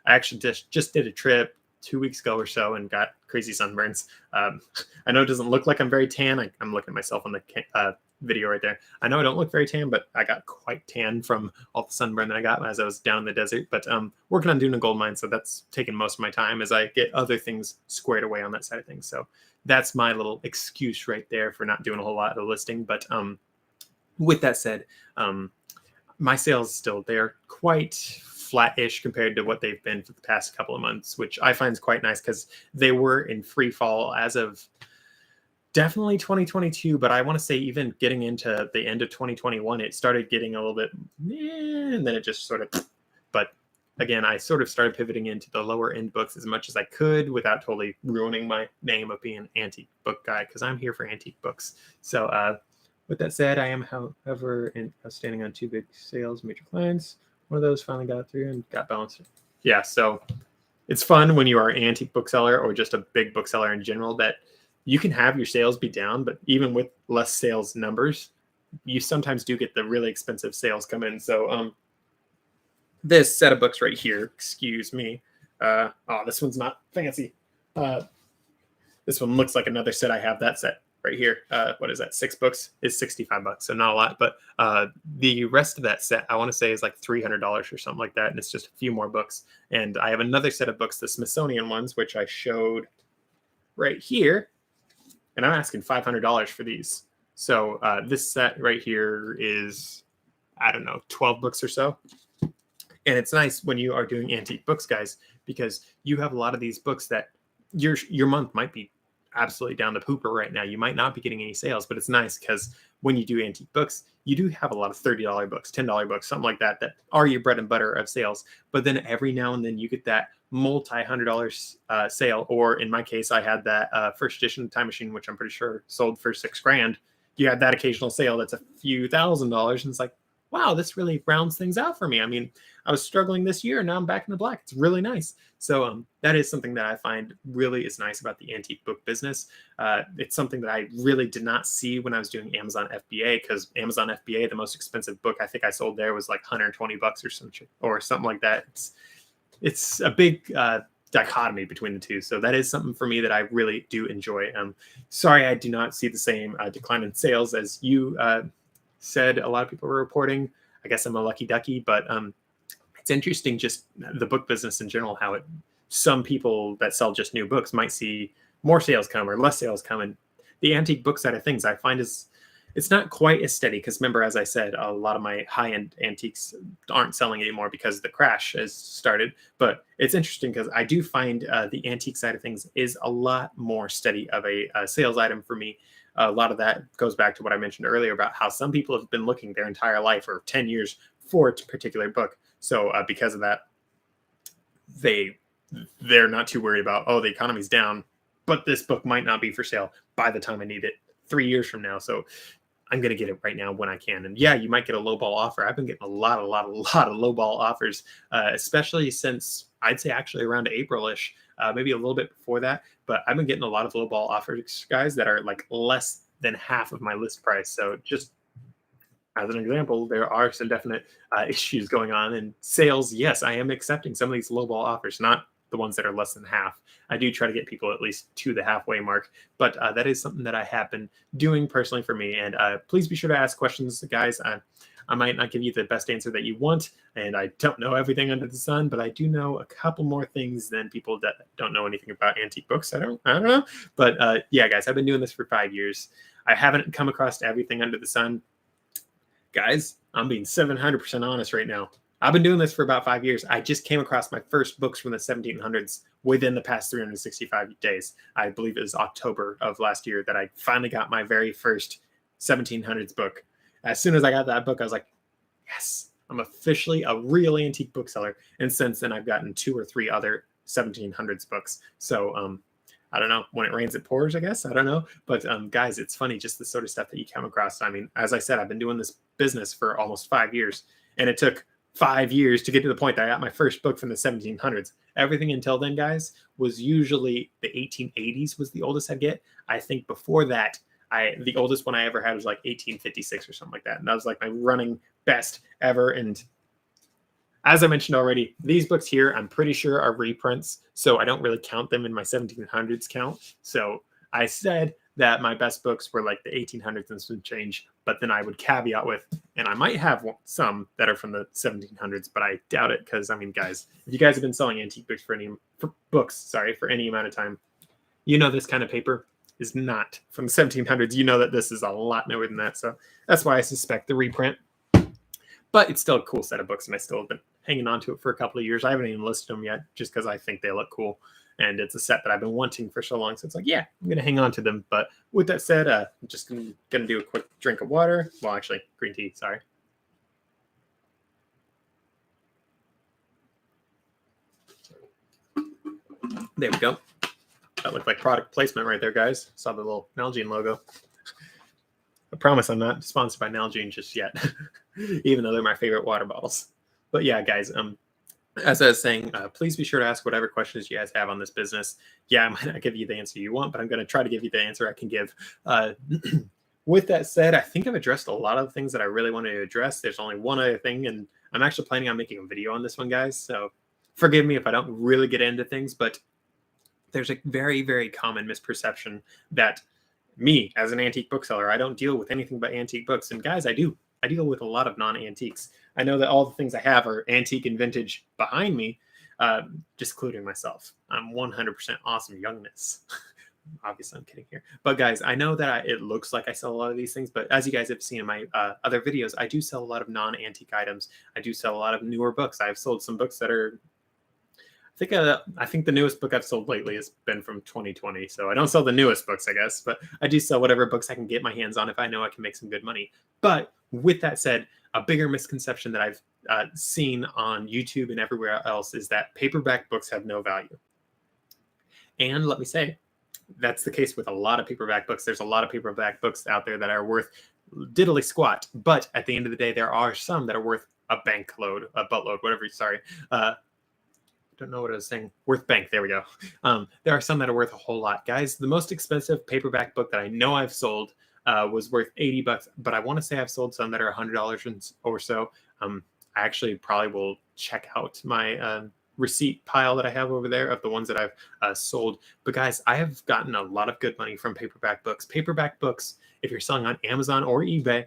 actually just did a trip 2 weeks ago or so and got crazy sunburns. I know it doesn't look like I'm very tan. I'm looking at myself on the video right there. I know I don't look very tan, but I got quite tan from all the sunburn that I got as I was down in the desert. But working on doing a gold mine, so that's taking most of my time as I get other things squared away on that side of things. So that's my little excuse right there for not doing a whole lot of listing. But with that said, my sales still, they're quite flat-ish compared to what they've been for the past couple of months, which I find is quite nice because they were in free fall as of definitely 2022, but I want to say even getting into the end of 2021, it started getting a little bit, and then it just sort of, but again, I sort of started pivoting into the lower end books as much as I could without totally ruining my name of being an antique book guy, because I'm here for antique books. So with that said, I am, however, standing on 2 big sales, major clients. One of those finally got through and got balanced. Yeah, so it's fun when you are an antique bookseller or just a big bookseller in general that you can have your sales be down, but even with less sales numbers, you sometimes do get the really expensive sales come in. So this set of books right here, excuse me. Oh, this one's not fancy. This one looks like another set I have. That set right here. What is that? 6 books is $65, so not a lot. But the rest of that set, I want to say, is like $300 or something like that, and it's just a few more books. And I have another set of books, the Smithsonian ones, which I showed right here. And I'm asking $500 for these. So this set right here is, I don't know, 12 books or so. And it's nice when you are doing antique books, guys, because you have a lot of these books that your month might be absolutely down the pooper right now. You might not be getting any sales, but it's nice because when you do antique books, you do have a lot of $30 books, $10 books, something like that, that are your bread and butter of sales. But then every now and then you get that multi-$100 sale, or in my case, I had that first edition Time Machine, which I'm pretty sure sold for $6,000. You had that occasional sale that's a few $1,000s, and it's like, wow, this really rounds things out for me. I mean, I was struggling this year, and now I'm back in the black. It's really nice. So that is something that I find really is nice about the antique book business. It's something that I really did not see when I was doing Amazon FBA, because Amazon FBA, the most expensive book I think I sold there was like $120 or something like that. It's a big dichotomy between the two. So that is something for me that I really do enjoy. Sorry, I do not see the same decline in sales as you said a lot of people were reporting. I guess I'm a lucky ducky, but it's interesting just the book business in general, how some people that sell just new books might see more sales come or less sales come. And the antique book side of things, I find it's not quite as steady because remember, as I said, a lot of my high-end antiques aren't selling anymore because the crash has started. But it's interesting because I do find the antique side of things is a lot more steady of a sales item for me. A lot of that goes back to what I mentioned earlier about how some people have been looking their entire life or 10 years for a particular book. So because of that, they're not too worried about, oh, the economy's down, but this book might not be for sale by the time I need it 3 years from now. So I'm going to get it right now when I can. And yeah, you might get a lowball offer. I've been getting a lot of lowball offers, especially since I'd say actually around April-ish, maybe a little bit before that. But I've been getting a lot of lowball offers, guys, that are like less than half of my list price. So just as an example, there are some definite issues going on in sales. Yes, I am accepting some of these lowball offers, not the ones that are less than half. I do try to get people at least to the halfway mark, but that is something that I have been doing personally for me. And please be sure to ask questions, guys. I might not give you the best answer that you want, and I don't know everything under the sun, but I do know a couple more things than people that don't know anything about antique books. I don't know. But yeah, guys, I've been doing this for 5 years. I haven't come across everything under the sun. Guys, I'm being 700% honest right now. I've been doing this for about 5 years. I just came across my first books from the 1700s within the past 365 days. I believe it was October of last year that I finally got my very first 1700s book. As soon as I got that book, I was like, yes, I'm officially a real antique bookseller. And since then, I've gotten 2 or 3 other 1700s books. So I don't know. When it rains, it pours, I guess. I don't know. But guys, it's funny, just the sort of stuff that you come across. I mean, as I said, I've been doing this business for almost 5 years. And it took 5 years to get to the point that I got my first book from the 1700s. Everything until then, guys, was usually the 1880s was the oldest I'd get. I think before that, the oldest one I ever had was like 1856 or something like that. And that was like my running best ever. And as I mentioned already, these books here, I'm pretty sure are reprints. So I don't really count them in my 1700s count. So I said that my best books were like the 1800s and some change, but then I would caveat with, and I might have some that are from the 1700s, but I doubt it because, I mean, guys, if you guys have been selling antique books for any amount of time, you know this kind of paper is not from the 1700s. You know that this is a lot newer than that, so that's why I suspect the reprint. But it's still a cool set of books, and I still have been hanging on to it for a couple of years. I haven't even listed them yet, just because I think they look cool. And it's a set that I've been wanting for so long. So it's like, yeah, I'm going to hang on to them. But with that said, I'm just going to do a quick drink of water. Well, actually, green tea, sorry. There we go. That looked like product placement right there, guys. Saw the little Nalgene logo. I promise I'm not sponsored by Nalgene just yet, even though they're my favorite water bottles. But yeah, guys, as I was saying, please be sure to ask whatever questions you guys have on this business. Yeah, I might not give you the answer you want, but I'm going to try to give you the answer I can give. With that said, I think I've addressed a lot of the things that I really wanted to address. There's only one other thing, and I'm actually planning on making a video on this one, guys. So forgive me if I don't really get into things, but there's a very, very common misperception that me, as an antique bookseller, I don't deal with anything but antique books. And guys, I do. I deal with a lot of non-antiques. I know that all the things I have are antique and vintage behind me, just including myself. I'm 100% awesome youngness. Obviously, I'm kidding here. But guys, I know that it looks like I sell a lot of these things, but as you guys have seen in my other videos, I do sell a lot of non-antique items. I do sell a lot of newer books. I've sold some books that are I think the newest book I've sold lately has been from 2020. So I don't sell the newest books, I guess, but I do sell whatever books I can get my hands on if I know I can make some good money. But with that said, a bigger misconception that I've seen on YouTube and everywhere else is that paperback books have no value. And let me say, that's the case with a lot of paperback books. There's a lot of paperback books out there that are worth diddly squat. But at the end of the day, there are some that are worth a buttload, whatever. Sorry. Don't know what I was saying. Worth bank. There we go. There are some that are worth a whole lot. Guys, the most expensive paperback book that I know I've sold was worth $80, but I want to say I've sold some that are $100 or so. I actually probably will check out my receipt pile that I have over there of the ones that I've sold. But guys, I have gotten a lot of good money from paperback books. Paperback books, if you're selling on Amazon or eBay,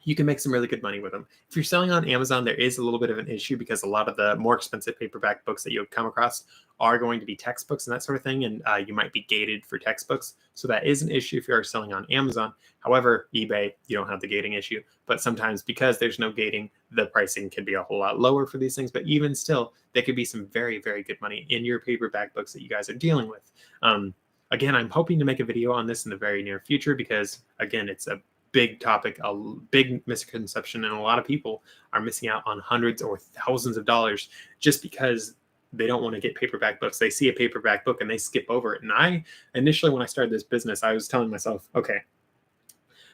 you can make some really good money with them. If you're selling on Amazon, there is a little bit of an issue because a lot of the more expensive paperback books that you'll come across are going to be textbooks and that sort of thing, and you might be gated for textbooks. So that is an issue if you're selling on Amazon. However, eBay, you don't have the gating issue. But sometimes because there's no gating, the pricing can be a whole lot lower for these things. But even still, there could be some very, very good money in your paperback books that you guys are dealing with. Again, I'm hoping to make a video on this in the very near future because, again, it's a big topic, a big misconception, and a lot of people are missing out on hundreds or thousands of dollars just because they don't want to get paperback books. They see a paperback book and they skip over it. And I initially, when I started this business, I was telling myself, okay,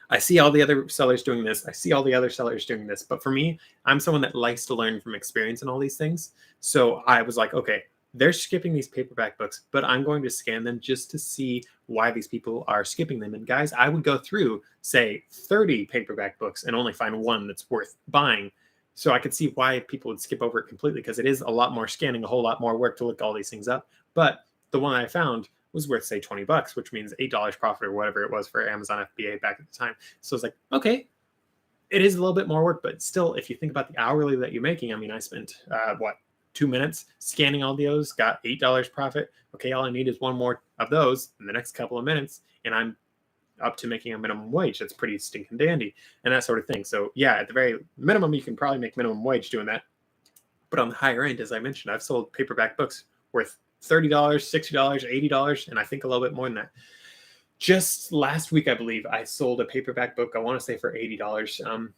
I see all the other sellers doing this. I see all the other sellers doing this. But for me, I'm someone that likes to learn from experience and all these things. So I was like, okay, they're skipping these paperback books, but I'm going to scan them just to see why these people are skipping them. And guys, I would go through, say, 30 paperback books and only find one that's worth buying. So I could see why people would skip over it completely, because it is a lot more scanning, a whole lot more work to look all these things up. But the one I found was worth, say, $20, which means $8 profit or whatever it was for Amazon FBA back at the time. So it's like, okay, it is a little bit more work, but still, if you think about the hourly that you're making, I mean, I spent, 2 minutes scanning all those, got $8 profit. Okay, all I need is one more of those in the next couple of minutes, and I'm up to making a minimum wage. That's pretty stinking dandy, and that sort of thing. So yeah, at the very minimum, you can probably make minimum wage doing that. But on the higher end, as I mentioned, I've sold paperback books worth $30, $60, $80, and I think a little bit more than that. Just last week, I believe, I sold a paperback book, I want to say for $80.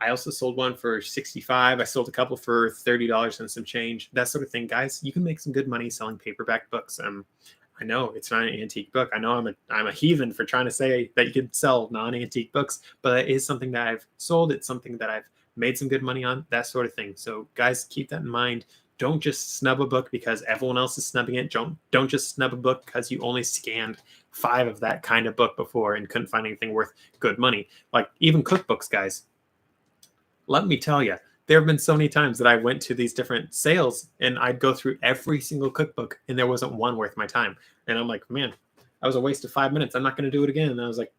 I also sold one for $65. I sold a couple for $30 and some change, that sort of thing. Guys, you can make some good money selling paperback books. I know it's not an antique book. I know I'm a heathen for trying to say that you could sell non-antique books, but it is something that I've sold. It's something that I've made some good money on, that sort of thing. So guys, keep that in mind. Don't just snub a book because everyone else is snubbing it. Don't just snub a book because you only scanned 5 of that kind of book before and couldn't find anything worth good money. Like even cookbooks, guys. Let me tell you, there have been so many times that I went to these different sales and I'd go through every single cookbook and there wasn't one worth my time. And I'm like, man, that was a waste of 5 minutes. I'm not going to do it again. And I was like,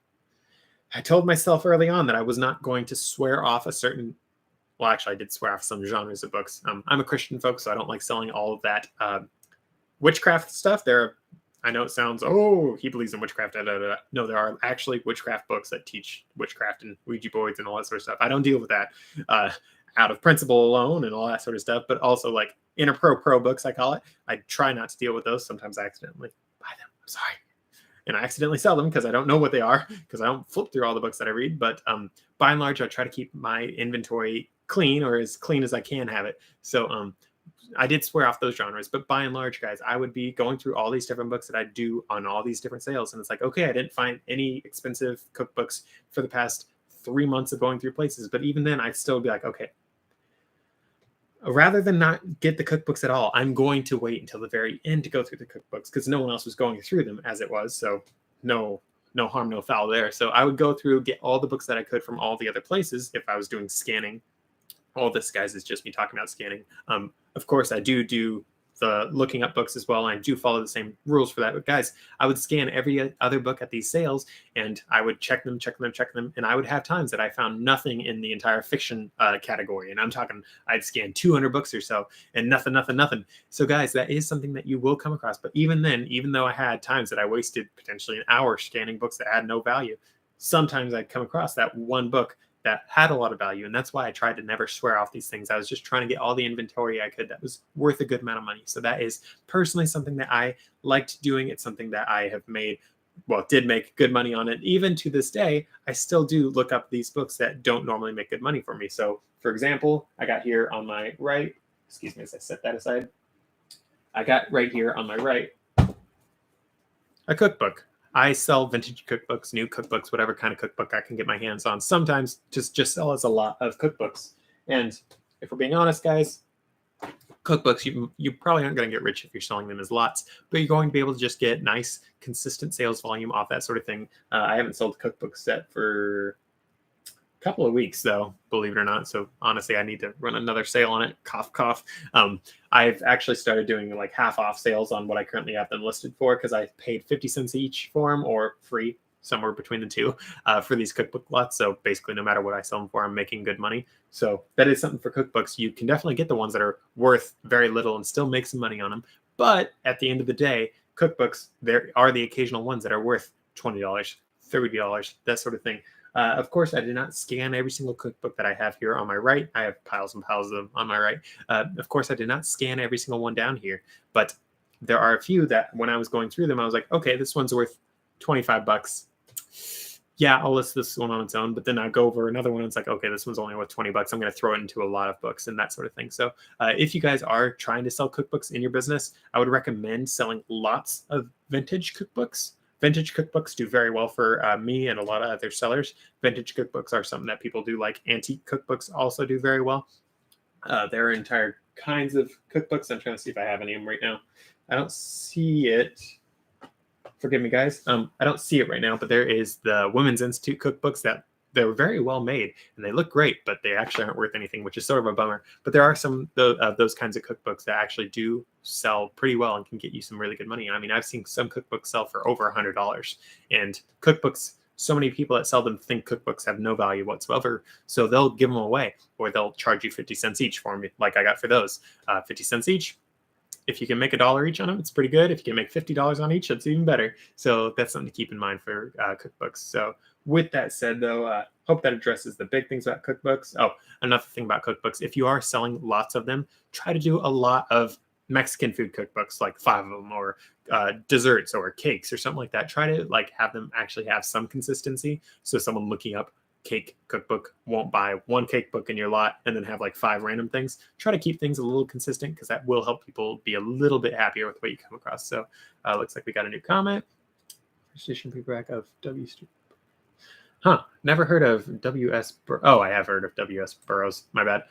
I told myself early on that I was not going to swear off a certain, well, actually I did swear off some genres of books. I'm a Christian, folks, so I don't like selling all of that witchcraft stuff. I know it sounds, oh, he believes in witchcraft. Da, da, da. No, there are actually witchcraft books that teach witchcraft and Ouija boards and all that sort of stuff. I don't deal with that out of principle alone and all that sort of stuff, but also like inner pro books, I call it. I try not to deal with those. Sometimes I accidentally buy them. I'm sorry. And I accidentally sell them because I don't know what they are, because I don't flip through all the books that I read. But by and large, I try to keep my inventory clean, or as clean as I can have it. So I did swear off those genres, but by and large, guys, I would be going through all these different books that I do on all these different sales. And it's like, okay, I didn't find any expensive cookbooks for the past 3 months of going through places. But even then, I'd still be like, okay, rather than not get the cookbooks at all, I'm going to wait until the very end to go through the cookbooks because no one else was going through them as it was. So no harm, no foul there. So I would go through, get all the books that I could from all the other places if I was doing scanning. All this, guys, is just me talking about scanning. Of course, I do the looking up books as well. And I do follow the same rules for that. But guys, I would scan every other book at these sales and I would check them. And I would have times that I found nothing in the entire fiction category. And I'm talking, I'd scan 200 books or so and nothing. So guys, that is something that you will come across. But even then, even though I had times that I wasted potentially an hour scanning books that had no value, sometimes I'd come across that one book that had a lot of value. And that's why I tried to never swear off these things. I was just trying to get all the inventory I could that was worth a good amount of money. So that is personally something that I liked doing. It's something that I have did make good money on it. Even to this day, I still do look up these books that don't normally make good money for me. So for example, I got here on my right, excuse me as I set that aside, I got right here on my right, a cookbook. I sell vintage cookbooks, new cookbooks, whatever kind of cookbook I can get my hands on. Sometimes just sell us a lot of cookbooks. And if we're being honest, guys, cookbooks, you probably aren't going to get rich if you're selling them as lots, but you're going to be able to just get nice, consistent sales volume off that sort of thing. I haven't sold a cookbook set for a couple of weeks, though, believe it or not. So honestly, I need to run another sale on it. Cough, cough. I've actually started doing like half off sales on what I currently have them listed for because I paid 50 cents each for them, or free, somewhere between the two, for these cookbook lots. So basically, no matter what I sell them for, I'm making good money. So that is something for cookbooks. You can definitely get the ones that are worth very little and still make some money on them. But at the end of the day, cookbooks, there are the occasional ones that are worth $20, $30, that sort of thing. Of course, I did not scan every single cookbook that I have here on my right. I have piles and piles of them on my right. Of course, I did not scan every single one down here, but there are a few that when I was going through them, I was like, okay, this one's worth 25 bucks. Yeah, I'll list this one on its own, but then I go over another one. And it's like, okay, this one's only worth 20 bucks. I'm going to throw it into a lot of books and that sort of thing. So if you guys are trying to sell cookbooks in your business, I would recommend selling lots of vintage cookbooks. Vintage cookbooks do very well for me and a lot of other sellers. Vintage cookbooks are something that people do like. Antique cookbooks also do very well. There are entire kinds of cookbooks. I'm trying to see if I have any of them right now. I don't see it. Forgive me, guys. I don't see it right now, but there is the Women's Institute cookbooks that they're very well made and they look great, but they actually aren't worth anything, which is sort of a bummer. But there are some of those kinds of cookbooks that actually do sell pretty well and can get you some really good money. I mean, I've seen some cookbooks sell for over $100, and cookbooks, so many people that sell them think cookbooks have no value whatsoever. So they'll give them away, or they'll charge you 50 cents each for me, like I got for those. 50 cents each. If you can make $1 each on them, it's pretty good. If you can make $50 on each, that's even better. So that's something to keep in mind for cookbooks. So with that said, though, hope that addresses the big things about cookbooks. Oh, another thing about cookbooks, if you are selling lots of them, try to do a lot of Mexican food cookbooks, like 5 of them, or desserts or cakes or something like that. Try to like have them actually have some consistency. So someone looking up cake cookbook won't buy one cake book in your lot and then have like 5 random things. Try to keep things a little consistent because that will help people be a little bit happier with what you come across. So looks like we got a new comment. Precision paperback of W. Never heard of W.S. Oh, I have heard of W.S. Burroughs. My bad.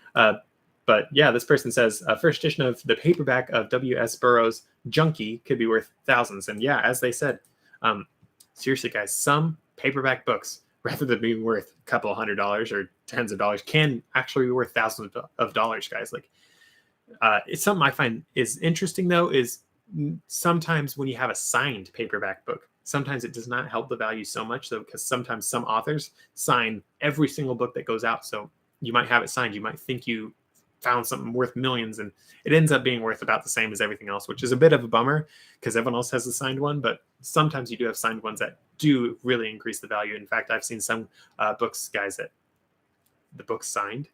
But yeah, this person says a first edition of the paperback of W.S. Burroughs' Junkie could be worth thousands. And yeah, as they said, seriously, guys, some paperback books, rather than being worth a couple $100 or tens of dollars, can actually be worth thousands of dollars, guys. Like, it's something I find is interesting, though, is sometimes when you have a signed paperback book, sometimes it does not help the value so much, though, because sometimes some authors sign every single book that goes out. So you might have it signed. You might think you found something worth millions, and it ends up being worth about the same as everything else, which is a bit of a bummer because everyone else has a signed one. But sometimes you do have signed ones that do really increase the value. In fact, I've seen some books, guys, that the book's signed,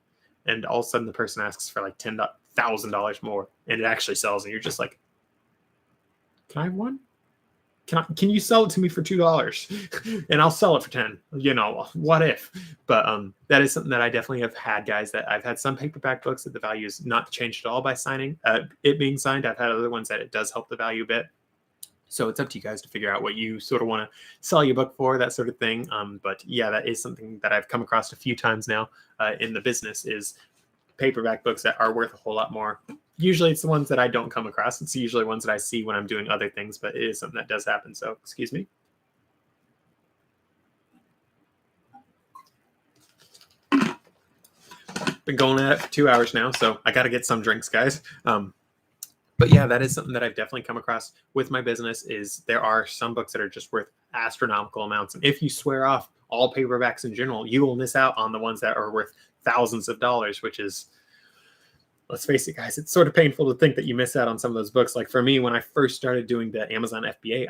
and all of a sudden the person asks for like $10,000 more, and it actually sells, and you're just like, can I have one? Can you sell it to me for $2 and I'll sell it for 10? You know, what if? But that is something that I definitely have had, guys, that I've had some paperback books that the value is not changed at all by signing, it being signed. I've had other ones that it does help the value a bit. So it's up to you guys to figure out what you sort of want to sell your book for, that sort of thing. But yeah, that is something that I've come across a few times now in the business, is paperback books that are worth a whole lot more. Usually it's the ones that I don't come across. It's usually ones that I see when I'm doing other things, but it is something that does happen. So excuse me. Been going at it for 2 hours now, so I got to get some drinks, guys. But yeah, that is something that I've definitely come across with my business, is there are some books that are just worth astronomical amounts. And if you swear off all paperbacks in general, you will miss out on the ones that are worth thousands of dollars, which is, let's face it, guys, it's sort of painful to think that you miss out on some of those books. Like for me, when I first started doing the Amazon FBA,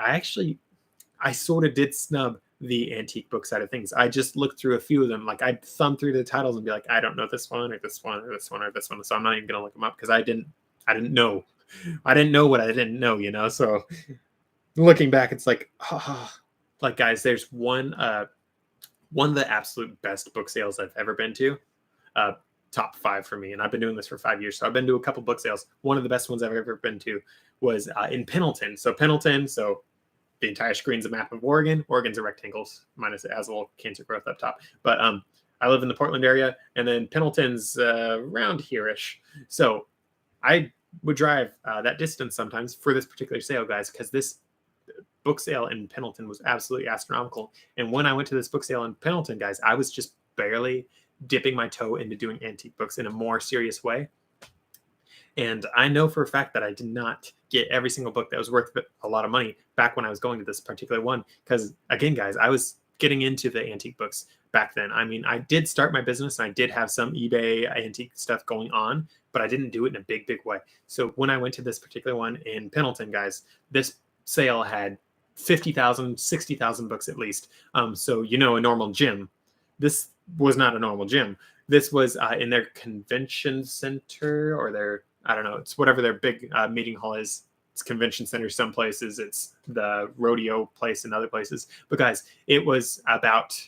I sort of did snub the antique book side of things. I just looked through a few of them. Like I'd thumb through the titles and be like, I don't know this one or this one or this one or this one. So I'm not even going to look them up because I didn't know. I didn't know what I didn't know, you know? So looking back, it's like, like guys, there's one of the absolute best book sales I've ever been to. Top 5 for me, and I've been doing this for 5 years, so I've been to a couple book sales. One of the best ones I've ever been to was in Pendleton. So the entire screen's a map of Oregon. Oregon's a rectangles, minus it has a little cancer growth up top. But I live in the Portland area, and then Pendleton's around here-ish. So I would drive that distance sometimes for this particular sale, guys, because this book sale in Pendleton was absolutely astronomical. And when I went to this book sale in Pendleton, guys, I was just barely dipping my toe into doing antique books in a more serious way. And I know for a fact that I did not get every single book that was worth a lot of money back when I was going to this particular one. Because again, guys, I was getting into the antique books back then. I mean, I did start my business and I did have some eBay antique stuff going on, but I didn't do it in a big way. So when I went to this particular one in Pendleton, guys, this sale had 50,000, 60,000 books at least. So, you know, a normal gym. This was not a normal gym. This was in their convention center, or their, I don't know, it's whatever their big meeting hall is. It's convention center some places, it's the rodeo place in other places. But guys, it was about,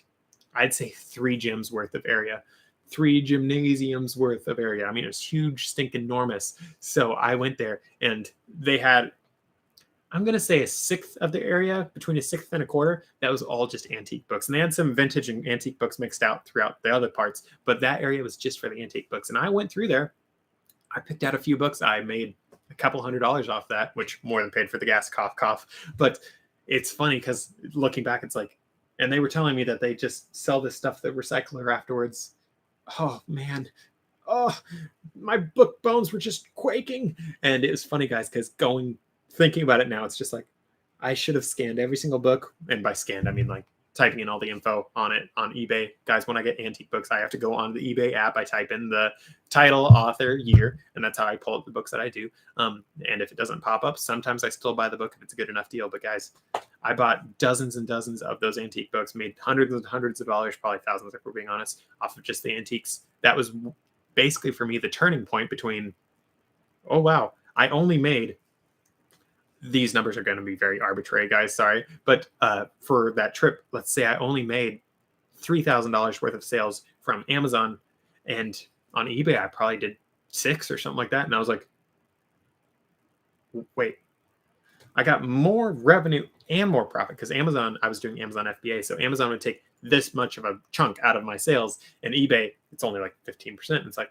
I'd say 3 gyms worth of area, 3 gymnasiums worth of area. I mean, it was huge, stinking enormous. So I went there and they had, I'm going to say, a sixth of the area, between a sixth and a quarter, that was all just antique books. And they had some vintage and antique books mixed out throughout the other parts, but that area was just for the antique books. And I went through there. I picked out a few books. I made a couple $100 off that, which more than paid for the gas, cough, cough. But it's funny because looking back, it's like, and they were telling me that they just sell this stuff at the recycler afterwards. Oh, man. Oh, my book bones were just quaking. And it was funny, guys, because thinking about it now, it's just like, I should have scanned every single book. And by scanned, I mean like typing in all the info on it on eBay. Guys, when I get antique books, I have to go on the eBay app. I type in the title, author, year, and that's how I pull up the books that I do. And if it doesn't pop up, sometimes I still buy the book if it's a good enough deal. But guys, I bought dozens and dozens of those antique books, made hundreds and hundreds of dollars, probably thousands if we're being honest, off of just the antiques. That was basically for me the turning point between, oh wow, I only made, these numbers are going to be very arbitrary, guys, sorry, but for that trip, let's say I only made $3,000 worth of sales from Amazon, and on eBay I probably did 6 or something like that. And I was like, wait, I got more revenue and more profit because Amazon, I was doing Amazon FBA. So Amazon would take this much of a chunk out of my sales, and eBay, it's only like 15%. It's like,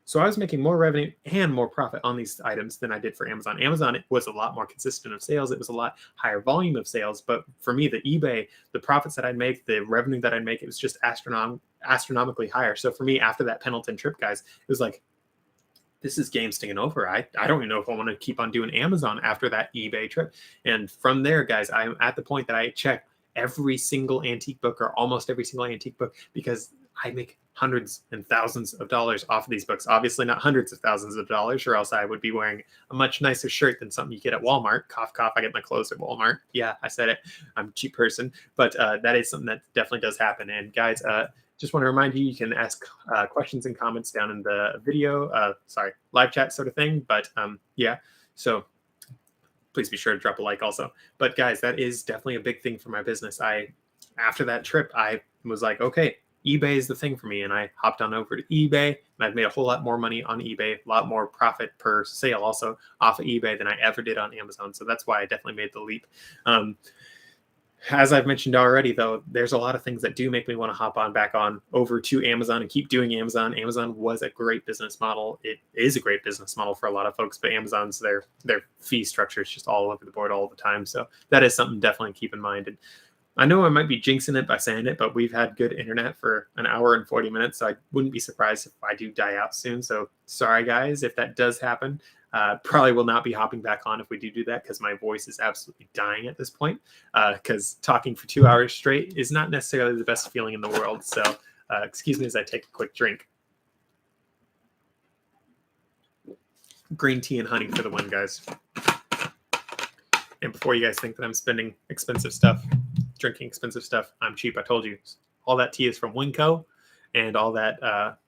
so I was making more revenue and more profit on these items than I did for Amazon. Amazon, it was a lot more consistent of sales. It was a lot higher volume of sales. But for me, the eBay, the profits that I'd make, the revenue that I'd make, it was just astronomically higher. So for me, after that Pendleton trip, guys, it was like, this is game stinging over. I don't even know if I want to keep on doing Amazon after that eBay trip. And from there, guys, I'm at the point that I check every single antique book or almost every single antique book because I make hundreds and thousands of dollars off of these books. Obviously not hundreds of thousands of dollars, or else I would be wearing a much nicer shirt than something you get at Walmart. Cough, cough, I get my clothes at Walmart. Yeah, I said it. I'm a cheap person. But that is something that definitely does happen. And guys, just want to remind you, you can ask questions and comments down in the video, live chat sort of thing. But yeah, so please be sure to drop a like also. But guys, that is definitely a big thing for my business. After that trip, I was like, okay, eBay is the thing for me. And I hopped on over to eBay, and I've made a whole lot more money on eBay, a lot more profit per sale also off of eBay than I ever did on Amazon. So that's why I definitely made the leap. As I've mentioned already, though, there's a lot of things that do make me want to hop on back on over to Amazon and keep doing Amazon. Amazon was a great business model. It is a great business model for a lot of folks, but Amazon's their fee structure is just all over the board all the time. So that is something definitely to keep in mind. And I know I might be jinxing it by saying it, but we've had good internet for an hour and 40 minutes. So I wouldn't be surprised if I do die out soon. So sorry, guys, if that does happen. Probably will not be hopping back on if we do that because my voice is absolutely dying at this point. Because talking for 2 hours straight is not necessarily the best feeling in the world. So excuse me as I take a quick drink. Green tea and honey for the win, guys. And before you guys think that I'm spending expensive stuff, drinking expensive stuff, I'm cheap. I told you. All that tea is from Winco, and all that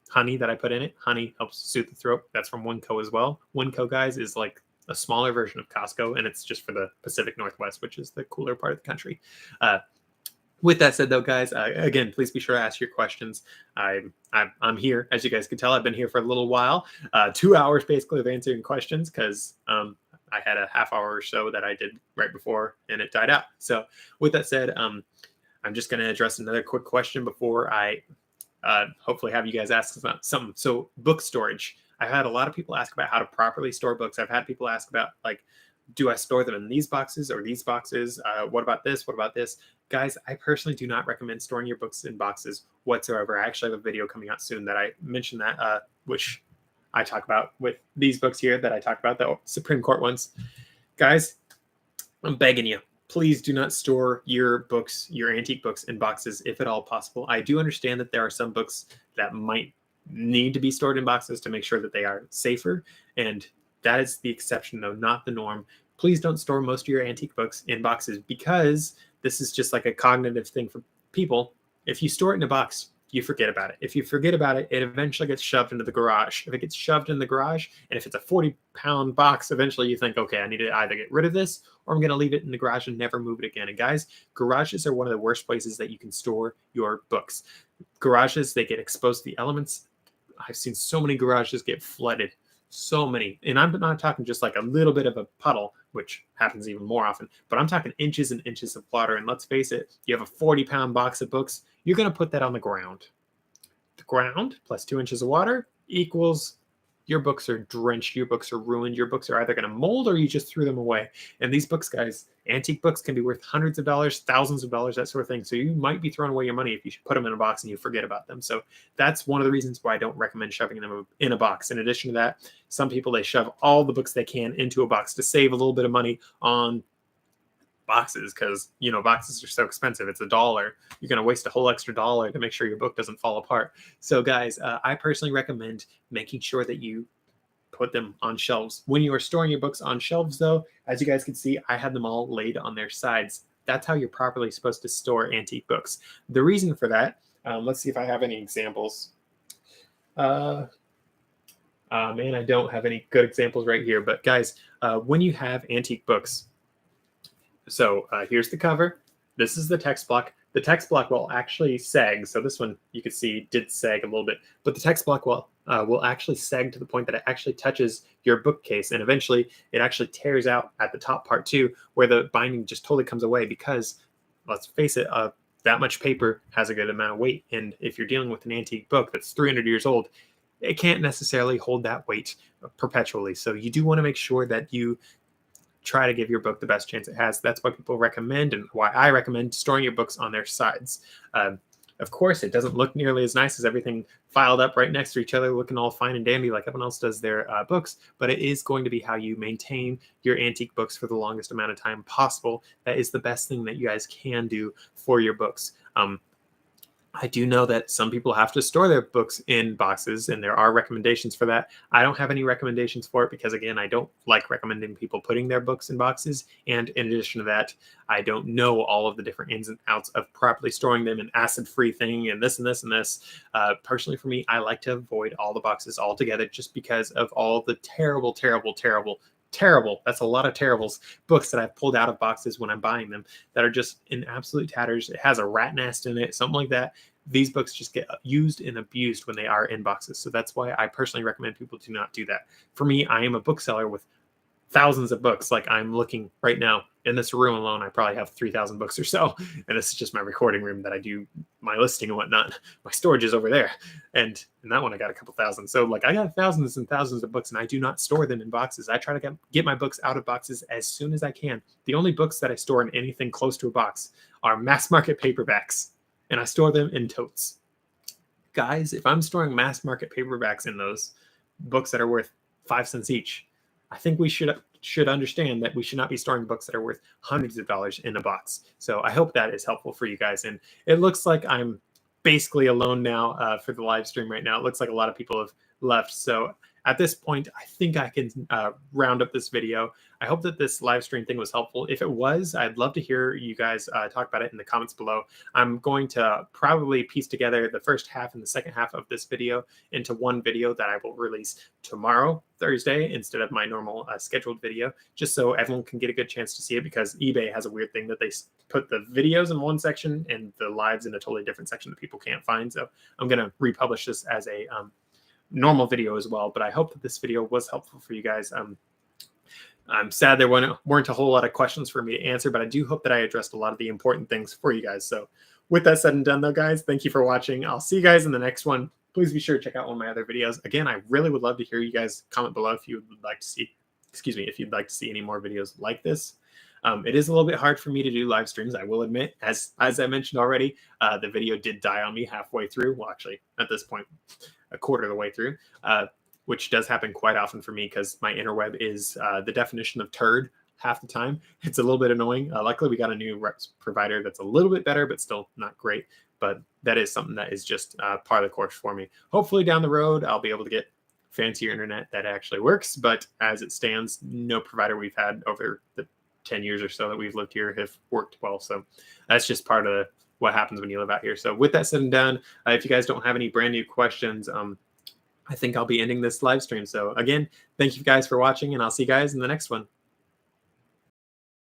honey that I put in it. Honey helps soothe the throat. That's from Winco as well. Winco, guys, is like a smaller version of Costco, and it's just for the Pacific Northwest, which is the cooler part of the country. With that said, though, guys, again, please be sure to ask your questions. I'm here, as you guys can tell. I've been here for a little while, 2 hours basically of answering questions because I had a half hour or so that I did right before, and it died out. So with that said, I'm just going to address another quick question before I hopefully have you guys ask something. So book storage. I've had a lot of people ask about how to properly store books. I've had people ask about, like, do I store them in these boxes or these boxes? What about this? What about this? Guys, I personally do not recommend storing your books in boxes whatsoever. I actually have a video coming out soon that I mentioned that, which I talk about with these books here that I talk about, the Supreme Court ones. Guys, I'm begging you, please do not store your books, your antique books, in boxes if at all possible. I do understand that there are some books that might need to be stored in boxes to make sure that they are safer, and that is the exception, though, not the norm. Please don't store most of your antique books in boxes because this is just like a cognitive thing for people. If you store it in a box, you forget about it. If you forget about it, it eventually gets shoved into the garage. If it gets shoved in the garage, and if it's a 40-pound box, eventually you think, okay, I need to either get rid of this or I'm going to leave it in the garage and never move it again. And guys, garages are one of the worst places that you can store your books. Garages, they get exposed to the elements. I've seen so many garages get flooded. So many. And I'm not talking just like a little bit of a puddle, which happens even more often, but I'm talking inches and inches of water. And let's face it, you have a 40-pound box of books, you're going to put that on the ground. The ground plus 2 inches of water equals your books are drenched, your books are ruined, your books are either going to mold or you just threw them away. And these books, guys, antique books can be worth hundreds of dollars, thousands of dollars, that sort of thing. So you might be throwing away your money if you put them in a box and you forget about them. So that's one of the reasons why I don't recommend shoving them in a box. In addition to that, some people, they shove all the books they can into a box to save a little bit of money on boxes because, you know, boxes are so expensive. It's $1. You're going to waste a whole extra $1 to make sure your book doesn't fall apart. So guys, I personally recommend making sure that you put them on shelves. When you are storing your books on shelves, though, as you guys can see, I had them all laid on their sides. That's how you're properly supposed to store antique books. The reason for that, let's see if I have any examples. Man, I don't have any good examples right here. But guys, when you have antique books, so here's the cover. This is the text block. the text block will actually sag. So this one you can see did sag a little bit, but the text block will actually sag to the point that it actually touches your bookcase, and eventually it actually tears out at the top part too, where the binding just totally comes away because, let's face it, that much paper has a good amount of weight. And if you're dealing with an antique book that's 300 years old, it can't necessarily hold that weight perpetually. So you do want to make sure that you try to give your book the best chance it has. That's what people recommend, and why I recommend storing your books on their sides. Of course, it doesn't look nearly as nice as everything filed up right next to each other, looking all fine and dandy like everyone else does their books, but it is going to be how you maintain your antique books for the longest amount of time possible. That is the best thing that you guys can do for your books. I do know that some people have to store their books in boxes, and there are recommendations for that. I don't have any recommendations for it because, again, I don't like recommending people putting their books in boxes. And in addition to that, I don't know all of the different ins and outs of properly storing them in acid-free thing and this and this and this. Personally, for me, I like to avoid all the boxes altogether just because of all the terrible, that's a lot of terribles, books that I've pulled out of boxes when I'm buying them that are just in absolute tatters. It has a rat nest in it, something like that. These books just get used and abused when they are in boxes. So that's why I personally recommend people do not do that. For me, I am a bookseller with thousands of books. Like, I'm looking right now in this room alone, I probably have 3,000 books or so. And this is just my recording room that I do my listing and whatnot. My storage is over there. And in that one, I got a couple thousand. So like, I got thousands and thousands of books, and I do not store them in boxes. I try to get my books out of boxes as soon as I can. The only books that I store in anything close to a box are mass market paperbacks, and I store them in totes. Guys, if I'm storing mass market paperbacks in those books that are worth 5 cents each, I think we should understand that we should not be storing books that are worth hundreds of dollars in a box. So I hope that is helpful for you guys. And it looks like I'm basically alone now for the live stream right now. It looks like a lot of people have left. So at this point, I think I can round up this video. I hope that this live stream thing was helpful. If it was, I'd love to hear you guys talk about it in the comments below. I'm going to probably piece together the first half and the second half of this video into one video that I will release tomorrow, Thursday, instead of my normal scheduled video, just so everyone can get a good chance to see it, because eBay has a weird thing that they put the videos in one section and the lives in a totally different section that people can't find. So I'm going to republish this as a normal video as well. But I hope that this video was helpful for you guys. I'm sad there weren't a whole lot of questions for me to answer, but I do hope that I addressed a lot of the important things for you guys. So with that said and done though, guys, thank you for watching. I'll see you guys in the next one. Please be sure to check out one of my other videos. Again, I really would love to hear you guys comment below if you would like to see, if you'd like to see any more videos like this. It is a little bit hard for me to do live streams, I will admit. As I mentioned already, the video did die on me halfway through. Well, actually, at this point, a quarter of the way through, which does happen quite often for me because my interweb is the definition of turd half the time. It's a little bit annoying. Luckily, we got a new provider that's a little bit better, but still not great. But that is something that is just part of the course for me. Hopefully down the road, I'll be able to get fancier internet that actually works. But as it stands, no provider we've had over the 10 years or so that we've lived here have worked well. So that's just part of what happens when you live out here. So with that said and done, if you guys don't have any brand new questions, I think I'll be ending this live stream. So again, thank you guys for watching, and I'll see you guys in the next one.